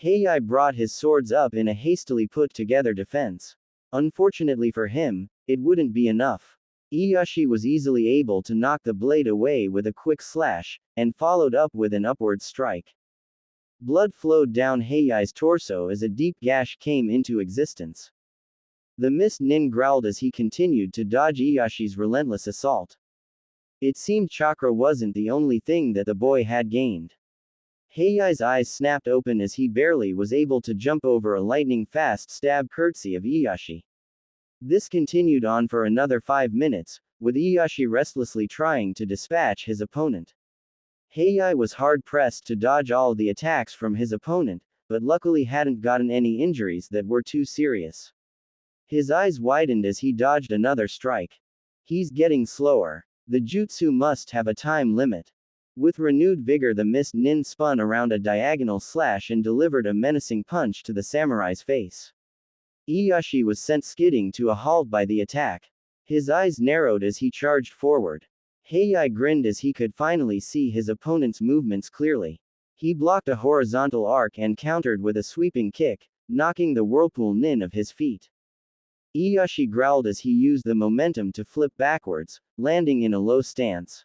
Heiai brought his swords up in a hastily put-together defense. Unfortunately for him, it wouldn't be enough. Iyashi was easily able to knock the blade away with a quick slash, and followed up with an upward strike. Blood flowed down Heiai's torso as a deep gash came into existence. The mist nin growled as he continued to dodge Iyashi's relentless assault. It seemed chakra wasn't the only thing that the boy had gained. Heiai's eyes snapped open as he barely was able to jump over a lightning-fast stab curtsy of Iyashi. This continued on for another 5 minutes, with Ieyashi restlessly trying to dispatch his opponent. Heiai was hard-pressed to dodge all the attacks from his opponent, but luckily hadn't gotten any injuries that were too serious. His eyes widened as he dodged another strike. He's getting slower. The jutsu must have a time limit. With renewed vigor, the mist nin spun around a diagonal slash and delivered a menacing punch to the samurai's face. Ieyashi was sent skidding to a halt by the attack. His eyes narrowed as he charged forward. Heiai grinned as he could finally see his opponent's movements clearly. He blocked a horizontal arc and countered with a sweeping kick, knocking the whirlpool nin of his feet. Ieyashi growled as he used the momentum to flip backwards, landing in a low stance.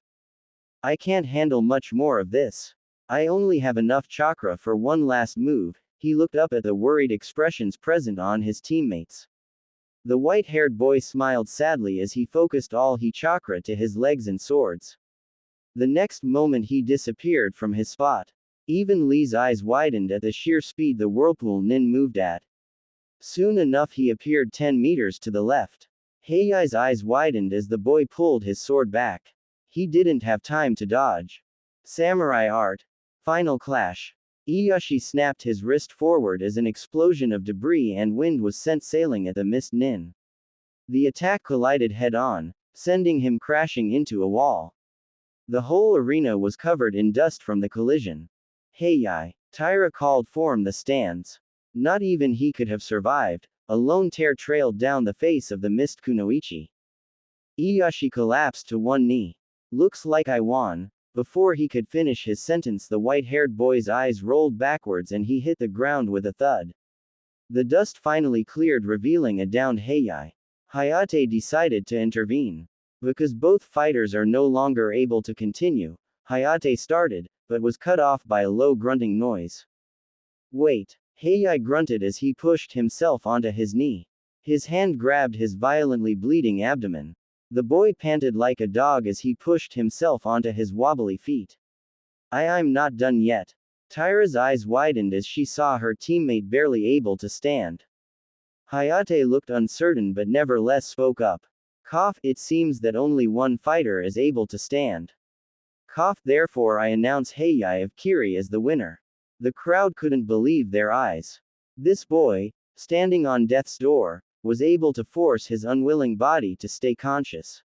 I can't handle much more of this. I only have enough chakra for one last move. He looked up at the worried expressions present on his teammates. The white-haired boy smiled sadly as he focused all his chakra to his legs and swords. The next moment he disappeared from his spot. Even Lee's eyes widened at the sheer speed the whirlpool nin moved at. Soon enough he appeared 10 meters to the left. Heiai's eyes widened as the boy pulled his sword back. He didn't have time to dodge. Samurai art. Final clash. Ieyashi snapped his wrist forward as an explosion of debris and wind was sent sailing at the mist nin. The attack collided head-on, sending him crashing into a wall. The whole arena was covered in dust from the collision. Heiai. Taira called from the stands. Not even he could have survived. A lone tear trailed down the face of the mist kunoichi. Ieyashi collapsed to one knee. Looks like I won. Before he could finish his sentence, the white-haired boy's eyes rolled backwards and he hit the ground with a thud. The dust finally cleared, revealing a downed Heiai. Hayate decided to intervene. Because both fighters are no longer able to continue, Hayate started, but was cut off by a low grunting noise. Wait. Heiai grunted as he pushed himself onto his knee. His hand grabbed his violently bleeding abdomen. The boy panted like a dog as he pushed himself onto his wobbly feet. I'm not done yet. Taira's eyes widened as she saw her teammate barely able to stand. Hayate looked uncertain but nevertheless spoke up. Cough, it seems that only one fighter is able to stand. Cough, therefore I announce Heiai of Kiri as the winner. The crowd couldn't believe their eyes. This boy, standing on death's door, was able to force his unwilling body to stay conscious.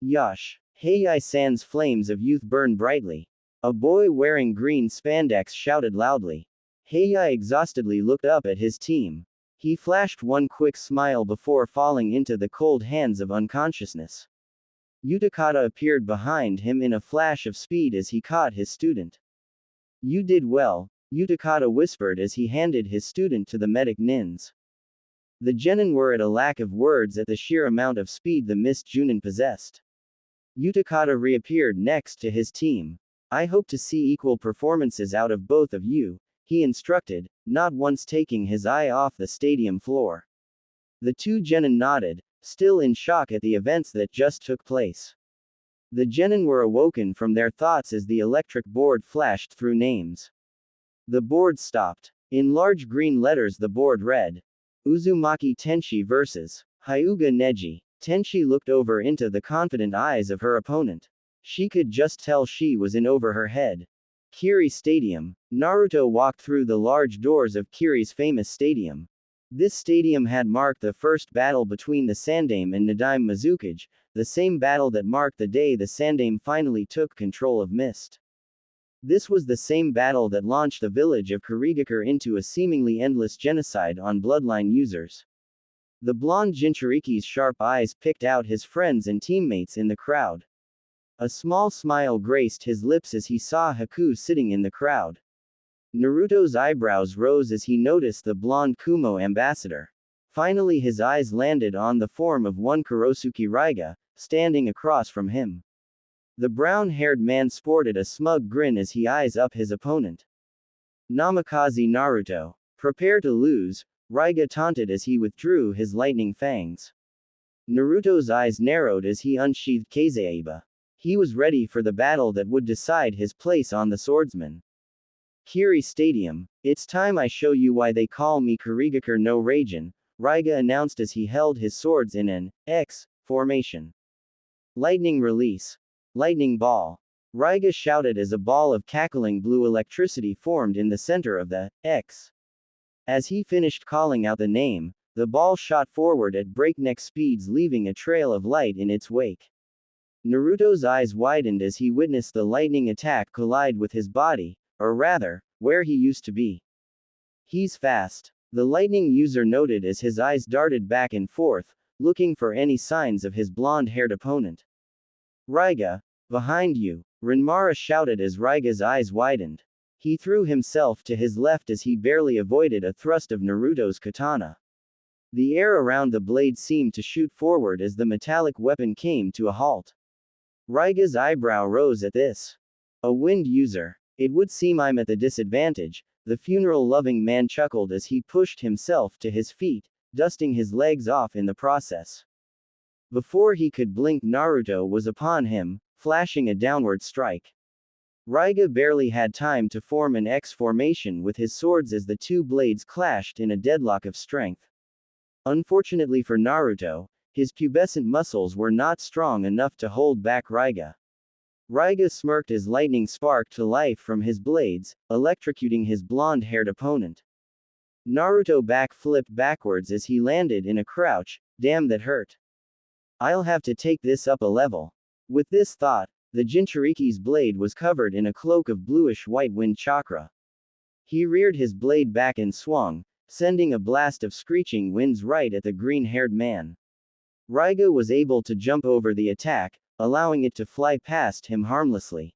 Yush. Heiai-san's flames of youth burn brightly. A boy wearing green spandex shouted loudly. Heiai exhaustedly looked up at his team. He flashed one quick smile before falling into the cold hands of unconsciousness. Utakata appeared behind him in a flash of speed as he caught his student. You did well, Utakata whispered as he handed his student to the medic nins. The genin were at a lack of words at the sheer amount of speed the mist Junin possessed. Utakata reappeared next to his team. I hope to see equal performances out of both of you, he instructed, not once taking his eye off the stadium floor. The two genin nodded, still in shock at the events that just took place. The genin were awoken from their thoughts as the electric board flashed through names. The board stopped. In large green letters the board read, Uzumaki Tenshi vs. Hyuga Neji. Tenshi looked over into the confident eyes of her opponent. She could just tell she was in over her head. Kiri Stadium. Naruto walked through the large doors of Kiri's famous stadium. This stadium had marked the first battle between the Sandaime and Nadaime Mizukage, the same battle that marked the day the Sandaime finally took control of Mist. This was the same battle that launched the village of Kurigakure into a seemingly endless genocide on bloodline users. The blonde Jinchuriki's sharp eyes picked out his friends and teammates in the crowd. A small smile graced his lips as he saw Haku sitting in the crowd. Naruto's eyebrows rose as he noticed the blonde Kumo ambassador. Finally his eyes landed on the form of one Kurosuke Raiga, standing across from him. The brown-haired man sported a smug grin as he eyes up his opponent. Namikaze Naruto. Prepare to lose, Raiga taunted as he withdrew his lightning fangs. Naruto's eyes narrowed as he unsheathed Kazaiba. He was ready for the battle that would decide his place on the swordsman. Kiri Stadium. It's time I show you why they call me Kurigakure no Raijin, Raiga announced as he held his swords in an X formation. Lightning release. Lightning ball. Raiga shouted as a ball of cackling blue electricity formed in the center of the X. As he finished calling out the name, the ball shot forward at breakneck speeds, leaving a trail of light in its wake. Naruto's eyes widened as he witnessed the lightning attack collide with his body, or rather, where he used to be. He's fast. The lightning user noted as his eyes darted back and forth, looking for any signs of his blonde-haired opponent. Raiga, behind you, Renmara shouted as Raiga's eyes widened. He threw himself to his left as he barely avoided a thrust of Naruto's katana. The air around the blade seemed to shoot forward as the metallic weapon came to a halt. Raiga's eyebrow rose at this. A wind user. It would seem I'm at the disadvantage, the funeral-loving man chuckled as he pushed himself to his feet, dusting his legs off in the process. Before he could blink, Naruto was upon him, flashing a downward strike. Raiga barely had time to form an X formation with his swords as the two blades clashed in a deadlock of strength. Unfortunately for Naruto, his pubescent muscles were not strong enough to hold back Raiga. Raiga smirked as lightning sparked to life from his blades, electrocuting his blonde-haired opponent. Naruto back-flipped backwards as he landed in a crouch. Damn, that hurt. I'll have to take this up a level. With this thought, the Jinchuriki's blade was covered in a cloak of bluish-white wind chakra. He reared his blade back and swung, sending a blast of screeching winds right at the green-haired man. Raiga was able to jump over the attack, allowing it to fly past him harmlessly.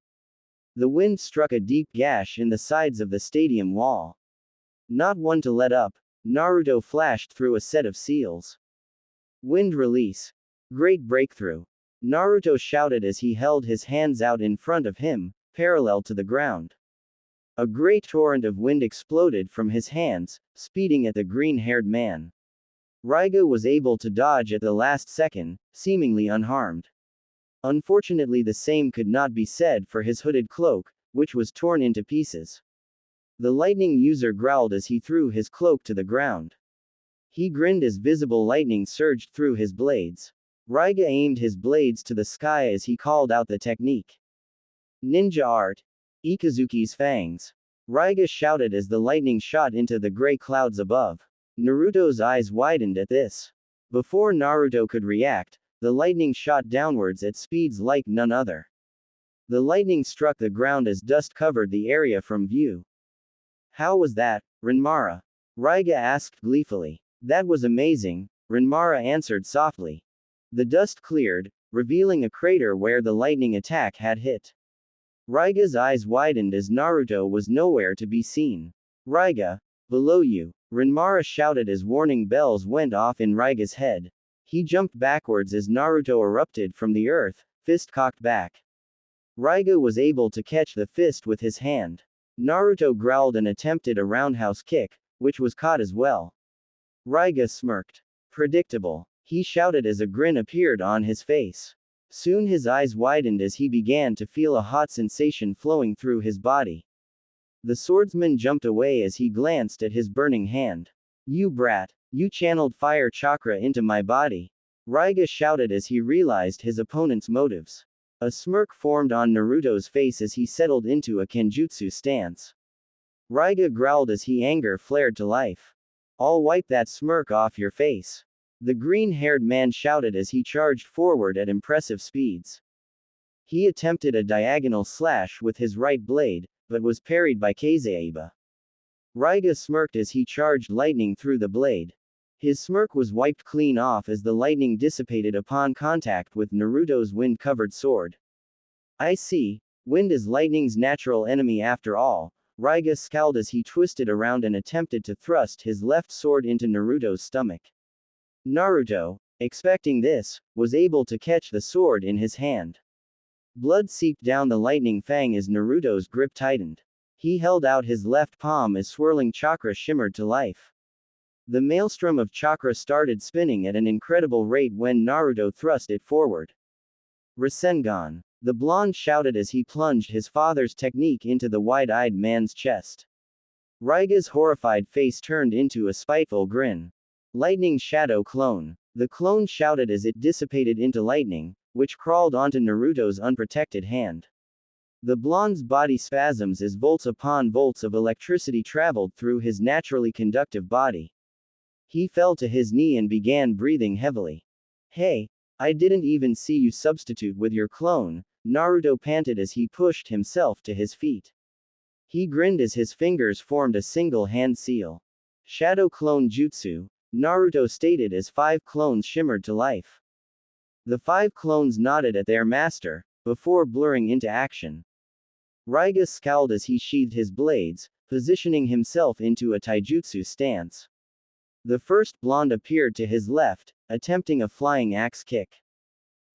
The wind struck a deep gash in the sides of the stadium wall. Not one to let up, Naruto flashed through a set of seals. Wind release. Great breakthrough. Naruto shouted as he held his hands out in front of him, parallel to the ground. A great torrent of wind exploded from his hands, speeding at the green-haired man. Raiga was able to dodge at the last second, seemingly unharmed. Unfortunately, the same could not be said for his hooded cloak, which was torn into pieces. The lightning user growled as he threw his cloak to the ground. He grinned as visible lightning surged through his blades. Raiga aimed his blades to the sky as he called out the technique. Ninja art. Ikazuki's fangs. Raiga shouted as the lightning shot into the gray clouds above. Naruto's eyes widened at this. Before Naruto could react, the lightning shot downwards at speeds like none other. The lightning struck the ground as dust covered the area from view. How was that, Renmara? Raiga asked gleefully. That was amazing, Renmara answered softly. The dust cleared, revealing a crater where the lightning attack had hit. Raiga's eyes widened as Naruto was nowhere to be seen. Raiga, below you, Renmara shouted as warning bells went off in Raiga's head. He jumped backwards as Naruto erupted from the earth, fist cocked back. Raiga was able to catch the fist with his hand. Naruto growled and attempted a roundhouse kick, which was caught as well. Raiga smirked. Predictable, he shouted as a grin appeared on his face. Soon his eyes widened as he began to feel a hot sensation flowing through his body. The swordsman jumped away as he glanced at his burning hand. You brat, you channeled fire chakra into my body. Raiga shouted as he realized his opponent's motives. A smirk formed on Naruto's face as he settled into a kenjutsu stance. Raiga growled as anger flared to life. I'll wipe that smirk off your face. The green-haired man shouted as he charged forward at impressive speeds. He attempted a diagonal slash with his right blade, but was parried by Kazaiba. Raiga smirked as he charged lightning through the blade. His smirk was wiped clean off as the lightning dissipated upon contact with Naruto's wind-covered sword. I see, wind is lightning's natural enemy after all, Raiga scowled as he twisted around and attempted to thrust his left sword into Naruto's stomach. Naruto, expecting this, was able to catch the sword in his hand. Blood seeped down the lightning fang as Naruto's grip tightened. He held out his left palm as swirling chakra shimmered to life. The maelstrom of chakra started spinning at an incredible rate when Naruto thrust it forward. Rasengan, the blonde shouted as he plunged his father's technique into the wide-eyed man's chest. Raiga's horrified face turned into a spiteful grin. Lightning Shadow Clone. The clone shouted as it dissipated into lightning, which crawled onto Naruto's unprotected hand. The blonde's body spasms as volts upon volts of electricity traveled through his naturally conductive body. He fell to his knee and began breathing heavily. Hey, I didn't even see you substitute with your clone, Naruto panted as he pushed himself to his feet. He grinned as his fingers formed a single hand seal. Shadow Clone Jutsu, Naruto stated as 5 clones shimmered to life. The 5 clones nodded at their master, before blurring into action. Raiga scowled as he sheathed his blades, positioning himself into a taijutsu stance. The first blonde appeared to his left, attempting a flying axe kick.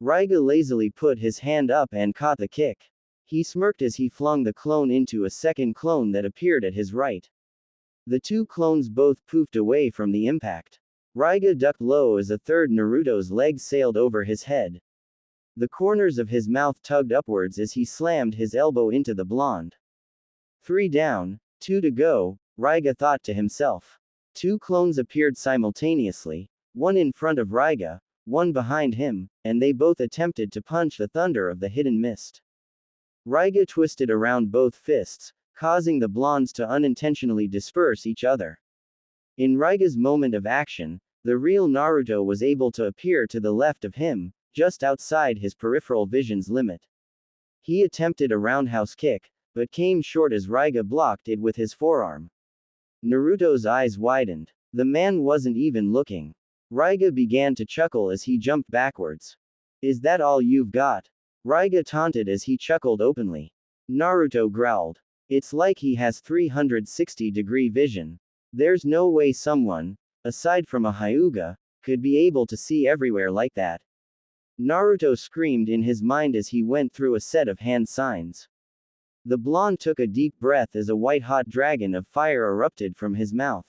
Raiga lazily put his hand up and caught the kick. He smirked as he flung the clone into a second clone that appeared at his right. The 2 clones both poofed away from the impact. Raiga ducked low as a third Naruto's leg sailed over his head. The corners of his mouth tugged upwards as he slammed his elbow into the blonde. 3 down, 2 to go, Raiga thought to himself. 2 clones appeared simultaneously, one in front of Raiga, one behind him, and they both attempted to punch the thunder of the hidden mist. Raiga twisted around both fists, causing the blondes to unintentionally disperse each other. In Raiga's moment of action, the real Naruto was able to appear to the left of him, just outside his peripheral vision's limit. He attempted a roundhouse kick, but came short as Raiga blocked it with his forearm. Naruto's eyes widened. The man wasn't even looking. Raiga began to chuckle as he jumped backwards. Is that all you've got? Raiga taunted as he chuckled openly. Naruto growled. It's like he has 360-degree vision. There's no way someone, aside from a Hyuga, could be able to see everywhere like that. Naruto screamed in his mind as he went through a set of hand signs. The blonde took a deep breath as a white-hot dragon of fire erupted from his mouth.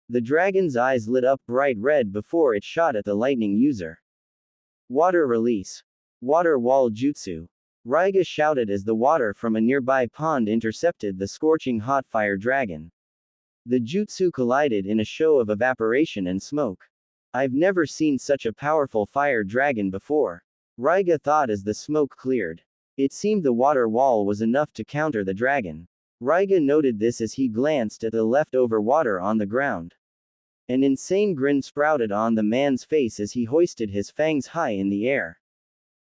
The dragon's eyes lit up bright red before it shot at the lightning user. Water release. Water wall jutsu. Raiga shouted as the water from a nearby pond intercepted the scorching hot fire dragon. The jutsu collided in a show of evaporation and smoke. I've never seen such a powerful fire dragon before, Raiga thought as the smoke cleared. It seemed the water wall was enough to counter the dragon. Raiga noted this as he glanced at the leftover water on the ground. An insane grin sprouted on the man's face as he hoisted his fangs high in the air.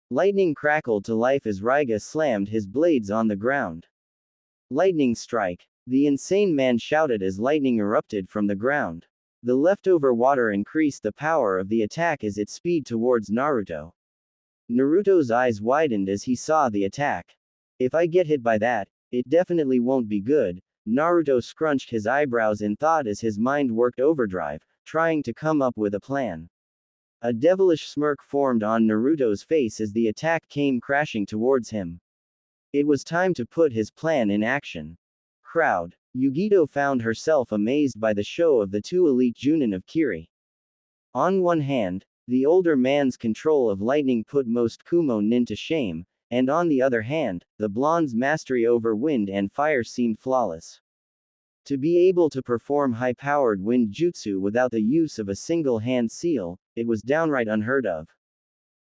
Lightning crackled to life as Raiga slammed his blades on the ground. Lightning strike. The insane man shouted as lightning erupted from the ground. The leftover water increased the power of the attack as it sped towards Naruto. Naruto's eyes widened as he saw the attack. If I get hit by that, it definitely won't be good. Naruto scrunched his eyebrows in thought as his mind worked overdrive, trying to come up with a plan. A devilish smirk formed on Naruto's face as the attack came crashing towards him. It was time to put his plan in action. Crowd. Yugito found herself amazed by the show of the 2 elite Junin of Kiri. On one hand, the older man's control of lightning put most Kumo nin to shame, and on the other hand, the blonde's mastery over wind and fire seemed flawless. To be able to perform high-powered wind jutsu without the use of a single hand seal, it was downright unheard of.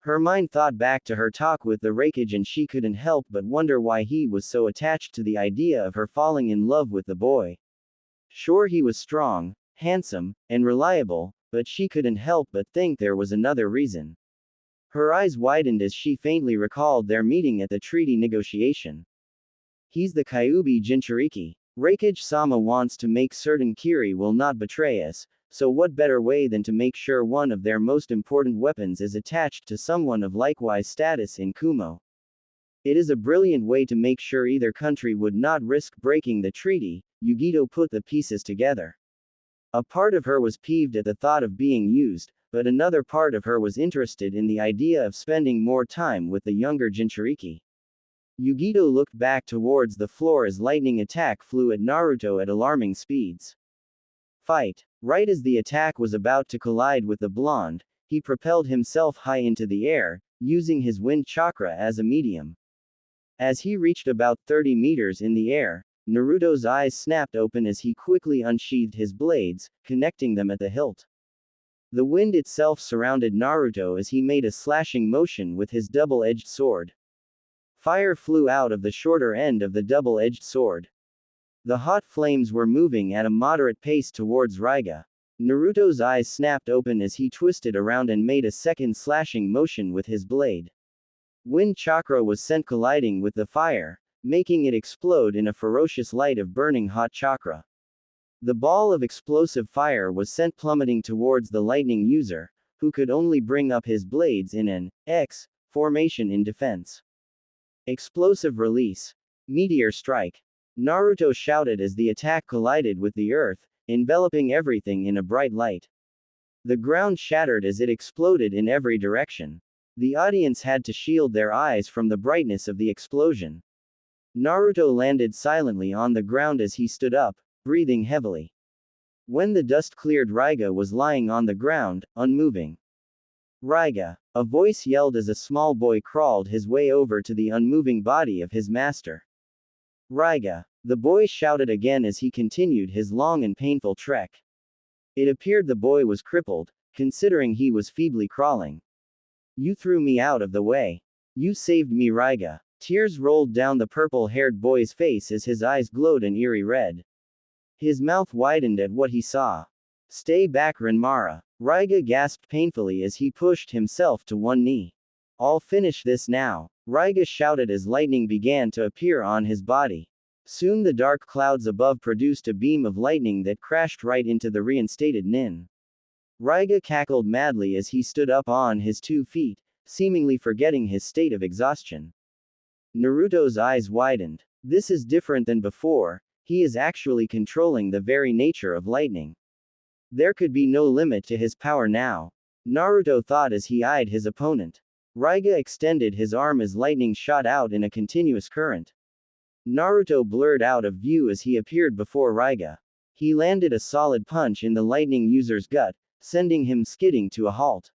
Her mind thought back to her talk with the Raikage and she couldn't help but wonder why he was so attached to the idea of her falling in love with the boy. Sure, he was strong, handsome, and reliable, but she couldn't help but think there was another reason. Her eyes widened as she faintly recalled their meeting at the treaty negotiation. He's the Kyuubi Jinchuriki. Raikage-sama wants to make certain Kiri will not betray us, so what better way than to make sure one of their most important weapons is attached to someone of likewise status in Kumo. It is a brilliant way to make sure either country would not risk breaking the treaty. Yugito put the pieces together. A part of her was peeved at the thought of being used, but another part of her was interested in the idea of spending more time with the younger Jinchuriki. Yugito looked back towards the floor as lightning attack flew at Naruto at alarming speeds. Fight. Right as the attack was about to collide with the blonde, he propelled himself high into the air, using his wind chakra as a medium. As he reached about 30 meters in the air, Naruto's eyes snapped open as he quickly unsheathed his blades, connecting them at the hilt. The wind itself surrounded Naruto as he made a slashing motion with his double-edged sword. Fire flew out of the shorter end of the double-edged sword. The hot flames were moving at a moderate pace towards Raiga. Naruto's eyes snapped open as he twisted around and made a second slashing motion with his blade. Wind chakra was sent colliding with the fire, making it explode in a ferocious light of burning hot chakra. The ball of explosive fire was sent plummeting towards the lightning user, who could only bring up his blades in an X formation in defense. Explosive release. Meteor strike. Naruto shouted as the attack collided with the earth, enveloping everything in a bright light. The ground shattered as it exploded in every direction. The audience had to shield their eyes from the brightness of the explosion. Naruto landed silently on the ground as he stood up, breathing heavily. When the dust cleared, Raiga was lying on the ground, unmoving. Raiga, a voice yelled as a small boy crawled his way over to the unmoving body of his master. Raiga, the boy shouted again as he continued his long and painful trek. It appeared the boy was crippled, considering he was feebly crawling. You threw me out of the way. You saved me, Raiga. Tears rolled down the purple-haired boy's face as his eyes glowed an eerie red. His mouth widened at what he saw. Stay back, Renmara. Raiga gasped painfully as he pushed himself to one knee. I'll finish this now. Raiga shouted as lightning began to appear on his body. Soon the dark clouds above produced a beam of lightning that crashed right into the reinstated Nin. Raiga cackled madly as he stood up on his 2 feet, seemingly forgetting his state of exhaustion. Naruto's eyes widened. This is different than before, he is actually controlling the very nature of lightning. There could be no limit to his power now. Naruto thought as he eyed his opponent. Raiga extended his arm as lightning shot out in a continuous current. Naruto blurred out of view as he appeared before Raiga. He landed a solid punch in the lightning user's gut, sending him skidding to a halt.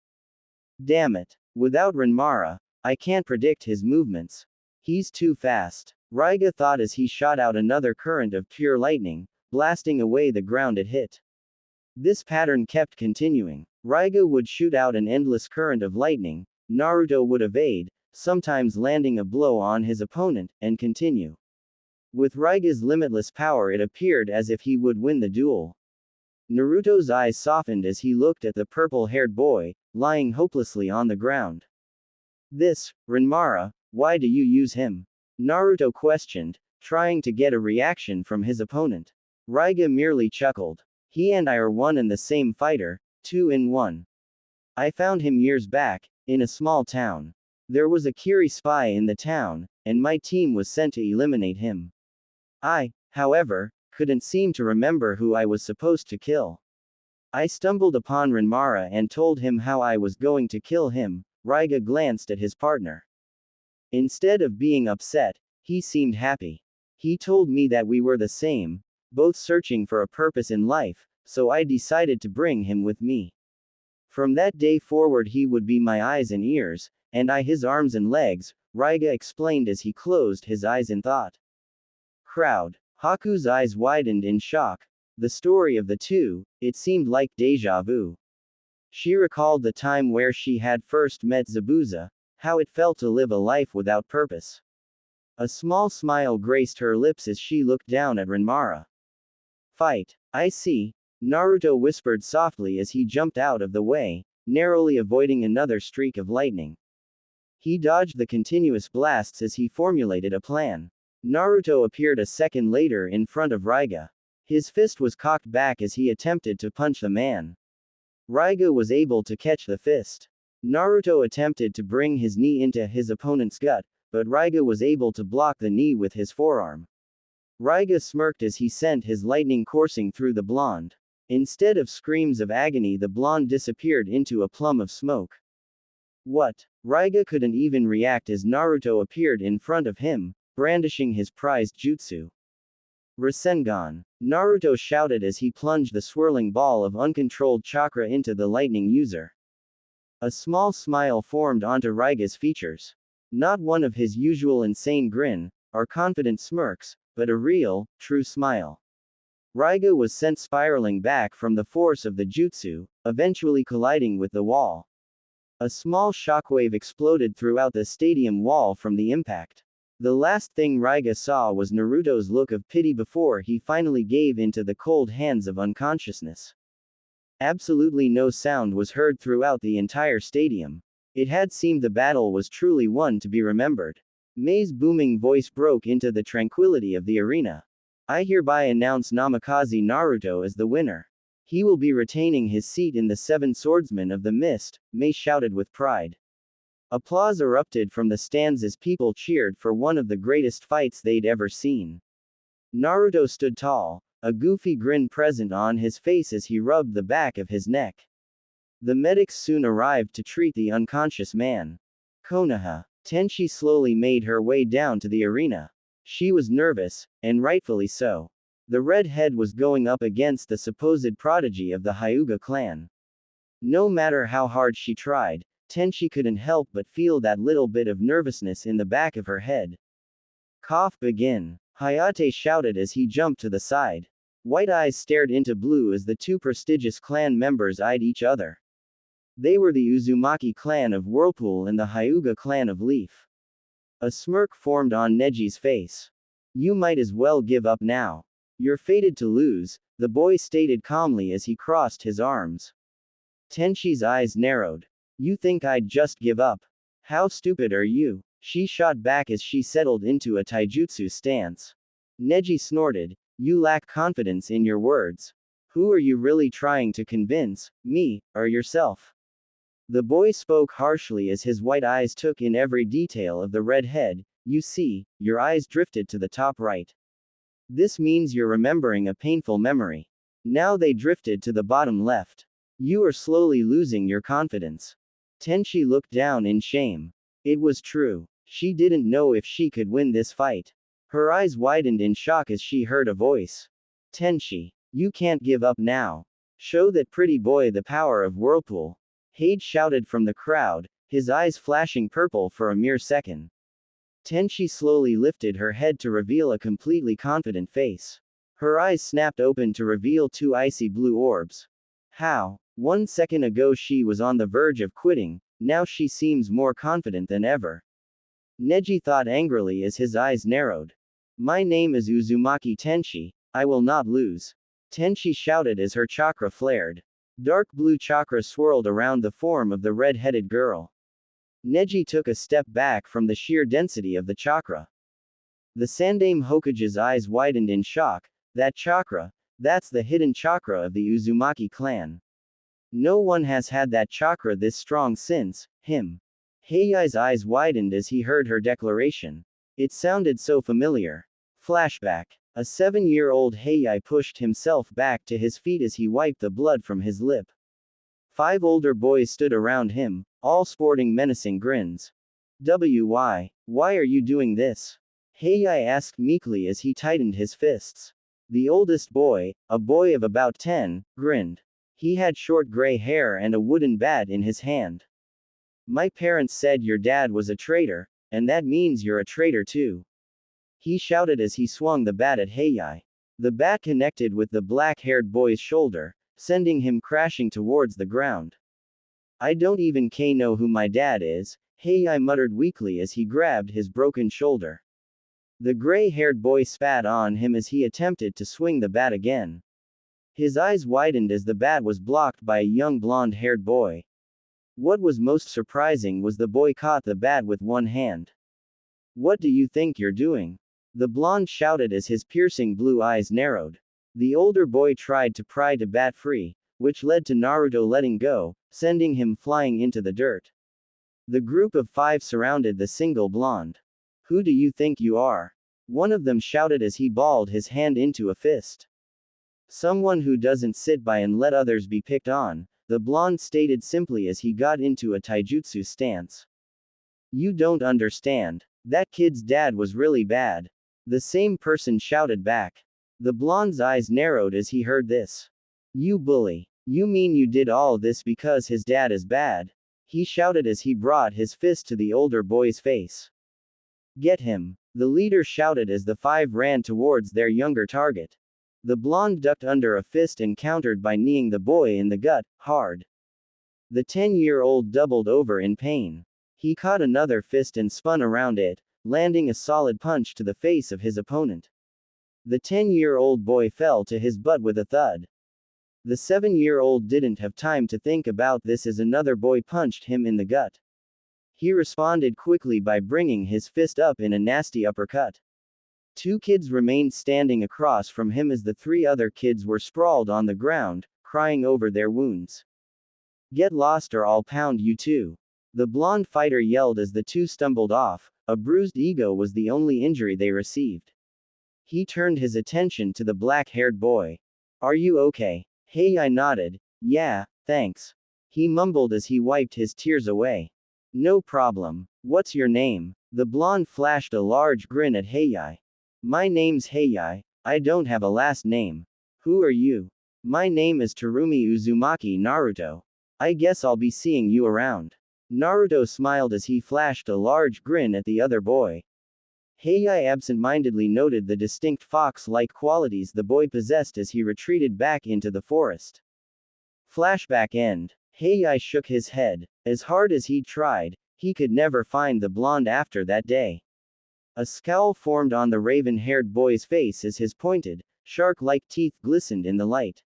Damn it. Without Renmara, I can't predict his movements. He's too fast. Raiga thought as he shot out another current of pure lightning, blasting away the ground it hit. This pattern kept continuing. Raiga would shoot out an endless current of lightning, Naruto would evade, sometimes landing a blow on his opponent, and continue. With Raiga's limitless power, it appeared as if he would win the duel. Naruto's eyes softened as he looked at the purple-haired boy, lying hopelessly on the ground. This, Renmara, why do you use him? Naruto questioned, trying to get a reaction from his opponent. Raiga merely chuckled. He and I are one and the same fighter, 2 in 1. I found him years back, in a small town. There was a Kiri spy in the town, and my team was sent to eliminate him. I, however, couldn't seem to remember who I was supposed to kill. I stumbled upon Renmara and told him how I was going to kill him. Raiga glanced at his partner. Instead of being upset, he seemed happy. He told me that we were the same, both searching for a purpose in life, so I decided to bring him with me. From that day forward he would be my eyes and ears, and I his arms and legs, Raiga explained as he closed his eyes in thought. Crowd. Haku's eyes widened in shock. The story of the two, it seemed like déjà vu. She recalled the time where she had first met Zabuza, how it felt to live a life without purpose. A small smile graced her lips as she looked down at Renmara. Fight. I see. Naruto whispered softly as he jumped out of the way, narrowly avoiding another streak of lightning. He dodged the continuous blasts as he formulated a plan. Naruto appeared a second later in front of Raiga. His fist was cocked back as he attempted to punch the man. Raiga was able to catch the fist. Naruto attempted to bring his knee into his opponent's gut, but Raiga was able to block the knee with his forearm. Raiga smirked as he sent his lightning coursing through the blonde. Instead of screams of agony, the blonde disappeared into a plume of smoke. What? Raiga couldn't even react as Naruto appeared in front of him, brandishing his prized jutsu. Rasengan. Naruto shouted as he plunged the swirling ball of uncontrolled chakra into the lightning user. A small smile formed onto Raiga's features. Not one of his usual insane grin, or confident smirks, but a real, true smile. Raiga was sent spiraling back from the force of the jutsu, eventually colliding with the wall. A small shockwave exploded throughout the stadium wall from the impact. The last thing Raiga saw was Naruto's look of pity before he finally gave into the cold hands of unconsciousness. Absolutely no sound was heard throughout the entire stadium. It had seemed the battle was truly one to be remembered. Mei's booming voice broke into the tranquility of the arena. I hereby announce Namikaze Naruto as the winner. He will be retaining his seat in the Seven Swordsmen of the Mist, Mei shouted with pride. Applause erupted from the stands as people cheered for one of the greatest fights they'd ever seen. Naruto stood tall, a goofy grin present on his face as he rubbed the back of his neck. The medics soon arrived to treat the unconscious man. Konoha. Tenchi slowly made her way down to the arena. She was nervous, and rightfully so. The red head was going up against the supposed prodigy of the Hyuga clan. No matter how hard she tried, Tenchi couldn't help but feel that little bit of nervousness in the back of her head. Cough begin. Hayate shouted as he jumped to the side. White eyes stared into blue as the two prestigious clan members eyed each other. They were the Uzumaki clan of Whirlpool and the Hyuga clan of Leaf. A smirk formed on Neji's face. You might as well give up now. You're fated to lose, the boy stated calmly as he crossed his arms. Tenchi's eyes narrowed. You think I'd just give up? How stupid are you? She shot back as she settled into a taijutsu stance. Neji snorted. You lack confidence in your words. Who are you really trying to convince, me, or yourself? The boy spoke harshly as his white eyes took in every detail of the red head. You see, your eyes drifted to the top right. This means you're remembering a painful memory. Now they drifted to the bottom left. You are slowly losing your confidence. Tenchi looked down in shame. It was true. She didn't know if she could win this fight. Her eyes widened in shock as she heard a voice. Tenchi, you can't give up now. Show that pretty boy the power of Whirlpool. Hade shouted from the crowd, his eyes flashing purple for a mere second. Tenchi slowly lifted her head to reveal a completely confident face. Her eyes snapped open to reveal two icy blue orbs. How? 1 second ago she was on the verge of quitting, now she seems more confident than ever. Neji thought angrily as his eyes narrowed. My name is Uzumaki Tenchi, I will not lose. Tenchi shouted as her chakra flared. Dark blue chakra swirled around the form of the red-headed girl. Neji took a step back from the sheer density of the chakra. The Sandaime Hokage's eyes widened in shock. That chakra, that's the hidden chakra of the Uzumaki clan. No one has had that chakra this strong since him. Heiyai's eyes widened as he heard her declaration. It sounded so familiar. Flashback. A 7-year-old Heiyai pushed himself back to his feet as he wiped the blood from his lip. 5 older boys stood around him, all sporting menacing grins. Why are you doing this? Heiyai asked meekly as he tightened his fists. The oldest boy, a boy of about 10, grinned. He had short gray hair and a wooden bat in his hand. My parents said your dad was a traitor, and that means you're a traitor too. He shouted as he swung the bat at Heiyai. The bat connected with the black-haired boy's shoulder, sending him crashing towards the ground. I don't even know who my dad is, Heiyai muttered weakly as he grabbed his broken shoulder. The gray-haired boy spat on him as he attempted to swing the bat again. His eyes widened as the bat was blocked by a young blonde-haired boy. What was most surprising was the boy caught the bat with one hand. What do you think you're doing? The blonde shouted as his piercing blue eyes narrowed. The older boy tried to pry the bat free, which led to Naruto letting go, sending him flying into the dirt. The group of 5 surrounded the single blonde. Who do you think you are? One of them shouted as he balled his hand into a fist. Someone who doesn't sit by and let others be picked on, the blonde stated simply as he got into a taijutsu stance. You don't understand. That kid's dad was really bad. The same person shouted back. The blonde's eyes narrowed as he heard this. You bully. You mean you did all this because his dad is bad? He shouted as he brought his fist to the older boy's face. Get him. The leader shouted as the 5 ran towards their younger target. The blonde ducked under a fist and countered by kneeing the boy in the gut, hard. The 10-year-old doubled over in pain. He caught another fist and spun around it, landing a solid punch to the face of his opponent. The 10-year-old boy fell to his butt with a thud. The 7-year-old didn't have time to think about this as another boy punched him in the gut. He responded quickly by bringing his fist up in a nasty uppercut. 2 kids remained standing across from him as the 3 other kids were sprawled on the ground, crying over their wounds. "Get lost or I'll pound you too." The blonde fighter yelled as the 2 stumbled off. A bruised ego was the only injury they received. He turned his attention to the black-haired boy. "Are you okay?" Hey, I nodded. "Yeah, thanks." He mumbled as he wiped his tears away. "No problem. What's your name?" The blonde flashed a large grin at Heiyai. "My name's Heiyai. I don't have a last name." "Who are you?" "My name is Terumi Uzumaki Naruto. I guess I'll be seeing you around." Naruto smiled as he flashed a large grin at the other boy. Heiyai absent-mindedly noted the distinct fox-like qualities the boy possessed as he retreated back into the forest. Flashback end. Heiyai shook his head. As hard as he tried, he could never find the blonde after that day. A scowl formed on the raven-haired boy's face as his pointed, shark-like teeth glistened in the light.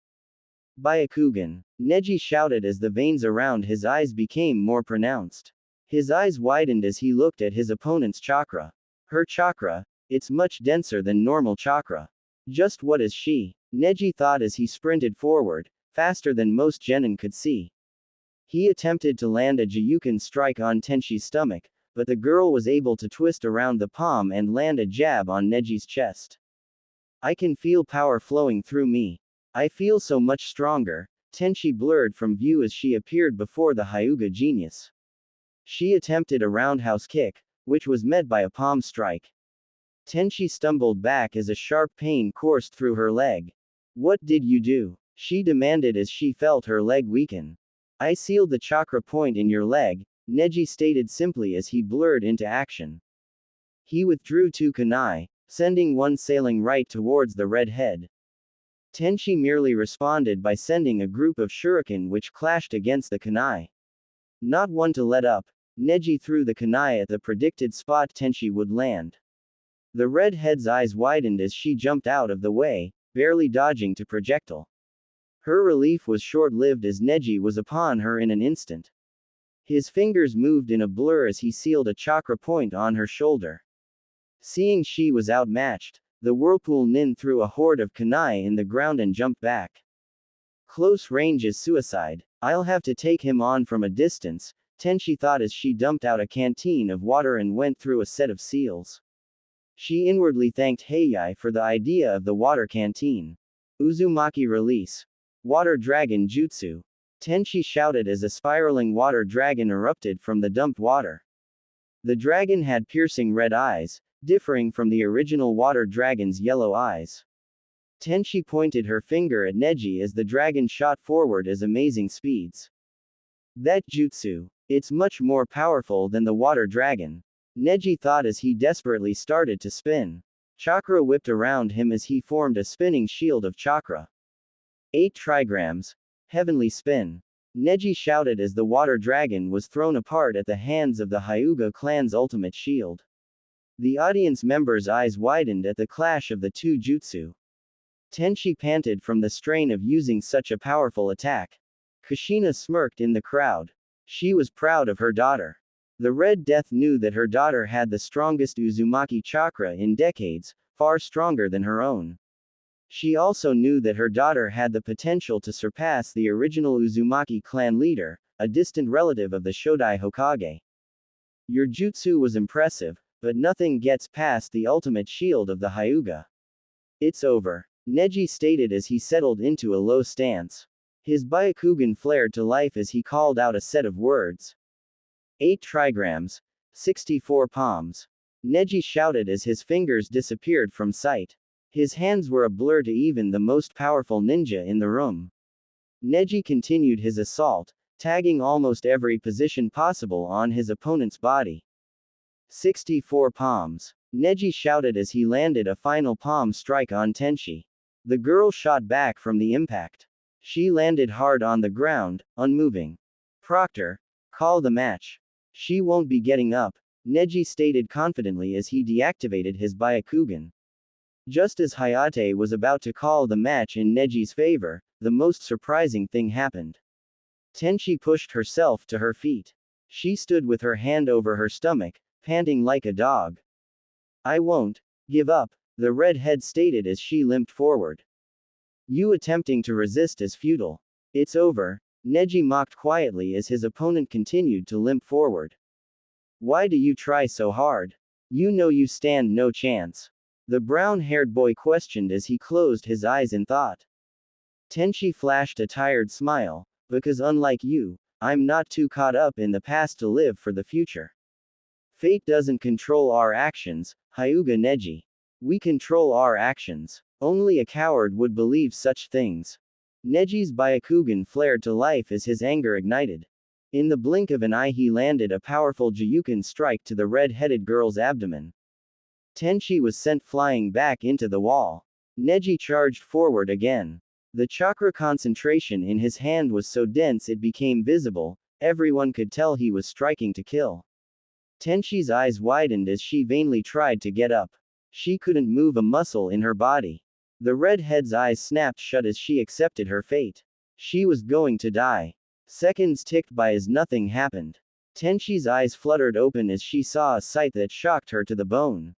"Byakugan!" Neji shouted as the veins around his eyes became more pronounced. His eyes widened as he looked at his opponent's chakra. Her chakra? It's much denser than normal chakra. Just what is she? Neji thought as he sprinted forward, faster than most genin could see. He attempted to land a Jiyuken strike on Tenshi's stomach, but the girl was able to twist around the palm and land a jab on Neji's chest. "I can feel power flowing through me. I feel so much stronger." Tenshi blurred from view as she appeared before the Hyuga genius. She attempted a roundhouse kick, which was met by a palm strike. Tenshi stumbled back as a sharp pain coursed through her leg. "What did you do?" she demanded as she felt her leg weaken. "I sealed the chakra point in your leg," Neji stated simply as he blurred into action. He withdrew 2 kunai, sending one sailing right towards the red head. Tenshi merely responded by sending a group of shuriken which clashed against the kunai. Not one to let up, Neji threw the kunai at the predicted spot Tenshi would land. The redhead's eyes widened as she jumped out of the way, barely dodging to projectile. Her relief was short-lived as Neji was upon her in an instant. His fingers moved in a blur as he sealed a chakra point on her shoulder. Seeing she was outmatched, the whirlpool nin threw a horde of kunai in the ground and jumped back. "Close range is suicide. I'll have to take him on from a distance," Tenshi thought as she dumped out a canteen of water and went through a set of seals. She inwardly thanked Heiyai for the idea of the water canteen. Uzumaki release. Water dragon jutsu. Tenshi shouted as a spiraling water dragon erupted from the dumped water. The dragon had piercing red eyes, differing from the original water dragon's yellow eyes. Tenshi pointed her finger at Neji as the dragon shot forward as amazing speeds. "That jutsu. It's much more powerful than the water dragon," Neji thought as he desperately started to spin. Chakra whipped around him as he formed a spinning shield of chakra. 8 trigrams. Heavenly spin. Neji shouted as the water dragon was thrown apart at the hands of the Hyuga clan's ultimate shield. The audience members' eyes widened at the clash of the 2 jutsu. Tenshi panted from the strain of using such a powerful attack. Kushina smirked in the crowd. She was proud of her daughter. The Red Death knew that her daughter had the strongest Uzumaki chakra in decades, far stronger than her own. She also knew that her daughter had the potential to surpass the original Uzumaki clan leader, a distant relative of the Shodai Hokage. "Your jutsu was impressive, but nothing gets past the ultimate shield of the Hyuga. It's over," Neji stated as he settled into a low stance. His Byakugan flared to life as he called out a set of words. 8 trigrams. 64 palms. Neji shouted as his fingers disappeared from sight. His hands were a blur to even the most powerful ninja in the room. Neji continued his assault, tagging almost every position possible on his opponent's body. 64 palms. Neji shouted as he landed a final palm strike on Tenshi. The girl shot back from the impact. She landed hard on the ground, unmoving. Proctor, call the match. She won't be getting up, Neji stated confidently as he deactivated his Byakugan. Just as Hayate was about to call the match in Neji's favor, the most surprising thing happened. Tenchi pushed herself to her feet. She stood with her hand over her stomach, panting like a dog. I won't give up, the redhead stated as she limped forward. You attempting to resist is futile. It's over, Neji mocked quietly as his opponent continued to limp forward. Why do you try so hard? You know you stand no chance. The brown-haired boy questioned as he closed his eyes in thought. Tenchi flashed a tired smile, because unlike you, I'm not too caught up in the past to live for the future. Fate doesn't control our actions, Hyuga Neji. We control our actions. Only a coward would believe such things. Neji's Byakugan flared to life as his anger ignited. In the blink of an eye he landed a powerful Juyuken strike to the red-headed girl's abdomen. Tenchi was sent flying back into the wall. Neji charged forward again. The chakra concentration in his hand was so dense it became visible, everyone could tell he was striking to kill. Tenchi's eyes widened as she vainly tried to get up. She couldn't move a muscle in her body. The redhead's eyes snapped shut as she accepted her fate. She was going to die. Seconds ticked by as nothing happened. Tenchi's eyes fluttered open as she saw a sight that shocked her to the bone.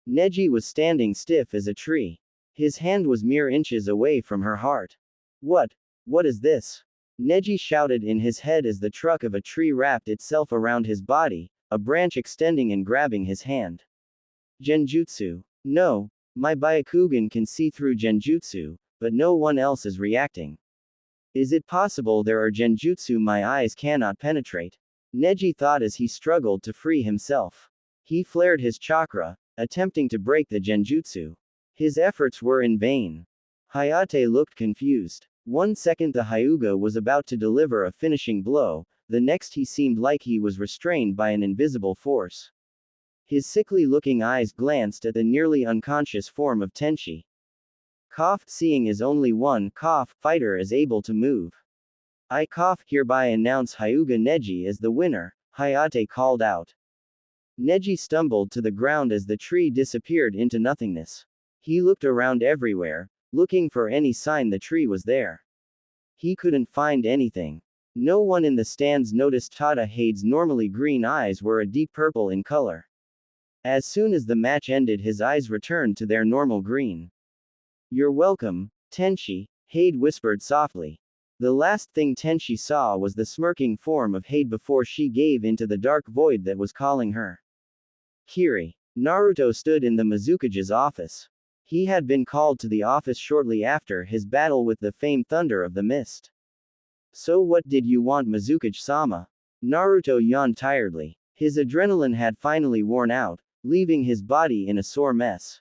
Neji was standing stiff as a tree. His hand was mere inches away from her heart. What is this? Neji shouted in his head as the trunk of a tree wrapped itself around his body, a branch extending and grabbing his hand. Genjutsu. No, my Byakugan can see through Genjutsu, but no one else is reacting. Is it possible there are Genjutsu my eyes cannot penetrate? Neji thought as he struggled to free himself. He flared his chakra, attempting to break the Genjutsu. His efforts were in vain. Hayate looked confused. 1 second the Hyuga was about to deliver a finishing blow, the next he seemed like he was restrained by an invisible force. His sickly-looking eyes glanced at the nearly unconscious form of Tenchi. Seeing as only one fighter is able to move. I hereby announce Hyuga Neji as the winner, Hayate called out. Neji stumbled to the ground as the tree disappeared into nothingness. He looked around everywhere, looking for any sign the tree was there. He couldn't find anything. No one in the stands noticed Tadahade's normally green eyes were a deep purple in color. As soon as the match ended his eyes returned to their normal green. You're welcome, Tenchi, Hade whispered softly. The last thing Tenchi saw was the smirking form of Hade before she gave into the dark void that was calling her. Kiri. Naruto stood in the Mizukage's office. He had been called to the office shortly after his battle with the famed Thunder of the Mist. So what did you want, Mizukage-sama? Naruto yawned tiredly. His adrenaline had finally worn out, leaving his body in a sore mess.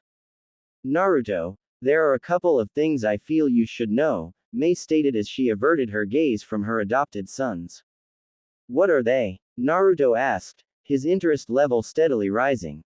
Naruto, there are a couple of things I feel you should know, Mei stated as she averted her gaze from her adopted sons. What are they? Naruto asked, his interest level steadily rising.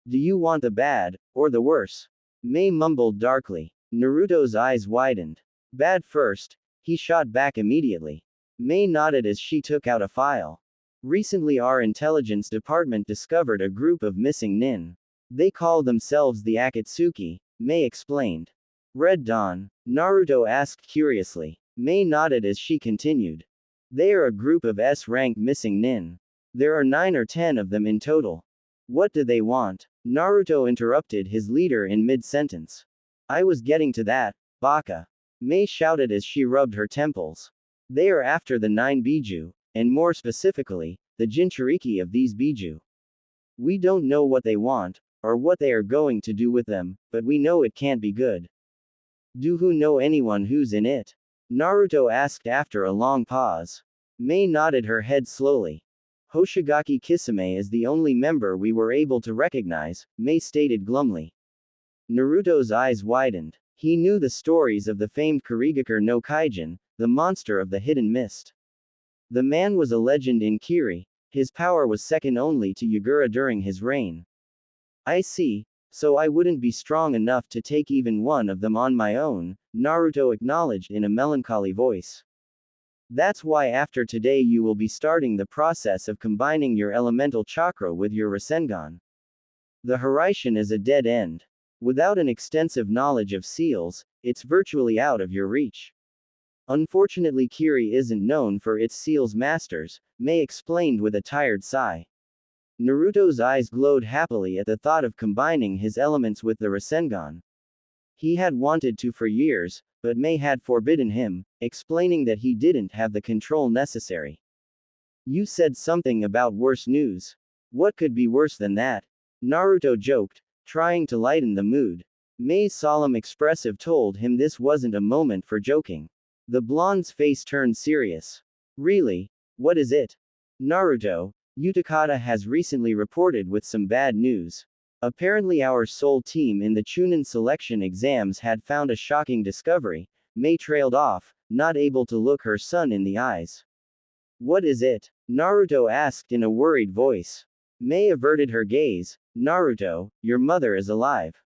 Do you want the bad, or the worse? Mei mumbled darkly. Naruto's eyes widened. Bad first, he shot back immediately. Mei nodded as she took out a file. Recently our intelligence department discovered a group of missing nin. They call themselves the Akatsuki, Mei explained. Red Dawn? Naruto asked curiously. Mei nodded as she continued. They are a group of S-rank missing nin. There are 9 or 10 of them in total. What do they want? Naruto interrupted his leader in mid-sentence. I was getting to that, Baka. Mei shouted as she rubbed her temples. They are after the 9 Biju, and more specifically, the Jinchuriki of these Biju. We don't know what they want, or what they are going to do with them, but we know it can't be good. Do you know anyone who's in it? Naruto asked after a long pause. Mei nodded her head slowly. Hoshigaki Kisame is the only member we were able to recognize, Mei stated glumly. Naruto's eyes widened. He knew the stories of the famed Kurigakure no Kaijin, the monster of the hidden mist. The man was a legend in Kiri. His power was second only to Yagura during his reign. I see, So I wouldn't be strong enough to take even one of them on my own, Naruto acknowledged in a melancholy voice. That's why after today you will be starting the process of combining your elemental chakra with your Rasengan. The Hiraishin is a dead end. Without an extensive knowledge of seals, it's virtually out of your reach. Unfortunately, Kiri isn't known for its seals masters, Mei explained with a tired sigh. Naruto's eyes glowed happily at the thought of combining his elements with the Rasengan. He had wanted to for years, but Mei had forbidden him, explaining that he didn't have the control necessary. You said something about worse news. What could be worse than that? Naruto joked, trying to lighten the mood. Mei's solemn expressive told him this wasn't a moment for joking. The blonde's face turned serious. Really? What is it? Naruto, Utakata has recently reported with some bad news. Apparently our Seoul team in the Chunin selection exams had found a shocking discovery. Mei trailed off, not able to look her son in the eyes. What is it? Naruto asked in a worried voice. Mei averted her gaze. Naruto, your mother is alive.